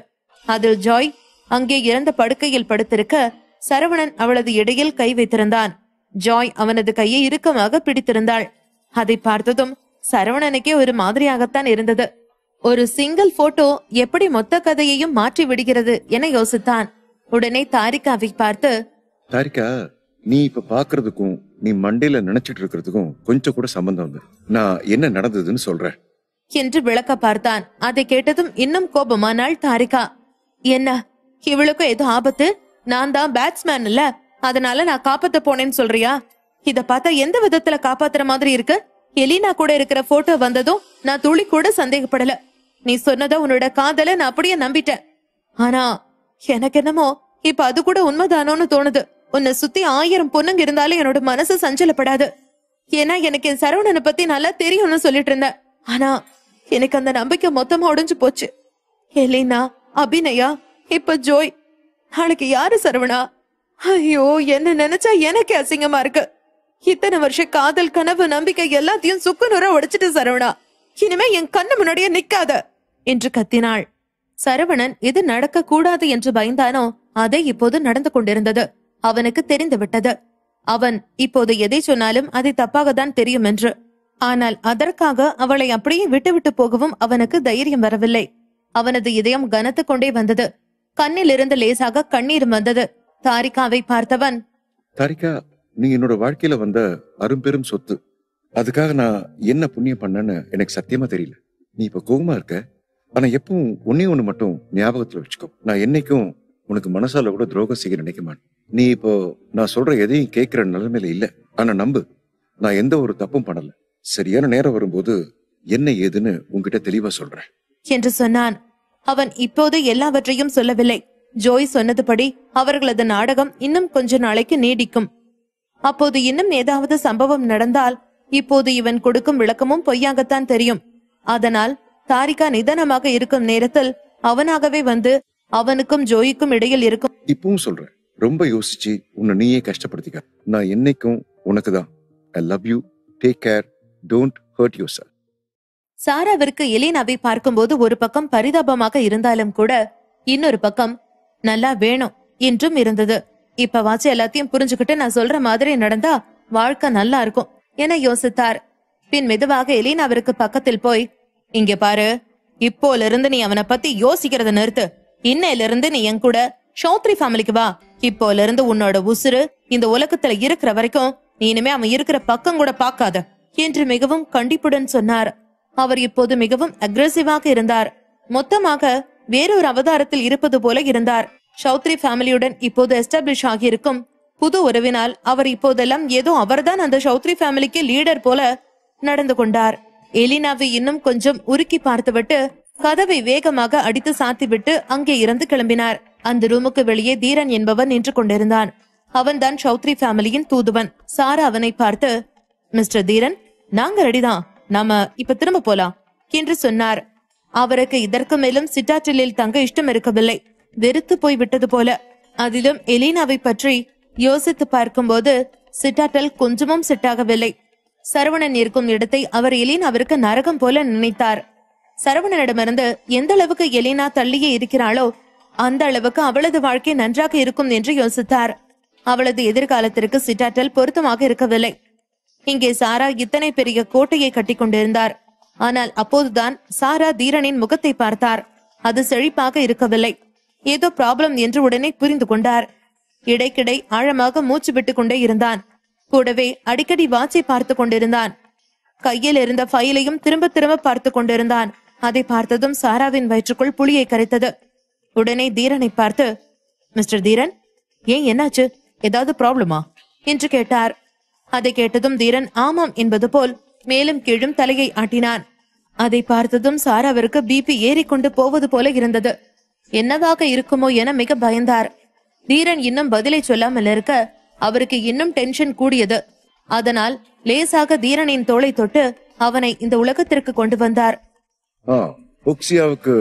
அதில் ஜாய் அங்கே இறந்த படுக்கையில் படுத்திருக்க சரவணன் அவளது இடையில் கை வைத்திருந்தான். ஜாய் அவனது கையை இறுக்கமாக பிடித்திருந்தாள். அதை பார்த்ததும் சரவணனுக்கே ஒரு மாதிரியாகத்தான் இருந்தது. ஒரு சிங்கிள் போட்டோ எப்படி மொத்த கதையையும் மாற்றி விடுகிறது என யோசித்தான். உடனே தாரிகாவை பார்த்து, தாரிகா, நீ இப்ப பாக்குறதுக்கும் நீ மண்டையில நினைச்சிட்டு இருக்கிறதுக்கும் கொஞ்சம் கூட சம்பந்தம் இல்லை. நான் என்ன நடந்ததுன்னு சொல்றேன் என்று விளக்க பார்த்தான். அதை கேட்டதும் இன்னும் கோபமானாள் தாரிகா. என்ன, இவளுக்கும் ஏதோ ஆபத்து? நான் தான் பேட்ஸ்மேன் இல்ல, அதனால நான் காப்பாத்த போனேன்னு சொல்றியா? இத பார்த்தா எந்த விதத்துல காப்பாத்துற மாதிரி இருக்கு? எலினா கூட இருக்கிற போட்டோ வந்ததும் நான் துளி கூட சந்தேகப்படல. நீ சொன்னத உன்னோட காதல நான் அப்படியே நம்பிட்டேன். ஆனா எனக்கு என்னமோ இப்ப அது கூட உண்மைதானோன்னு தோணுது. உன்னை சுத்தி 1000 பொண்ணுங்க இருந்தாலும் என்னோட மனசு சஞ்சலப்படாது. ஏன்னா எனக்கு என் சரவணனை பத்தி நல்லா தெரியும்னு சொல்லிட்டு இருந்தேன். ஆனா எனக்கு அந்த நம்பிக்கை மொத்தமா உடைஞ்சு போச்சு. எலினா, அபிநயா, இப்ப ஜோய், நாளைக்கு யாரு சரவணா? ஐயோ, என்ன நினைச்சா எனக்கு அசிங்கமா இருக்கு. இத்தனை வருஷ காதல், கனவு, நம்பிக்கை எல்லாத்தையும் சுக்குநூற உடைச்சிட்டு சரவணா, இனிமே என் கண்ணு முன்னாடியே நிக்காத என்று கத்தினாள். சரவணன் எது நடக்க கூடாது என்று பயந்தானோ அதை இப்போது நடந்து கொண்டிருந்தது. அவனுக்கு தெரிந்து விட்டது. அவன் இப்போது எதை சொன்னாலும் அதை தப்பாகத்தான் தெரியும் என்று. ஆனால் அதற்காக அவளை அப்படியே விட்டுவிட்டு போகவும் அவனுக்கு தைரியம் வரவில்லை. அவனது இதயம் கனத்து கொண்டே வந்தது. கண்ணில் இருந்து லேசாக கண்ணீர் வந்தது. தாரிகாவை பார்த்தவன், தாரிகா, நீ என்னோட வாழ்க்கையில வந்த அரும்பெரும் சொத்து. அதுக்காக நான் என்ன புண்ணியம் பண்ணேன்னு எனக்கு சத்தியமா தெரியல. நீ இப்ப கோவமா இருக்க. ஆனா எப்பவும் ஒண்ணு மட்டும் ஞாபகத்துல வச்சுக்கோ. நான் என்னைக்கும் உனக்கு மனசால கூட துரோகம் செய்ய நினைக்க மாட்டேன். நீ இப்போ நான் சொல்ற எதையும் கேட்கிற நிலைமையில இல்ல. ஆனா நம்பு, நான் எந்த ஒரு தப்பும் பண்ணல. சரியான நேரம் வரும்போது என்ன ஏதுன்னு உன்கிட்ட தெளிவா சொல்றேன் என்று சொன்னான். அவன் இப்போது எல்லாவற்றையும் சொல்லவில்லை. ஜோய் சொன்னதுபடி அவர்களது நாடகம் இன்னும் கொஞ்ச நாளைக்கு நீடிக்கும். அப்போது இன்னும் ஏதாவது சம்பவம் நடந்தால் இப்போது இவன் கொடுக்கும் விளக்கமும் பொய்யாகத்தான் தெரியும். அதனால் தாரிகா நிதானமாக இருக்கும் நேரத்தில் அவனாகவே வந்து அவனுக்கும் ஜோய்க்கும் இடையில் இருக்கும். இப்பவும் சொல்றேன், ரொம்ப யோசிச்சு உன்னை நீயே கஷ்டப்படுத்திக்க. நான் என்னைக்கும் உனக்குதான். I love you, take care, don't hurt yourself. சாராவிற்கு எலினாவை பார்க்கும்போது ஒரு பக்கம் பரிதாபமாக இருந்தாலும் கூட இன்னொரு பக்கம் நல்லா வேணும் என்றும் இருந்தது. இப்ப வாச்சு எல்லாத்தையும் புரிஞ்சுக்கிட்டு நான் சொல்ற மாதிரி நடந்தா வாழ்க்கை நல்லா இருக்கும் என யோசித்தார். பின் மெதுவாக எலினாவிற்கு பக்கத்தில் போய், இங்க பாரு, இப்போல இருந்து நீ அவனை பத்தி யோசிக்கிறத நிறுத்து. இன்னையில இருந்து நீ என் கூட சௌத்ரி ஃபேமிலிக்கு வா. இப்போல இருந்து உன்னோட உசுறு இந்த உலகத்துல இருக்கிற வரைக்கும் நீ இனிமே அவன் இருக்கிற பக்கம் கூட பாக்காத என்று மிகவும் கண்டிப்புடன் சொன்னார். அவர் இப்போது மிகவும் அக்ரெசிவாக இருந்தார். மொத்தமாக வேறொரு அவதாரத்தில் இருப்பது போல இருந்தார். சௌத்ரி ஃபேமிலியுடன் இப்போது எஸ்டாப்ளிஷ் ஆகியிருக்கும் புது உறவினால் அவர் இப்போதெல்லாம் ஏதோ அவர்தான் அந்த சௌத்ரி ஃபேமிலிக்கு லீடர் போல நடந்து கொண்டார். எலினாவை இன்னும் கொஞ்சம் உருக்கி பார்த்துவிட்டு கதவை வேகமாக அடித்து சாத்திவிட்டு அங்கே இருந்து கிளம்பினார். அந்த ரூமுக்கு வெளியே தீரன் என்பவன் நின்று கொண்டிருந்தான். அவன்தான் சௌத்ரி ஃபேமிலியின் தூதுவன். சாரா அவனை பார்த்து, மிஸ்டர் தீரன், நாங்க ரெடிதான், நாம இப்ப திரும்ப போலாம் என்று சொன்னார். அவருக்கு இதற்கு மேலும் சிட்டாற்றிலில் தங்க இஷ்டம் இருக்கவில்லை. வெறுத்து போய் விட்டது போல. அதிலும் எலினாவை பற்றி யோசித்து பார்க்கும்போது சிட்டாட்டல் கொஞ்சமும் செட்டாகவில்லை. சரவணன் இருக்கும் இடத்தை அவர் எலினாவிற்கு நரகம் போல நினைத்தார். சரவணனிடமிருந்து எந்த அளவுக்கு எலினா தள்ளியே இருக்கிறாளோ அந்த அளவுக்கு அவளது வாழ்க்கை நன்றாக இருக்கும் என்று யோசித்தார். அவளது எதிர்காலத்திற்கு சிட்டாட்டல் பொருத்தமாக இருக்கவில்லை. இங்கே சாரா இத்தனை பெரிய கோட்டையை கட்டி கொண்டிருந்தார். ஆனால் அப்போதுதான் சாரா தீரனின் முகத்தை பார்த்தார். அது செழிப்பாக இருக்கவில்லை. ஏதோ ப்ராப்ளம் என்று உடனே புரிந்து கொண்டார். இடைக்கிடை ஆழமாக மூச்சு விட்டு கொண்டே இருந்தான். கூடவே அடிக்கடி வாட்சை பார்த்து கொண்டிருந்தான். கையில் இருந்த ஃபைலையும் திரும்ப திரும்ப பார்த்து கொண்டிருந்தான். அதை பார்த்ததும் சாராவின் வயிற்றுக்குள் புளியை கரைத்தது. உடனே தீரனை பார்த்து, மிஸ்டர் தீரன், ஏன் என்னாச்சு, ஏதாவது ப்ராப்ளமா என்று கேட்டார். அதை கேட்டதும் தீரன் ஆமாம் என்பது போல் மேலும் கீழும் தலையை ஆட்டினான். அதை பார்த்ததும் சாராவிற்கு பிபி ஏறிக்கொண்டு போவது போல இருந்தது. என்னவாக இருக்குமோ என மிக பயந்தார். தீரன் இன்னும் பதிலை சொல்லாமல் இருக்க அவருக்கு இன்னும் டென்ஷன் கூடியது. அதனால் லேசாக தீரனின் தோளை தொட்டு அவனை இந்த உலகத்திற்கு கொண்டு வந்தார். ஹுக்ஸியாவுக்கு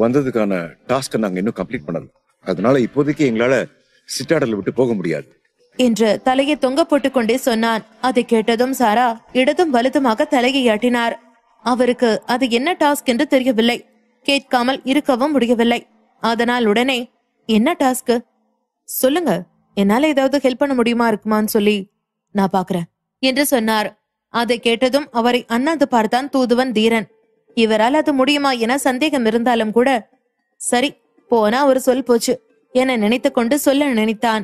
வந்ததுக்கான டாஸ்க நாங்க இன்னும் கம்ப்ளீட் பண்ணல. அதனால இப்போதைக்கு எங்களால சிட்டாடல விட்டு போக முடியாது என்று தலையை தொங்க போட்டுக் கொண்டே சொன்னான். அதை கேட்டதும் சாரா இடதும் வலதுமாக தலையை ஆட்டினார். அவருக்கு அது என்ன டாஸ்க் என்று தெரியவில்லை. கேட்காமல் இருக்கவும் முடியவில்லை. அதனால் உடனே, என்ன டாஸ்க் சொல்லுங்க, என்னால ஏதாவது ஹெல்ப் பண்ண முடியுமா இருக்குமான்னு சொல்லி நான் பாக்குறேன் என்று சொன்னார். அதை கேட்டதும் அவரை அண்ணாந்து பார்த்தான் தூதுவன் தீரன். இவரால் அது முடியுமா என சந்தேகம் இருந்தாலும் கூட, சரி போனா ஒரு சொல் போச்சு என நினைத்து கொண்டு சொல்ல நினைத்தான்.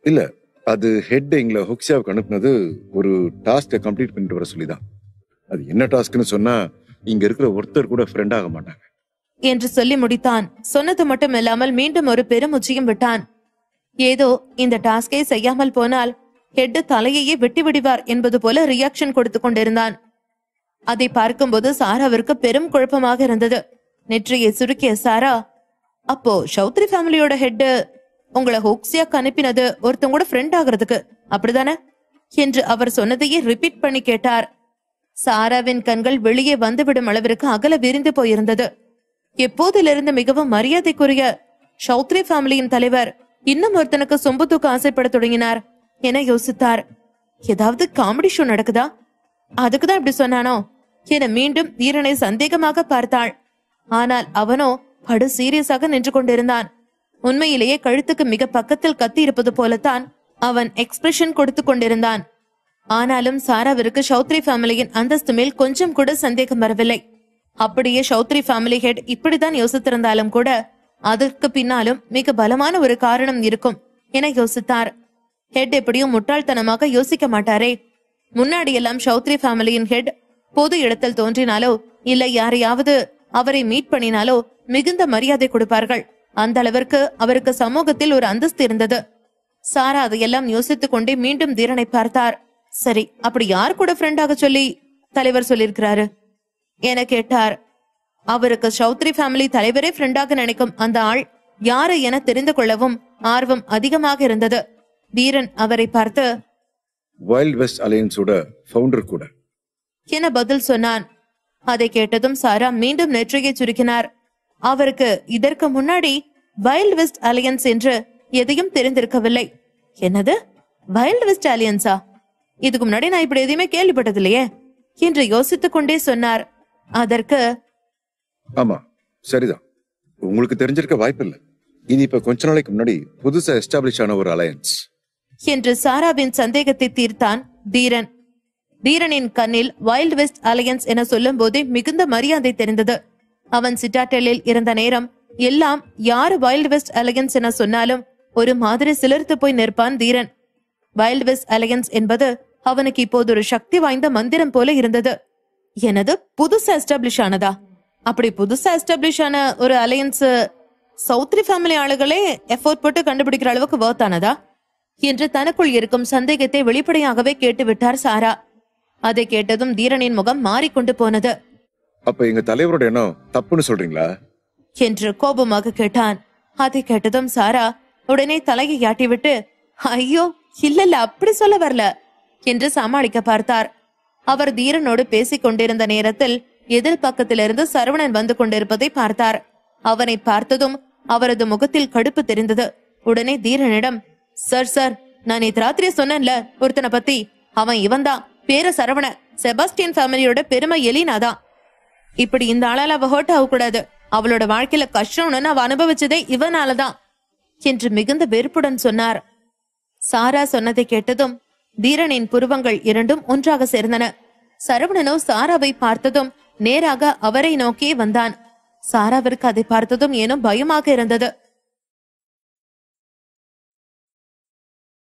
இல்ல, அது ஹெட் எங்களை ஹுக்ஸியாவுக்கு அனுப்புனது ஒரு டாஸ்க கம்ப்ளீட் பண்ணிட்டு வர சொல்லிதான். அது என்ன டாஸ்க்னு சொன்னா இங்க இருக்கிற ஒருத்தர் கூட ஃப்ரெண்ட் ஆக மாட்டாங்க என்று சொல்லி முடித்தான். சொன்னது மட்டும் இல்லாமல் மீண்டும் ஒரு பெருமூச்சியும் விட்டான். ஏதோ இந்த டாஸ்கை செய்யாமல் போனால் ஹெட் தலையையே வெட்டி விடுவார் என்பது போல ரியாக்ஷன் கொடுத்து கொண்டிருந்தான். அதை பார்க்கும்போது சாராவிற்கு பெரும் குழப்பமாக இருந்தது. நெற்றியை சுருக்கிய சாரா, அப்போ சௌத்ரி ஃபேமிலியோட ஹெட் உங்களை ஹுக்ஸியாக்கு அனுப்பினது ஒருத்தவங்க ஃப்ரெண்ட் ஆகிறதுக்கு, அப்படிதானே என்று அவர் சொன்னதையே ரிப்பீட் பண்ணி கேட்டார். சாராவின் கண்கள் வெளியே வந்துவிடும் அளவிற்கு அகல விரிந்து போயிருந்தது. எப்போதிலிருந்து மிகவும் மரியாதைக்குரிய சௌத்ரி ஃபேமிலியின் தலைவர் இன்னும் ஒருத்தனுக்கு சொம்பு தூக்க ஆசைப்பட தொடங்கினார் என யோசித்தார். ஏதாவது காமெடி ஷோ நடக்குதா? அதுக்குதான் இப்படி சொன்னானோ என மீண்டும் தீரனை சந்தேகமாக பார்த்தாள். ஆனால் அவனோ படு சீரியஸாக நின்று கொண்டிருந்தான். உண்மையிலேயே கழுத்துக்கு மிக பக்கத்தில் கத்தி இருப்பது போலத்தான் அவன் எக்ஸ்பிரஷன் கொடுத்து கொண்டிருந்தான். ஆனாலும் சாராவிற்கு சௌத்ரி ஃபேமிலியின் அந்தஸ்து மேல் கொஞ்சம் கூட சந்தேகம் வரவில்லை. அப்படியே சௌத்ரி ஃபேமிலி ஹெட் இப்படித்தான் யோசித்திருந்தாலும் கூட அதற்கு பின்னாலும் மிக பலமான ஒரு காரணம் இருக்கும் என யோசித்தார். ஹெட் எப்படியும் முட்டாள்தனமாக யோசிக்க மாட்டாரே. முன்னாடி எல்லாம் சௌத்ரி ஃபேமிலியின் ஹெட் பொது இடத்தில் தோன்றினாலோ இல்லை யாரையாவது அவரை மீட் பண்ணினாலோ மிகுந்த மரியாதை கொடுப்பார்கள். அந்த அளவிற்கு அவருக்கு சமூகத்தில் ஒரு அந்தஸ்து இருந்தது. சாரா அதையெல்லாம் யோசித்துக் கொண்டே மீண்டும் தீரனை பார்த்தார். சரி, அப்படி யார் கூட ஃப்ரெண்டாக சொல்லி தலைவர் சொல்லியிருக்கிறாரு என கேட்டார். அவருக்கு சௌத்ரி ஃபேமிலி தலைவரே ஃப்ரெண்டாக நினைக்கும் அந்த ஆள் யாரு என தெரிந்து கொள்ளவும் ஆர்வம் அதிகமாக இருந்தது. தீரன் அவரை பார்த்து, வைல்ட் வெஸ்ட் அலையன்ஸோட ஃபவுண்டர் கூட என பதில் சொன்னான். அதை கேட்டதும் சாரா மீண்டும் நெற்றியை சுருக்கினார். அவருக்கு இதற்கு முன்னாடி வைல்ட் வெஸ்ட் அலையன்ஸ் என்று எதையும் தெரிந்திருக்கவில்லை. என்னது, வைல்ட் வெஸ்ட் அலையன்ஸா? இதுக்கு முன்னாடி நான் இப்படி எதையுமே கேள்விப்பட்டதில்லையே என்று யோசித்துக் கொண்டே சொன்னார். அதற்கு, ஆமா சரிதான், உங்களுக்கு தெரிஞ்சிருக்க வாய்ப்பில்லை. இது இப்ப கொஞ்ச நாளைக்கு முன்னாடி புதுசா எஸ்டாப்ளிஷ் ஆன ஒரு அலையன்ஸ் என்று சாராவின் சந்தேகத்தை தீர்த்தான் தீரன். தீரனின் கண்ணில் வைல்ட் வெஸ்ட் அலையன்ஸ் என சொல்லும் போதே மிகுந்த மரியாதை தெரிந்தது. அவன் சிட்டாட்டலில் இருந்த நேரம் எல்லாம் யாரு வைல்ட் வெஸ்ட் அலையன்ஸ் என சொன்னாலும் ஒரு மாதிரி சிலிர்த்து போய் நிற்பான் தீரன். வைல்ட் வெஸ்ட் அலையன்ஸ் என்பது அவனுக்கு இப்போது ஒரு சக்தி வாய்ந்த மந்திரம் போல இருந்தது. எனது புதுசா எஸ்டாப்ளிஷ் ஆனதா? அப்படி புதுசா எஸ்டாப்ளிஷ் ஆன ஒரு அலையன்ஸ் சௌத்ரி ஃபேமிலி ஆளுகளே எஃபோர்ட் போட்டு கண்டுபிடிக்கிற அளவுக்கு வர்த் ஆனதா என்று தனக்குள் இருக்கும் சந்தேகத்தை வெளிப்படையாகவே கேட்டுவிட்டார் சாரா. அதை கேட்டதும் தீரனின் முகம் மாறிக்கொண்டு போனது. அப்ப எங்க தலைவரோட எண்ணம் தப்புன்னு சொல்றீங்களா என்று கோபமாக கேட்டான். அதை கேட்டதும் சாரா உடனே தலையை யாட்டிவிட்டு, ஐயோ இல்ல அப்படி சொல்ல வரல என்று சமாளிக்க பார்த்தார். அவர் தீரனோடு பேசிக் கொண்டிருந்த நேரத்தில் எதிர் பக்கத்திலிருந்து சரவணன் வந்து கொண்டிருப்பதை பார்த்தார். அவனை பார்த்ததும் அவரது முகத்தில் கடுப்பு தெரிந்தது. உடனே தீரனிடம், சார் நான் நேற்று ராத்திரியே சொன்னேன்ல ஒருத்தனை பத்தி, அவன் இவன்தான், பேரு சரவண, செபாஸ்டியன் ஃபேமிலியோட பெருமை எலினாதான். இப்படி இந்த ஆளால அவ ஹர்ட் ஆகக்கூடாது. அவளோட வாழ்க்கையில கஷ்டம்னு அவ அனுபவிச்சதே இவனாலதான் என்று மிகுந்த வெறுப்புடன் சொன்னார். சாரா சொன்னதை கேட்டதும் தீரனின் புருவங்கள் இரண்டும் ஒன்றாக சேர்ந்தன. சரவணனோ சாராவை பார்த்ததும் நேராக அவரை நோக்கியே வந்தான். சாராவிற்கு அதை பார்த்ததும் ஏனோ பயமாக இருந்தது.